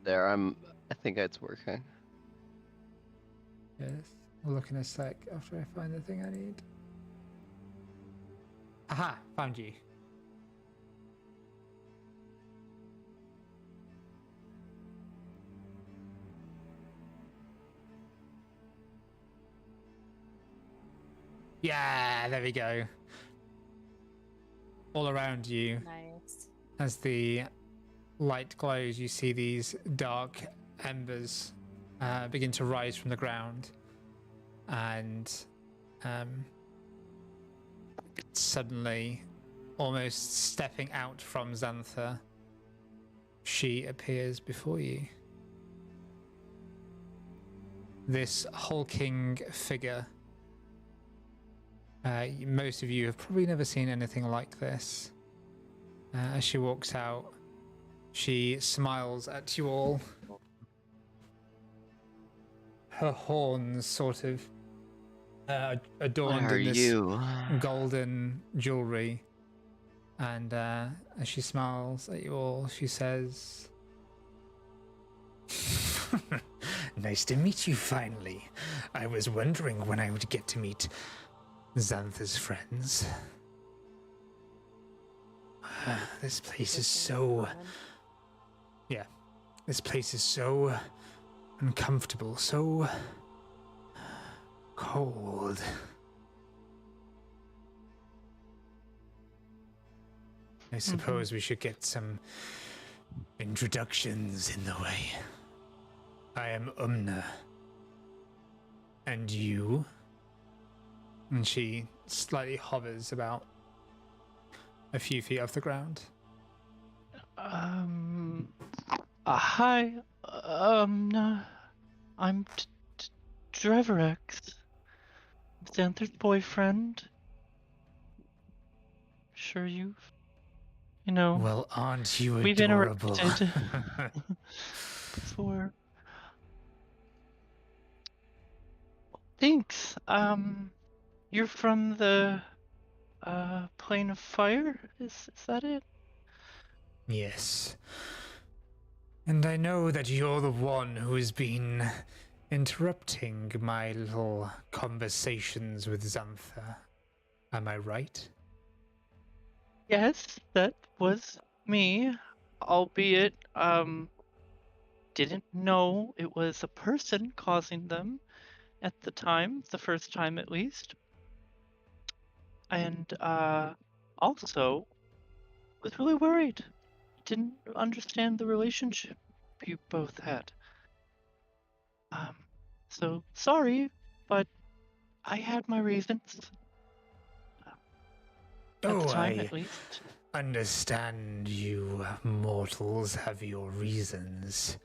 There, I think it's working. Yes. I'll look in a sec after I find the thing I need. Aha! Found you. Yeah, there we go. All around you, Nice. as the light glows, you see these dark embers begin to rise from the ground, and suddenly, almost stepping out from Xantha, she appears before you. This hulking figure. Most of you have probably never seen anything like this. As she walks out, she smiles at you all. Her horns sort of adorned What are in this you? golden jewelry. And as she smiles at you all, she says, "Nice to meet you finally. I was wondering when I would get to meet Xantha's friends. This place is so... Yeah. This place is so uncomfortable, so cold. I suppose we should get some introductions in the way. I am Umna. And you? And she slightly hovers about a few feet off the ground. Hi. I'm Dreverex, Xanther's boyfriend. Sure you know, Well, aren't you we've adorable? interacted before. Thanks. You're from the Plane of Fire? Is that it? Yes. And I know that you're the one who's been interrupting my little conversations with Xanther. Am I right? Yes, that was me. Albeit, didn't know it was a person causing them at the time, the first time at least. And also was really worried. Didn't understand the relationship you both had. So sorry, but I had my reasons. At the time, I at least. understand you mortals have your reasons.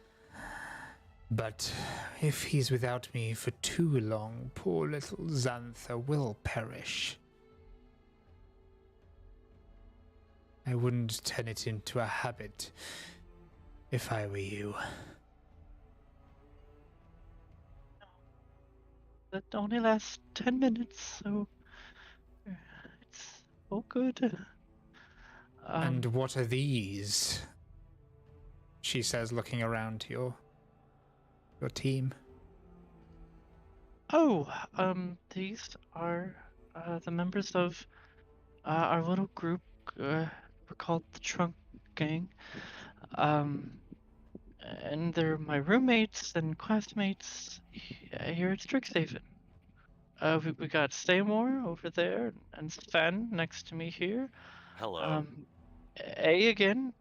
But if he's without me for too long, poor little Xanther will perish. I wouldn't turn it into a habit if I were you. That only lasts 10 minutes, so it's all good. And what are these? She says, looking around to your team. Oh, these are the members of our little group. We're called the Trunk Gang. And they're my roommates and classmates here at Strixhaven. We got Seymour over there, and Sven next to me here. Hello. A again,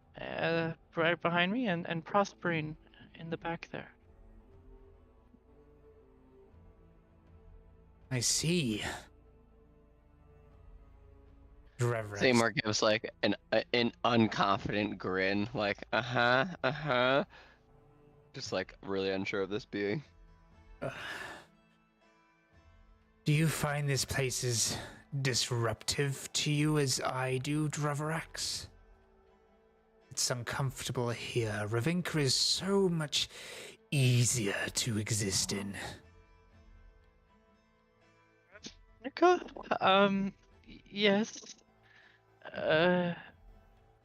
right behind me, and Prospering in the back there. I see. Reverence. Seymour gives like an unconfident grin, like just like really unsure of this being. Do you find this place as disruptive to you as I do, Draverax? It's uncomfortable here. Ravinka is so much easier to exist in. Ravnica? Yes.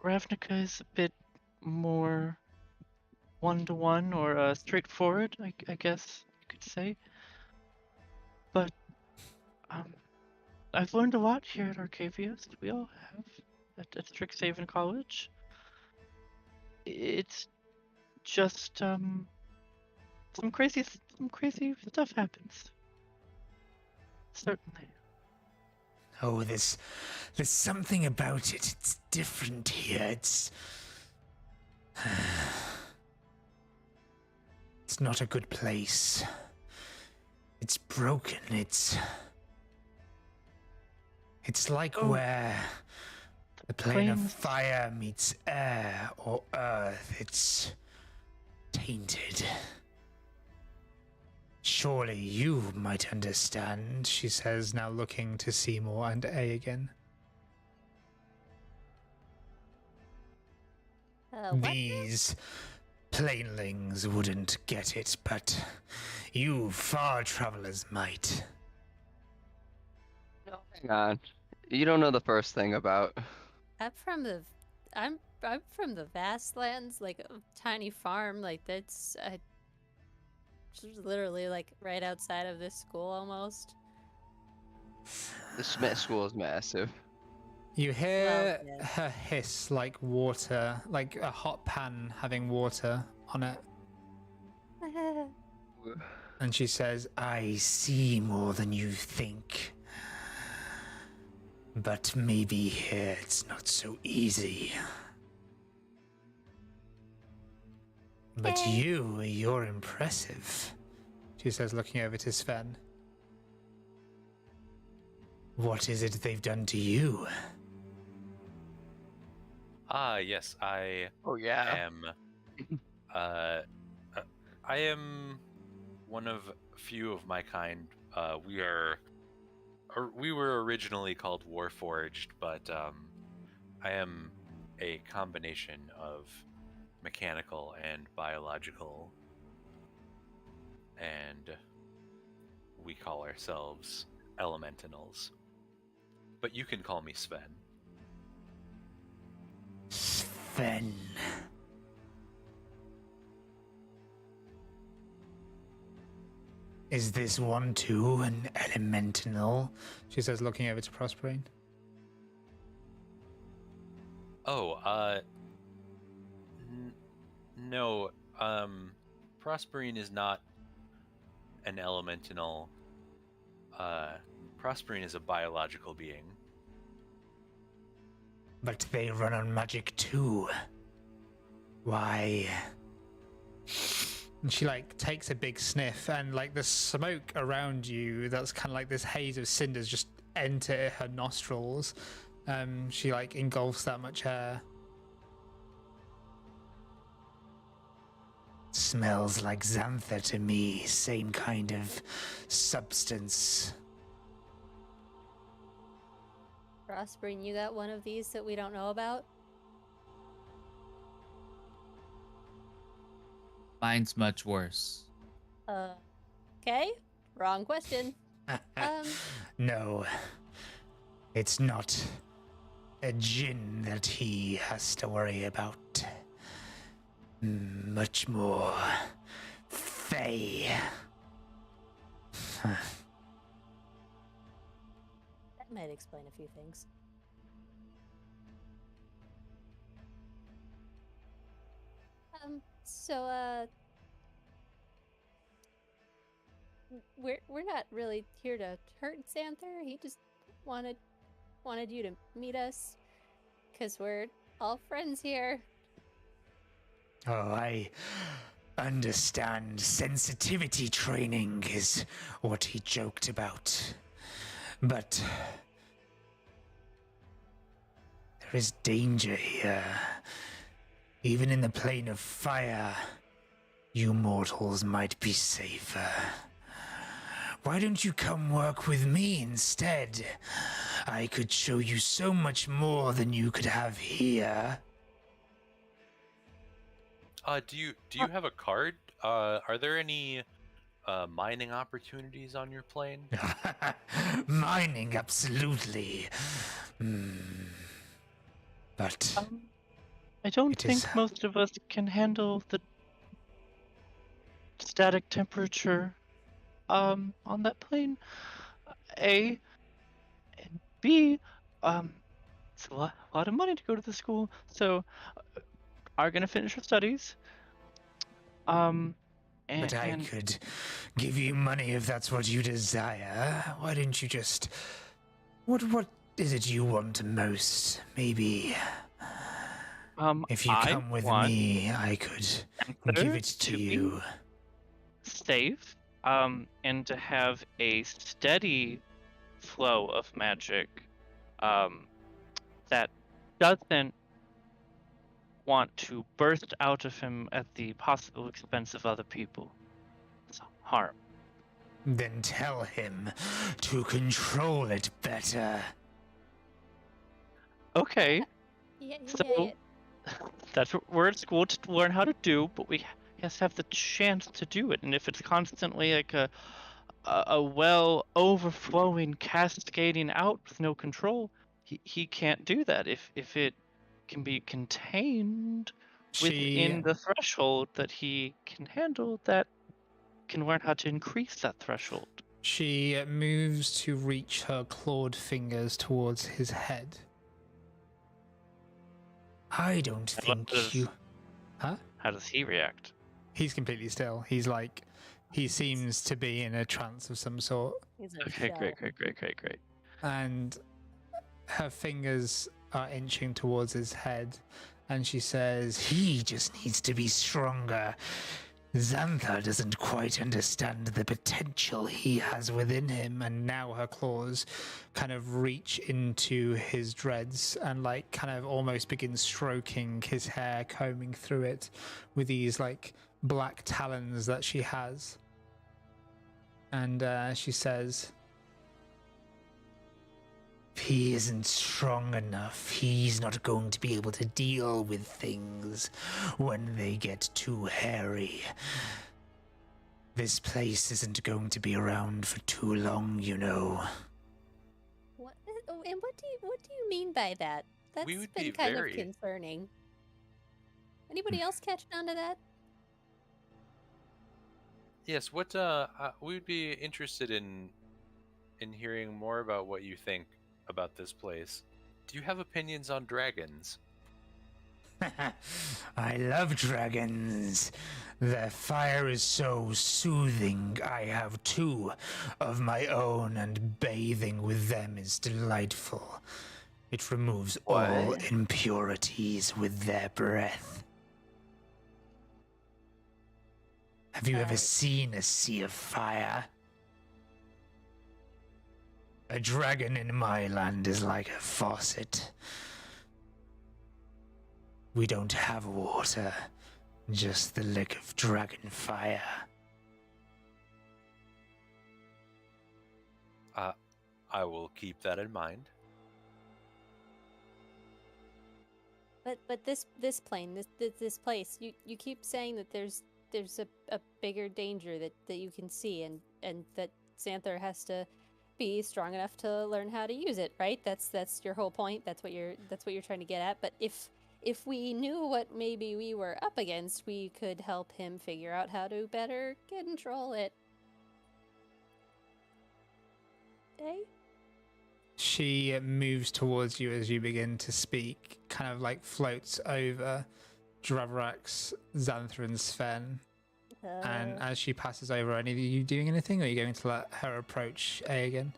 Ravnica is a bit more one-to-one or straightforward, I guess you could say. But I've learned a lot here at Arcavius. We all have at Strixhaven College. It's just some crazy stuff happens. Certainly. Oh, there's something about it. It's different here. It's not a good place. It's broken. It's like where the plane of fire meets air or earth. It's tainted. Surely you might understand, she says, now looking to Seymour and A again. What? These planelings wouldn't get it, but you far travelers might. No, hang on. You don't know the first thing about. I'm from the vast lands, like a tiny farm, like that's just literally like right outside of this school almost. The school is massive. You hear Well, yeah. her hiss like water, like a hot pan having water on it And she says, I see more than you think. But maybe here it's not so easy. But you're impressive, she says, looking over to Sven. What is it they've done to you? Yes, I Oh yeah. am. I am one of few of my kind. We were originally called Warforged, but I am a combination of mechanical and biological, and we call ourselves Elementinals. But you can call me Sven. Sven. Is this one too an elemental? She says, looking over to Prosperine. Oh, no, Prosperine is not an elemental. Prosperine is a biological being. But they run on magic too. Why? And she takes a big sniff, and the smoke around you, that's kind of like this haze of cinders, just enter her nostrils. She engulfs that much air. Smells like xantha to me, same kind of substance. Prospering, you got one of these that we don't know about? Mine's much worse. Okay. Wrong question. No. It's not a djinn that he has to worry about. Much more Fae. That might explain a few things. We're not really here to hurt Xanther. He just wanted you to meet us, because we're all friends here. Oh, I understand. Sensitivity training is what he joked about. But there is danger here. Even in the plane of fire, you mortals might be safer. Why don't you come work with me instead? I could show you so much more than you could have here. Do you have a card? Are there any mining opportunities on your plane? Mining, absolutely. But I don't think most of us can handle the static temperature on that plane. A and B, it's a lot of money to go to the school, so are gonna finish our studies. But I could give you money if that's what you desire. Why don't you just... What is it you want most? Maybe... if you come with me, I could give it to you. Safe, and to have a steady flow of magic, that doesn't want to burst out of him at the possible expense of other people. So, harm. Then tell him to control it better. Okay. Yeah. That's what we're at school to learn how to do, but we have to have the chance to do it. And if it's constantly like a well overflowing, cascading out with no control, he can't do that. If it can be contained within the threshold that he can handle, that can learn how to increase that threshold. She moves to reach her clawed fingers towards his head. I don't think you... Huh? How does he react? He's completely still. He's like, he seems to be in a trance of some sort. He's a Okay, shell. great. And her fingers are inching towards his head, and she says, "He just needs to be stronger. Xantha doesn't quite understand the potential he has within him." And now her claws kind of reach into his dreads and like kind of almost begin stroking his hair, combing through it with these like black talons that she has. And she says, "If he isn't strong enough, he's not going to be able to deal with things when they get too hairy. This place isn't going to be around for too long, you know." What? And what do you mean by that? That's We would been be kind very- of concerning. Anybody else catching on to that? Yes, what we would be interested in hearing more about what you think about this place. Do you have opinions on dragons? I love dragons. Their fire is so soothing. I have 2 of my own, and bathing with them is delightful. It removes all What? impurities with their breath. Have you ever seen a sea of fire? A dragon in my land is like a faucet. We don't have water, just the lick of dragon fire. I will keep that in mind. But this plane, this place, you keep saying that there's a bigger danger that you can see, and that Xanther has to be strong enough to learn how to use it, right? That's your whole point. That's what you're trying to get at. But if we knew what maybe we were up against, we could help him figure out how to better control it. Eh? She moves towards you as you begin to speak, kind of like floats over Dravrax, Xantha, and Sven. And as she passes over, any of you doing anything, or are you going to let her approach Aegon?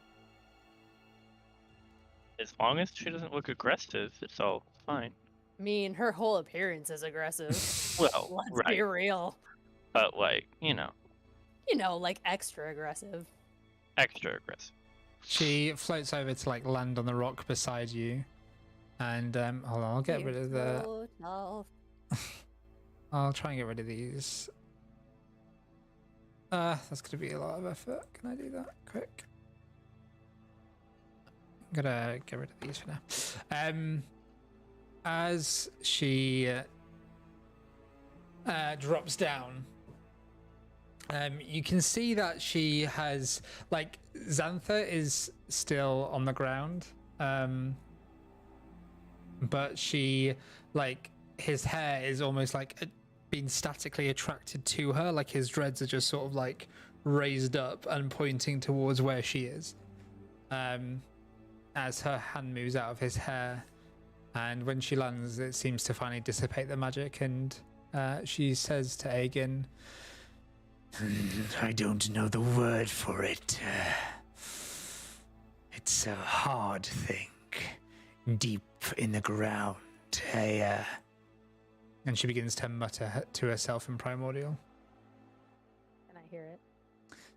As long as she doesn't look aggressive, it's all fine. I mean, her whole appearance is aggressive. Well, Let's be right. real. But like, you know, Like extra aggressive. extra aggressive. She floats over to like land on the rock beside you, and hold on, I'll get rid of the. No. I'll try and get rid of these. That's gonna be a lot of effort. Can I do that quick? I'm gonna get rid of these for now. As she drops down, you can see that she has, like, Xantha is still on the ground, but she, like, his hair is almost like being statically attracted to her, like his dreads are just sort of like raised up and pointing towards where she is, as her hand moves out of his hair, and when she lands it seems to finally dissipate the magic, and she says to Aegon, "I don't know the word for it. It's a hard thing, deep in the ground. And she begins to mutter to herself in Primordial. Can I hear it?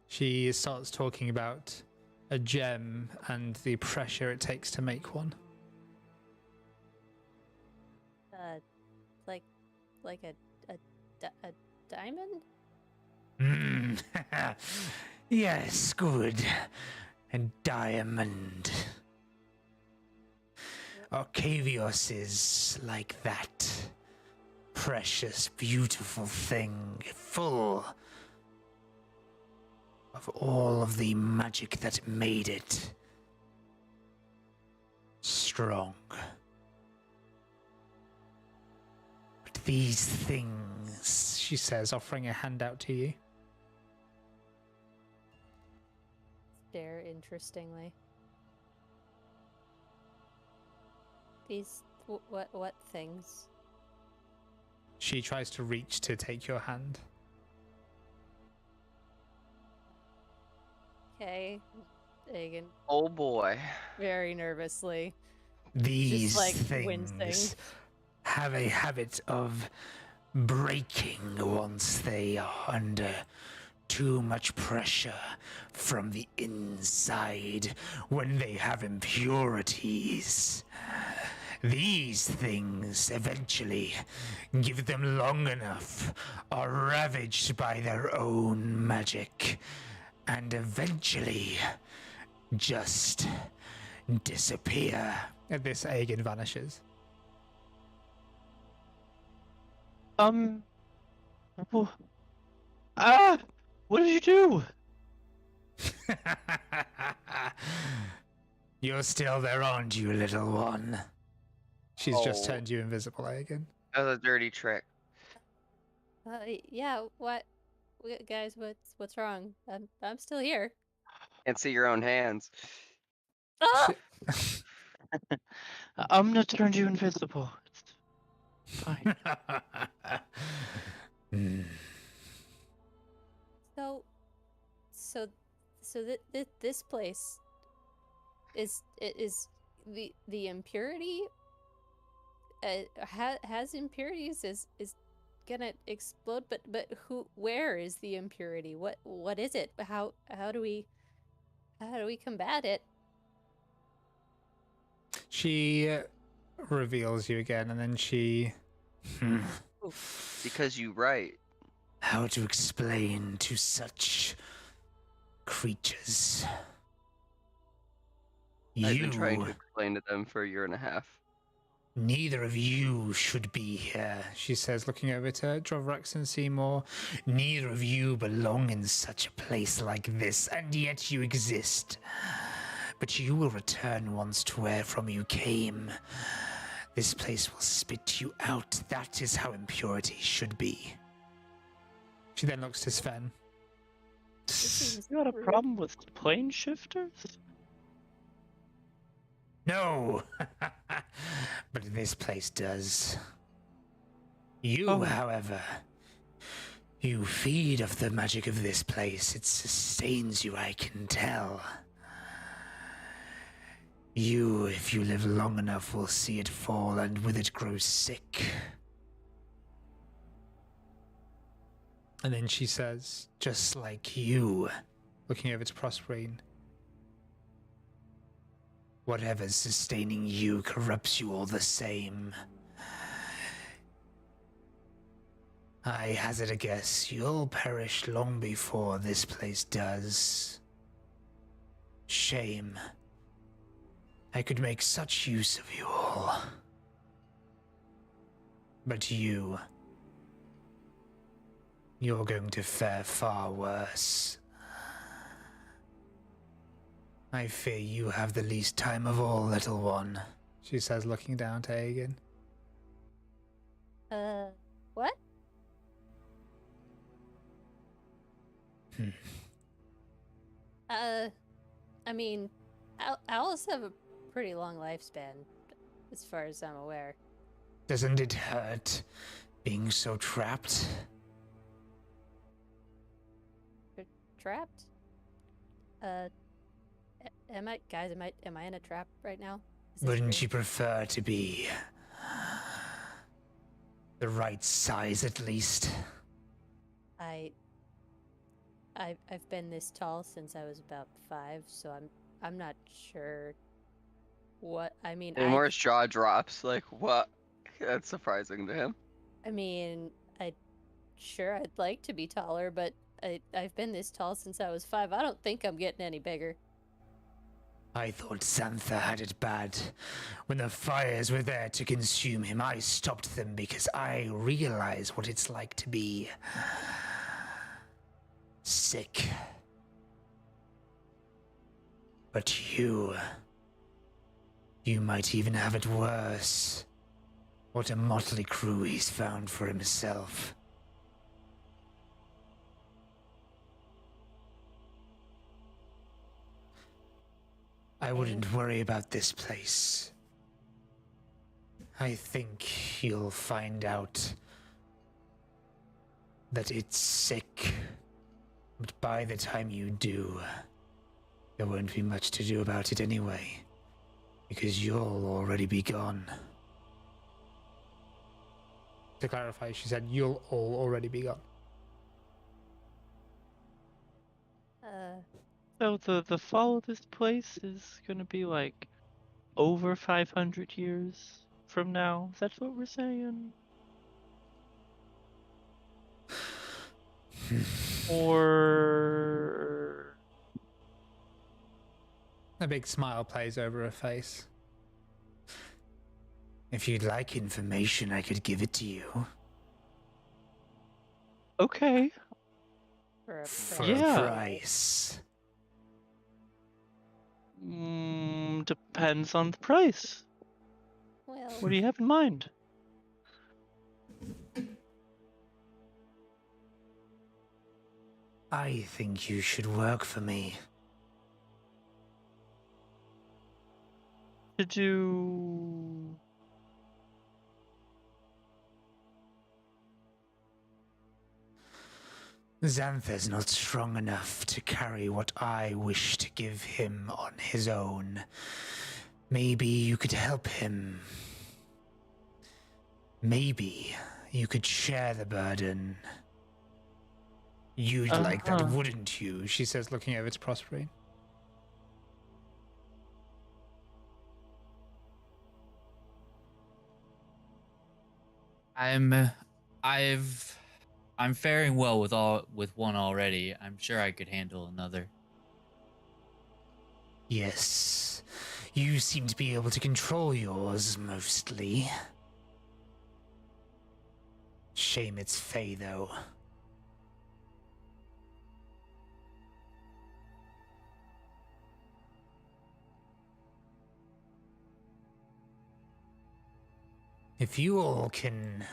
She starts talking about a gem and the pressure it takes to make one. Like a diamond? Yes, good. A diamond. Arcavios is like that. Precious, beautiful thing, full of all of the magic that made it strong. But these things, she says, offering a hand out to you. Stare interestingly. These what things? She tries to reach to take your hand. okay? Again, Oh boy. Very nervously. These Just like things wincing. have a habit of breaking once they are under too much pressure from the inside when they have impurities. These things eventually, give them long enough, are ravaged by their own magic, and eventually just disappear. At this, Aegon vanishes. wh- Ah! What did you do? You're still there, aren't you, little one? She's just Oh. turned you invisible, Aegon. That was a dirty trick. Yeah. What, guys? What's wrong? I'm still here. Can't see your own hands. Ah! I'm gonna turn you invisible. It's fine. Hmm. So this place is the impurity has impurities is gonna explode, but where is the impurity? What is it? How do we combat it? She reveals you again, and then she... Because you right. How to explain to such creatures? I've been trying to explain to them for a year and a half. Neither of you should be here, she says, looking over to Drovrax and Seymour. Neither of you belong in such a place like this, and yet you exist. But you will return once to where from you came. This place will spit you out. That is how impurity should be. She then looks to Sven. You got a problem with plane shifters? No, but this place does. You, Oh. however, you feed off the magic of this place. It sustains you, I can tell. You, if you live long enough, will see it fall and with it grow sick. And then she says, just like you, looking over to Prosperine, whatever's sustaining you corrupts you all the same. I hazard a guess, you'll perish long before this place does. Shame. I could make such use of you all. But you're going to fare far worse. I fear you have the least time of all, little one, she says, looking down to Aegon. What? I mean, owls have a pretty long lifespan, as far as I'm aware. Doesn't it hurt being so trapped? Trapped? Am I in a trap right now? Is this Wouldn't real? you prefer to be the right size at least? I've been this tall since I was about 5, so I'm not sure what I mean. And Moore's jaw drops. Like, what? That's surprising to him. I mean, I'd like to be taller, but I've been this tall since I was 5. I don't think I'm getting any bigger. I thought Xantha had it bad. When the fires were there to consume him, I stopped them because I realize what it's like to be sick. But you might even have it worse. What a motley crew he's found for himself. I wouldn't worry about this place. I think you'll find out that it's sick. But by the time you do, There won't be much to do about it anyway, because you'll already be gone. To clarify, she said you'll all already be gone. So the fall of this place is gonna be like over 500 years from now. That's what we're saying. Or A big smile plays over her face. If you'd like information, I could give it to you. okay. For a For price. a Yeah. price. Depends on the price. Well, What do you have in mind? I think you should work for me. To do Xantha's not strong enough to carry what I wish to give him on his own. Maybe you could help him. Maybe you could share the burden. You'd like that, Uh-huh. wouldn't you? She says, looking over to Prosperi. I'm faring well with one already. I'm sure I could handle another. Yes. You seem to be able to control yours, mostly. Shame it's Faye, though. If you all can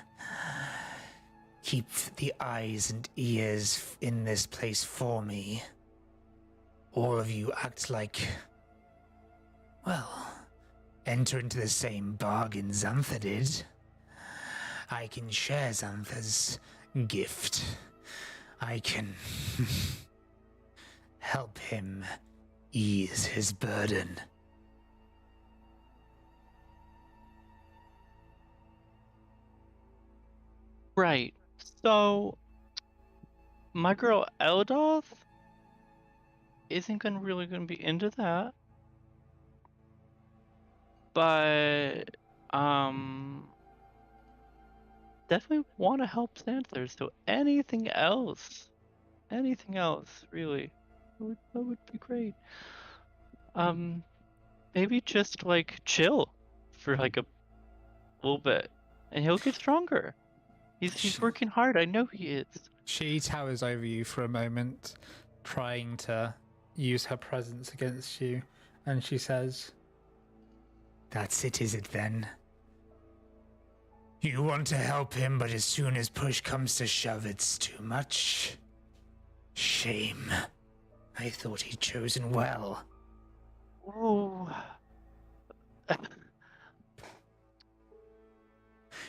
keep the eyes and ears in this place for me, all of you act like, well, enter into the same bargain Xantha did. I can share Xantha's gift. I can help him ease his burden. right. So my girl Eldoth isn't really gonna be into that. But definitely want to help Sandler. So anything else really, that would be great. Maybe just like chill for like a little bit, and he'll get stronger. He's working hard. I know he is. She towers over you for a moment, trying to use her presence against you, and she says, "That's it, is it then? You want to help him, but as soon as push comes to shove, it's too much? Shame. I thought he'd chosen well." Oh.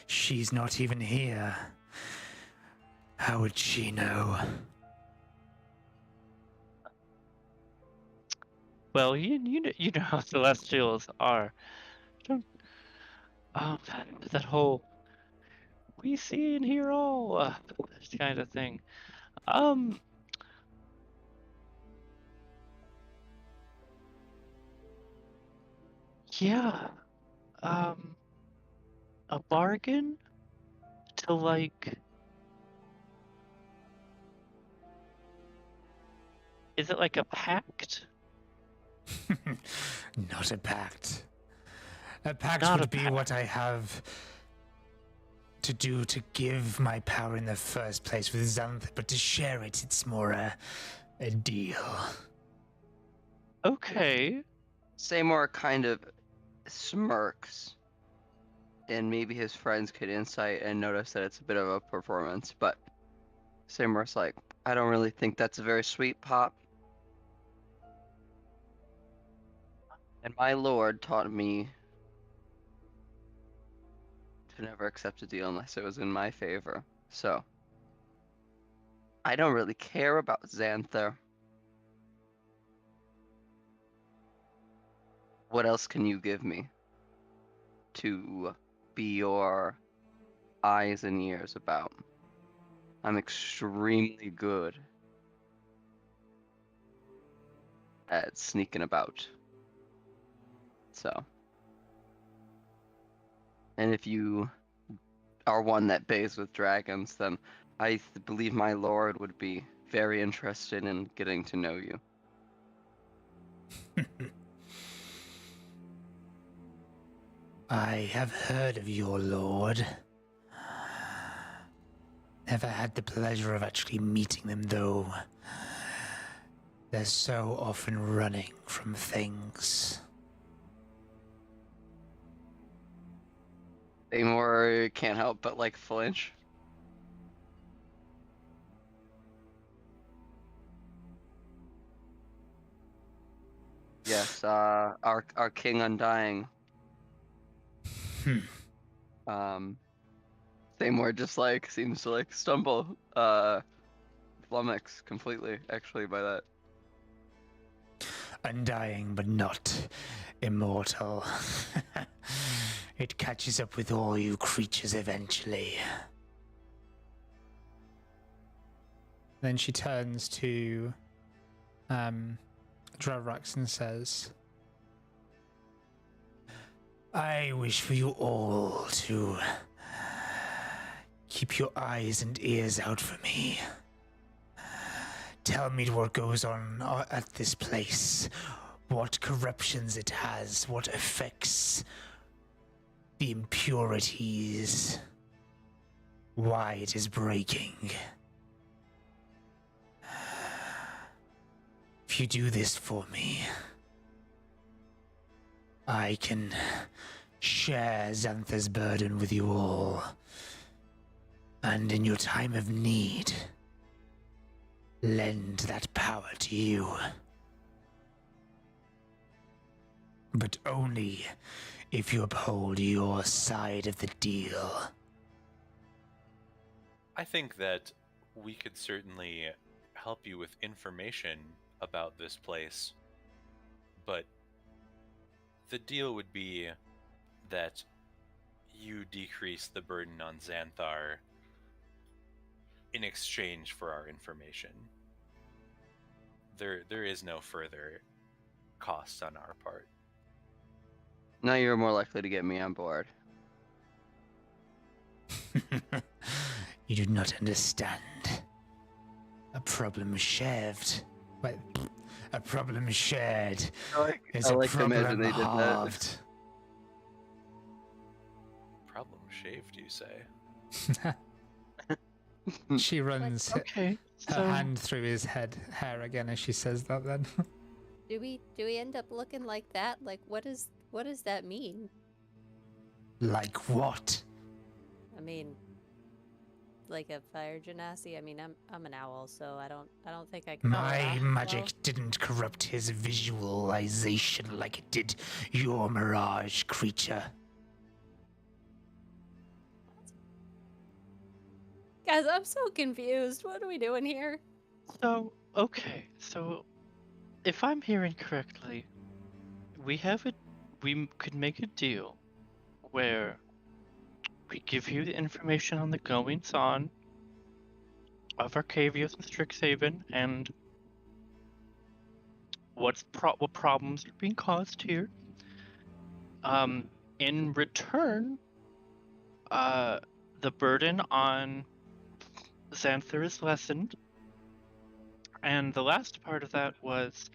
She's not even here. How would she know? Well, you know how Celestials are. Don't, that whole we see and hear all this kind of thing. Yeah. A bargain to like. Is it like a pact? Not a pact. A pact Not would a be pact. what I have to do to give my power in the first place with Xantha, but to share it, it's more a deal. Okay. Seymour kind of smirks, and maybe his friends could insight and notice that it's a bit of a performance, but Seymour's like, I don't really think that's a very sweet, Pop. And my lord taught me to never accept a deal unless it was in my favor. So, I don't really care about Xantha. what else can you give me to be your eyes and ears about? I'm extremely good at sneaking about. So, and if you are one that bays with dragons, then I believe my lord would be very interested in getting to know you. I have heard of your lord. Never had the pleasure of actually meeting them, though. They're so often running from things. Amor can't help but like flinch. Yes, our king undying. Seymour just like seems to like stumble, flummox completely actually by that. Undying, but not immortal. It catches up with all you creatures eventually. Then she turns to Dravrax and says, I wish for you all to keep your eyes and ears out for me. Tell me what goes on at this place, what corruptions it has, what effects, the impurities, why it is breaking. If you do this for me, I can share Xantha's burden with you all, and in your time of need, lend that power to you. But only if you uphold your side of the deal. I think that we could certainly help you with information about this place, but the deal would be that you decrease the burden on Xanthar in exchange for our information. There is no further cost on our part. Now you're more likely to get me on board. You do not understand. A problem shared. Wait, a problem shared is a problem halved. Problem shaved, you say? She runs Okay. her hand through his hair again as she says that. Then Do we end up looking like that? Like, what does that mean? like what? I mean, like a fire genasi. I mean, I'm an owl, so I don't think I can. My magic didn't corrupt his visualization like it did your mirage creature. Guys, I'm so confused. What are we doing here? So, okay. So, if I'm hearing correctly, we could make a deal where we give you the information on the goings-on of Arcavius and Strixhaven and what problems are being caused here. In return, the burden on Xanthar is lessened. And the last part of that was,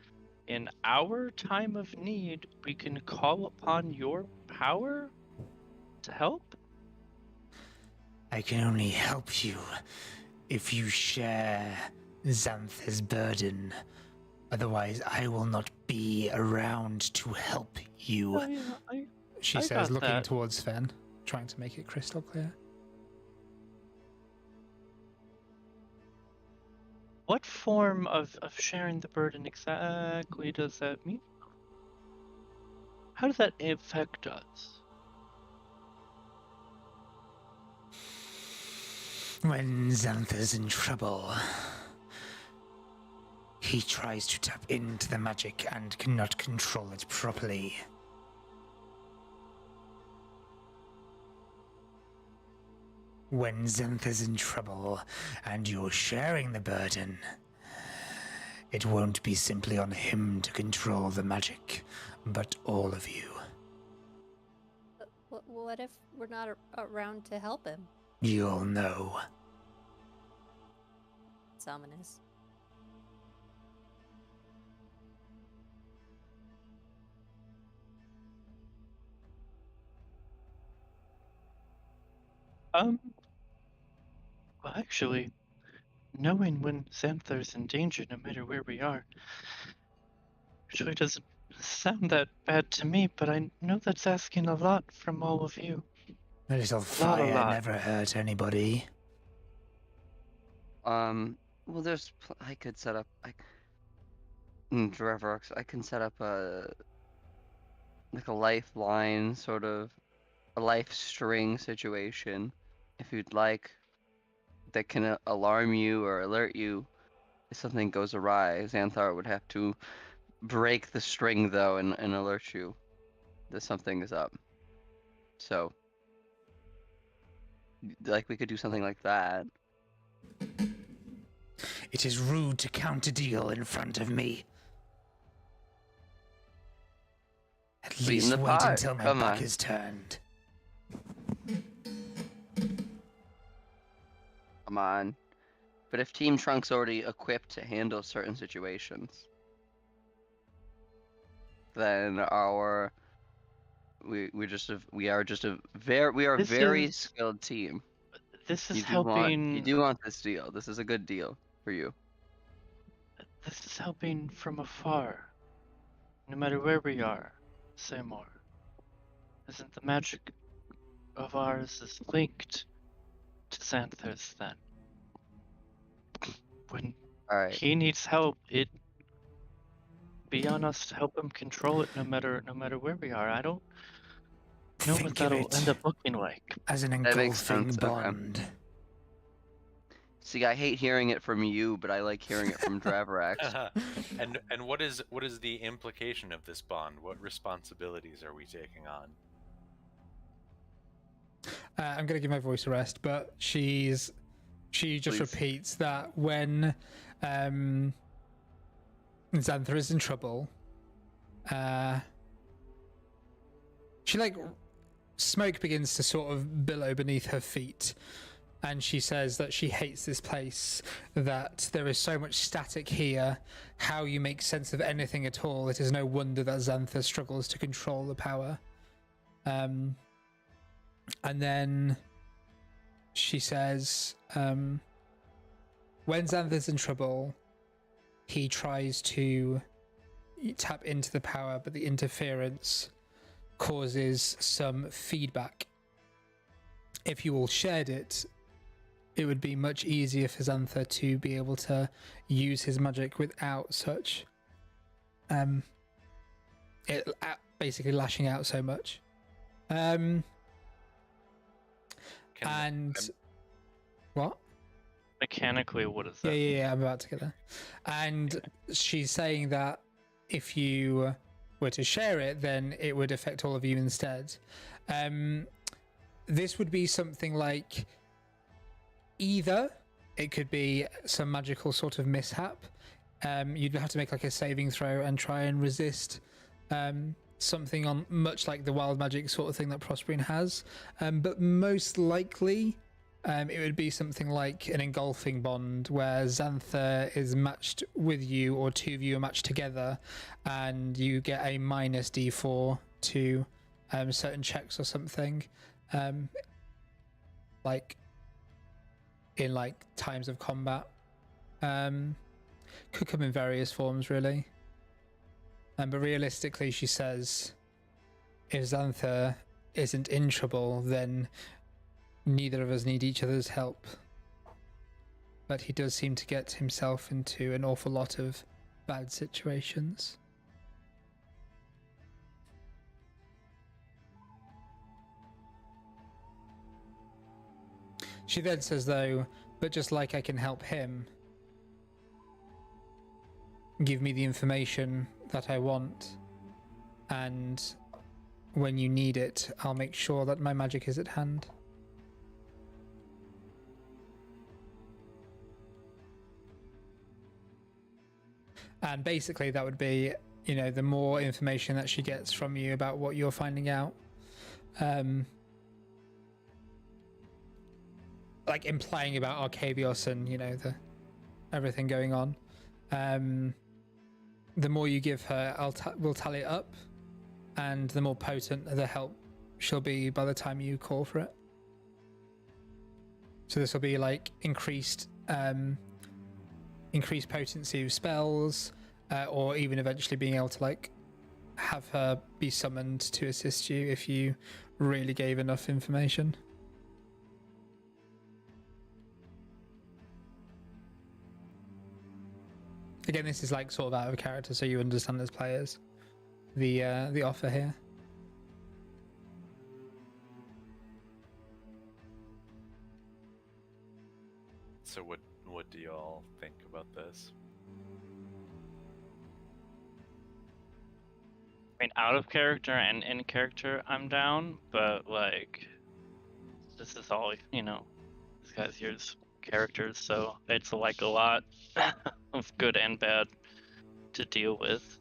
in our time of need, we can call upon your power to help? I can only help you if you share Xantha's burden. Otherwise, I will not be around to help you. Oh, yeah, She I says, got looking that. towards Fen, trying to make it crystal clear. What form of sharing the burden exactly does that mean? How does that affect us? When Xantha's in trouble, he tries to tap into the magic and cannot control it properly. When Xanthor's in trouble and you're sharing the burden, it won't be simply on him to control the magic, but all of you. What if we're not around to help him? You'll know. It's ominous. Well, actually, knowing when Xanthor's in danger, no matter where we are, actually doesn't sound that bad to me, but I know that's asking a lot from all of you. A little fire lot. never hurt anybody. Well, I could set up. Dreverox, I can set up a lifeline, sort of a life string situation, if you'd like, that can alarm you or alert you if something goes awry. Xanthar would have to break the string though and alert you that something is up. So, like, we could do something like that. It is rude to counterdeal in front of me. At Sweeten least the wait pot. until my Come back on. is turned. Come on. But if Team Trunk's already equipped to handle certain situations, then we are a very skilled team. This is You helping. do want this deal. This is a good deal for you. This is helping from afar. No matter where we are, Seymour. Isn't the magic of ours is linked to Xanthor's then? When All right. he needs help, it be on us to help him control it no matter where we are. I don't know what Think of that'll it end up looking like. as an That makes engulfing sense, okay. bond. See, I hate hearing it from you, but I like hearing it from Draverax. And what is the implication of this bond? What responsibilities are we taking on? I'm going to give my voice a rest, but she just Please. repeats that when Xanthor is in trouble, she smoke begins to sort of billow beneath her feet, and she says that she hates this place, that there is so much static here. How you make sense of anything at all? It is no wonder that Xanthor struggles to control the power. And then she says, when Xanthor's in trouble, he tries to tap into the power, but the interference causes some feedback. If you all shared it, it would be much easier for Xanthor to be able to use his magic without such basically lashing out so much. What? Mechanically, what is that? Yeah, I'm about to get there. And she's saying that if you were to share it, then it would affect all of you instead. This would be something like, either it could be some magical sort of mishap. You'd have to make a saving throw and try and resist something on much like the wild magic sort of thing that Prosperine has. But most likely, it would be something like an engulfing bond where Xanthor is matched with you, or two of you are matched together, and you get a minus D4 to certain checks or something. In times of combat. Could come in various forms, really. But realistically, she says, if Xanthor isn't in trouble, then neither of us need each other's help. But he does seem to get himself into an awful lot of bad situations. She then says, though, but just like I can help him, give me the information that I want, and when you need it, I'll make sure that my magic is at hand. And basically that would be, you know, the more information that she gets from you about what you're finding out, like implying about Arcavios and, you know, the everything going on, the more you give her, we'll tally it up, and the more potent the help she'll be by the time you call for it. So this will be like increased potency of spells, or even eventually being able to like have her be summoned to assist you if you really gave enough information. Again, this is like sort of out of character, so you understand as players the offer here. So what do y'all think about this? I mean, out of character and in character, I'm down, but like, this is all, you know, this guy's here's characters, so it's like a lot of good and bad to deal with.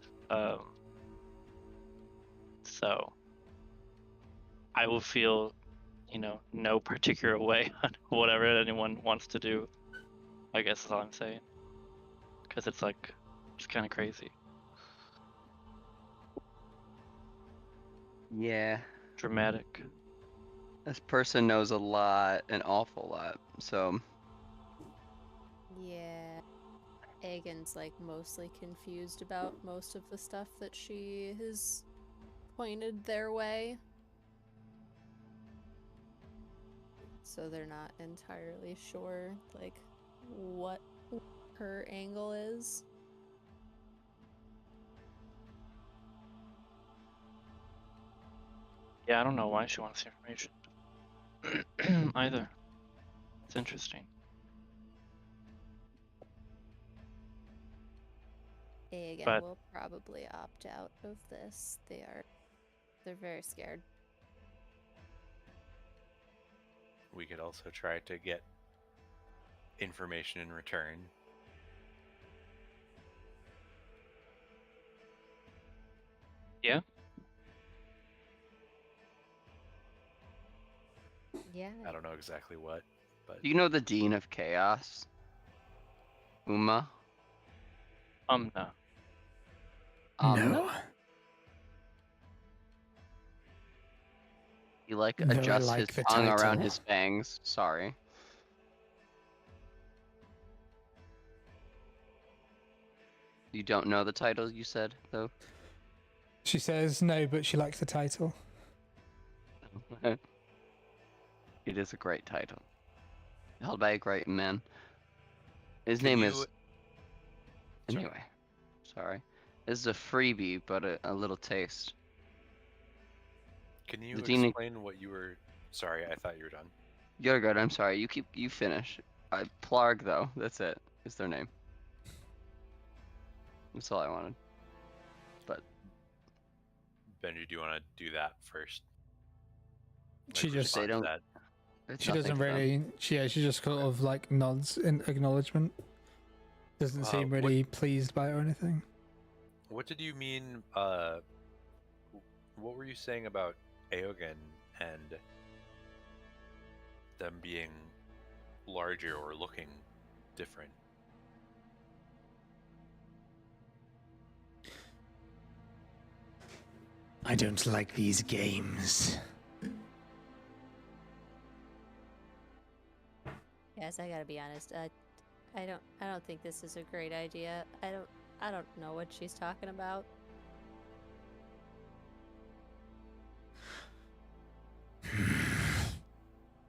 So I will feel, you know, no particular way on whatever anyone wants to do. I guess is all I'm saying. Because it's like, it's kind of crazy. Yeah. Dramatic. This person knows a lot, an awful lot, so. Yeah. Aegon's like mostly confused about most of the stuff that she has pointed their way. So they're not entirely sure, like, what her angle is. Yeah, I don't know why she wants the information. Either. It's interesting. Aegon But- will probably opt out of this. They're very scared. We could also try to get information in return. Yeah? Yeah. I don't know exactly what, but Do you know the Dean of Chaos? Uma? No. No. He like No, I adjusts like his the tongue around title. his fangs. Sorry. You don't know the title you said, though? She says no, but she likes the title. It is a great title. Held by a great man. His Can name you- is... Sorry. Anyway. Sorry. This is a freebie, but a little taste. Can you The Dean- explain what you were? Sorry, I thought you were done. You're good, I'm sorry. You finish. Plarg, though. That's it. Is their name. That's all I wanted. But Benji, do you want to do that first? She just- respond They to don't- that. it's She nothing doesn't for them. really. She just kind of like nods in acknowledgement. Doesn't seem What- really pleased by it or anything. What did you mean? What were you saying about Aogen and them being larger or looking different? I don't like these games. Yes, I gotta be honest. I don't think this is a great idea. I don't know what she's talking about.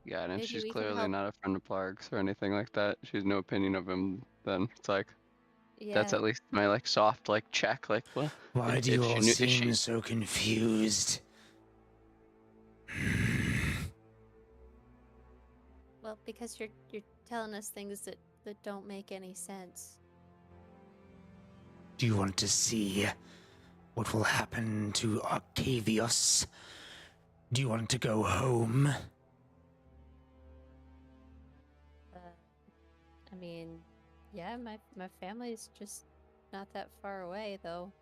Yeah, and if Maybe she's we can clearly help- not a friend of Plarg's or anything like that, she has no opinion of him, then it's like, Yeah. that's at least my like soft like check, like, well, Why if- do you if she all knew- if seem she- so confused? Well, because you're telling us things that don't make any sense. Do you want to see what will happen to Arcavios? Do you want to go home? I mean, yeah, my family's just not that far away, though.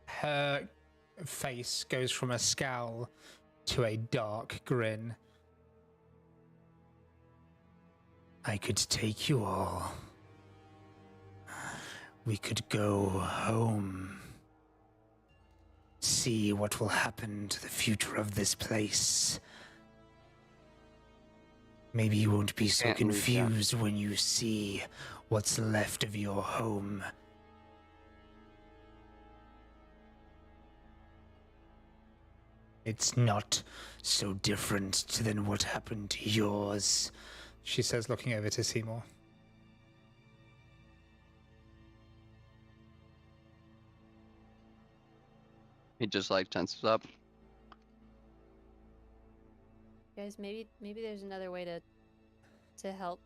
Her face goes from a scowl to a dark grin. I could take you all. We could go home. See what will happen to the future of this place. Maybe you won't be so Can't leave that. confused when you see what's left of your home. It's not so different than what happened to yours, she says, looking over to Seymour. He just like tenses up. Guys, maybe there's another way to help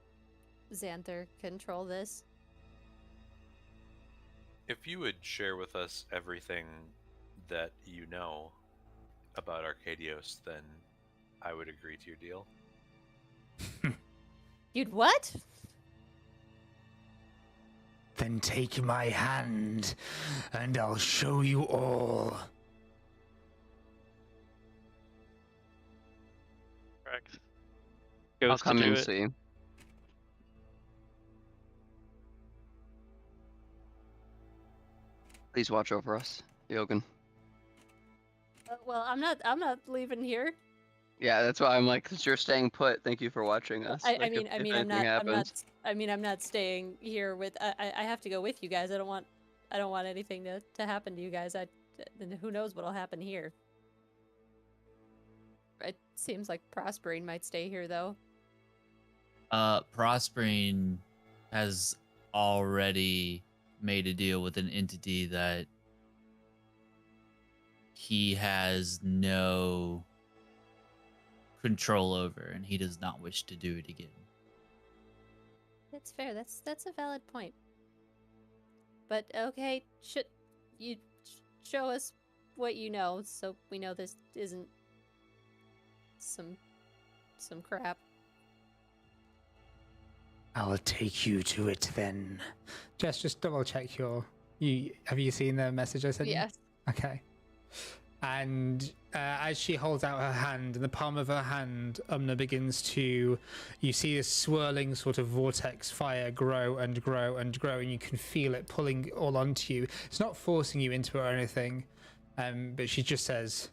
Xanther control this. If you would share with us everything that you know about Arcadios, then I would agree to your deal. You'd what? Then take my hand, and I'll show you all. Rex I'll goes to come do and it. see. Please watch over us, Yogan. Well, I'm not leaving here. Yeah, that's why I'm like, since you're staying put, thank you for watching us. I Like, mean, if I'm anything not. happens. I'm not staying here with. I have to go with you guys. I don't want anything to happen to you guys. And who knows what'll happen here. It seems like Prospering might stay here though. Prospering has already made a deal with an entity that he has no control over, and he does not wish to do it again. That's fair. That's a valid point. But okay, should you show us what you know so we know this isn't some crap. I'll take you to it then. Just double check have you seen the message I sent you? Yes. Okay. And as she holds out her hand, in the palm of her hand, Umna you see this swirling sort of vortex fire grow and grow and grow, and you can feel it pulling all onto you. It's not forcing you into it or anything, but she just says,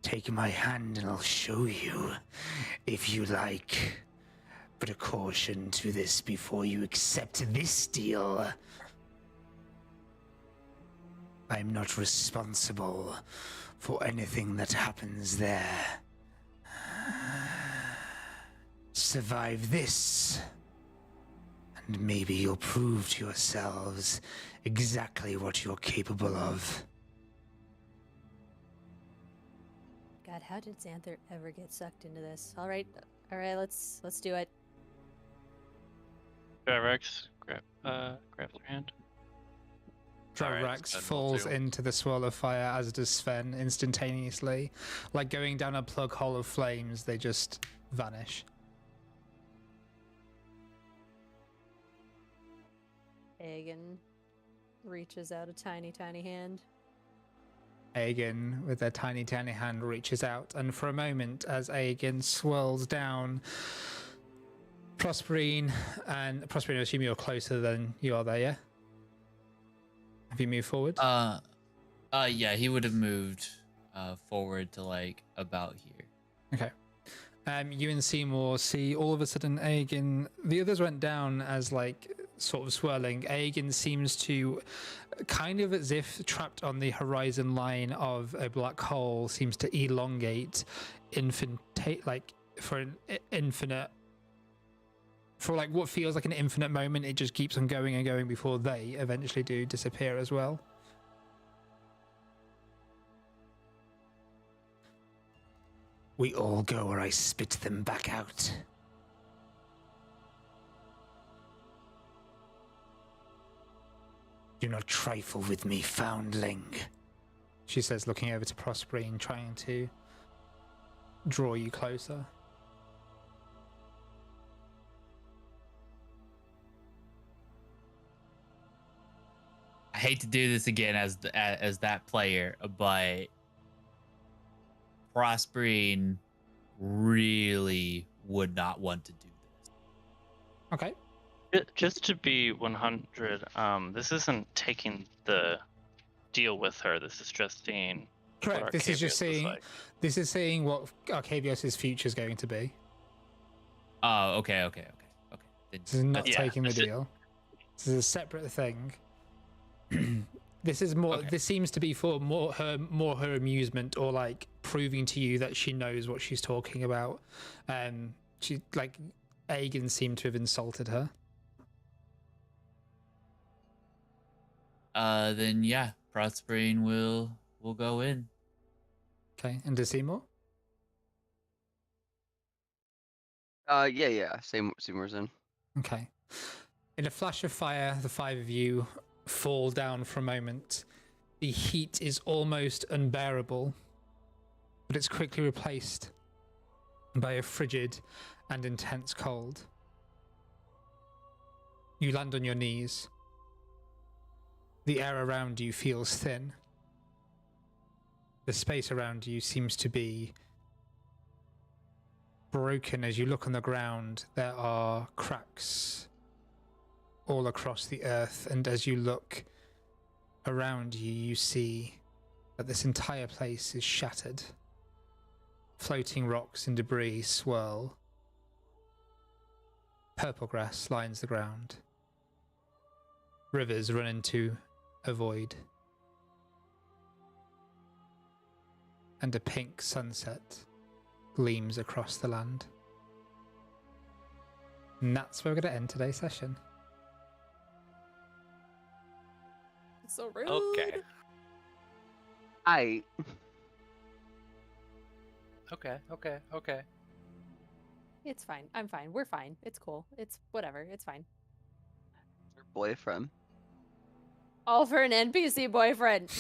take my hand and I'll show you, if you like. But a caution to this before you accept this deal. I'm not responsible for anything that happens there. Survive this, and maybe you'll prove to yourselves exactly what you're capable of. God, how did Xanther ever get sucked into this? All right, let's do it. Rex grabs her hand. Alright, Rex Sven will falls too. into the swirl of fire, as does Sven, instantaneously. Like going down a plug hole of flames, they just vanish. Aegon reaches out a tiny hand. Aegon, with their tiny hand, reaches out, and for a moment, as Aegon swirls down, Prosperine, I assume you're closer than you are there, yeah? Have you moved forward? Yeah, he would have moved forward to like about here. Okay. You and Seymour see all of a sudden Aegon, the others went down as like sort of swirling. Aegon seems to, kind of as if trapped on the horizon line of a black hole, seems to elongate, for like what feels like an infinite moment. It just keeps on going and going before they eventually do disappear as well. We all go or I spit them back out. Do not trifle with me, foundling, she says, looking over to Prosperine, trying to draw you closer. I hate to do this again as that player, but Prospering really would not want to do this. Okay. Just to be 100, this isn't taking the deal with her. This is just seeing. Correct. What This is just Arcavius seeing. like. This is seeing what Arcavius' future is going to be. Oh, okay. This is not Yeah, taking the this is- deal. This is a separate thing. This is more. Okay. This seems to be for more her amusement, or like proving to you that she knows what she's talking about. She like Aegon seemed to have insulted her. Then yeah, Prospering will go in. Okay, and to Seymour. Yeah. Seymour's in. Okay. In a flash of fire, the five of you fall down for a moment. The heat is almost unbearable, but it's quickly replaced by a frigid and intense cold. You land on your knees. The air around you feels thin. The space around you seems to be broken. As you look on the ground, there are cracks all across the earth, and as you look around you, you see that this entire place is shattered. Floating rocks and debris swirl. Purple grass lines the ground. Rivers run into a void. And a pink sunset gleams across the land. And that's where we're going to end today's session. So rude. Okay. Okay. It's fine. I'm fine. We're fine. It's cool. It's whatever. It's fine. Her boyfriend. All for an NPC boyfriend.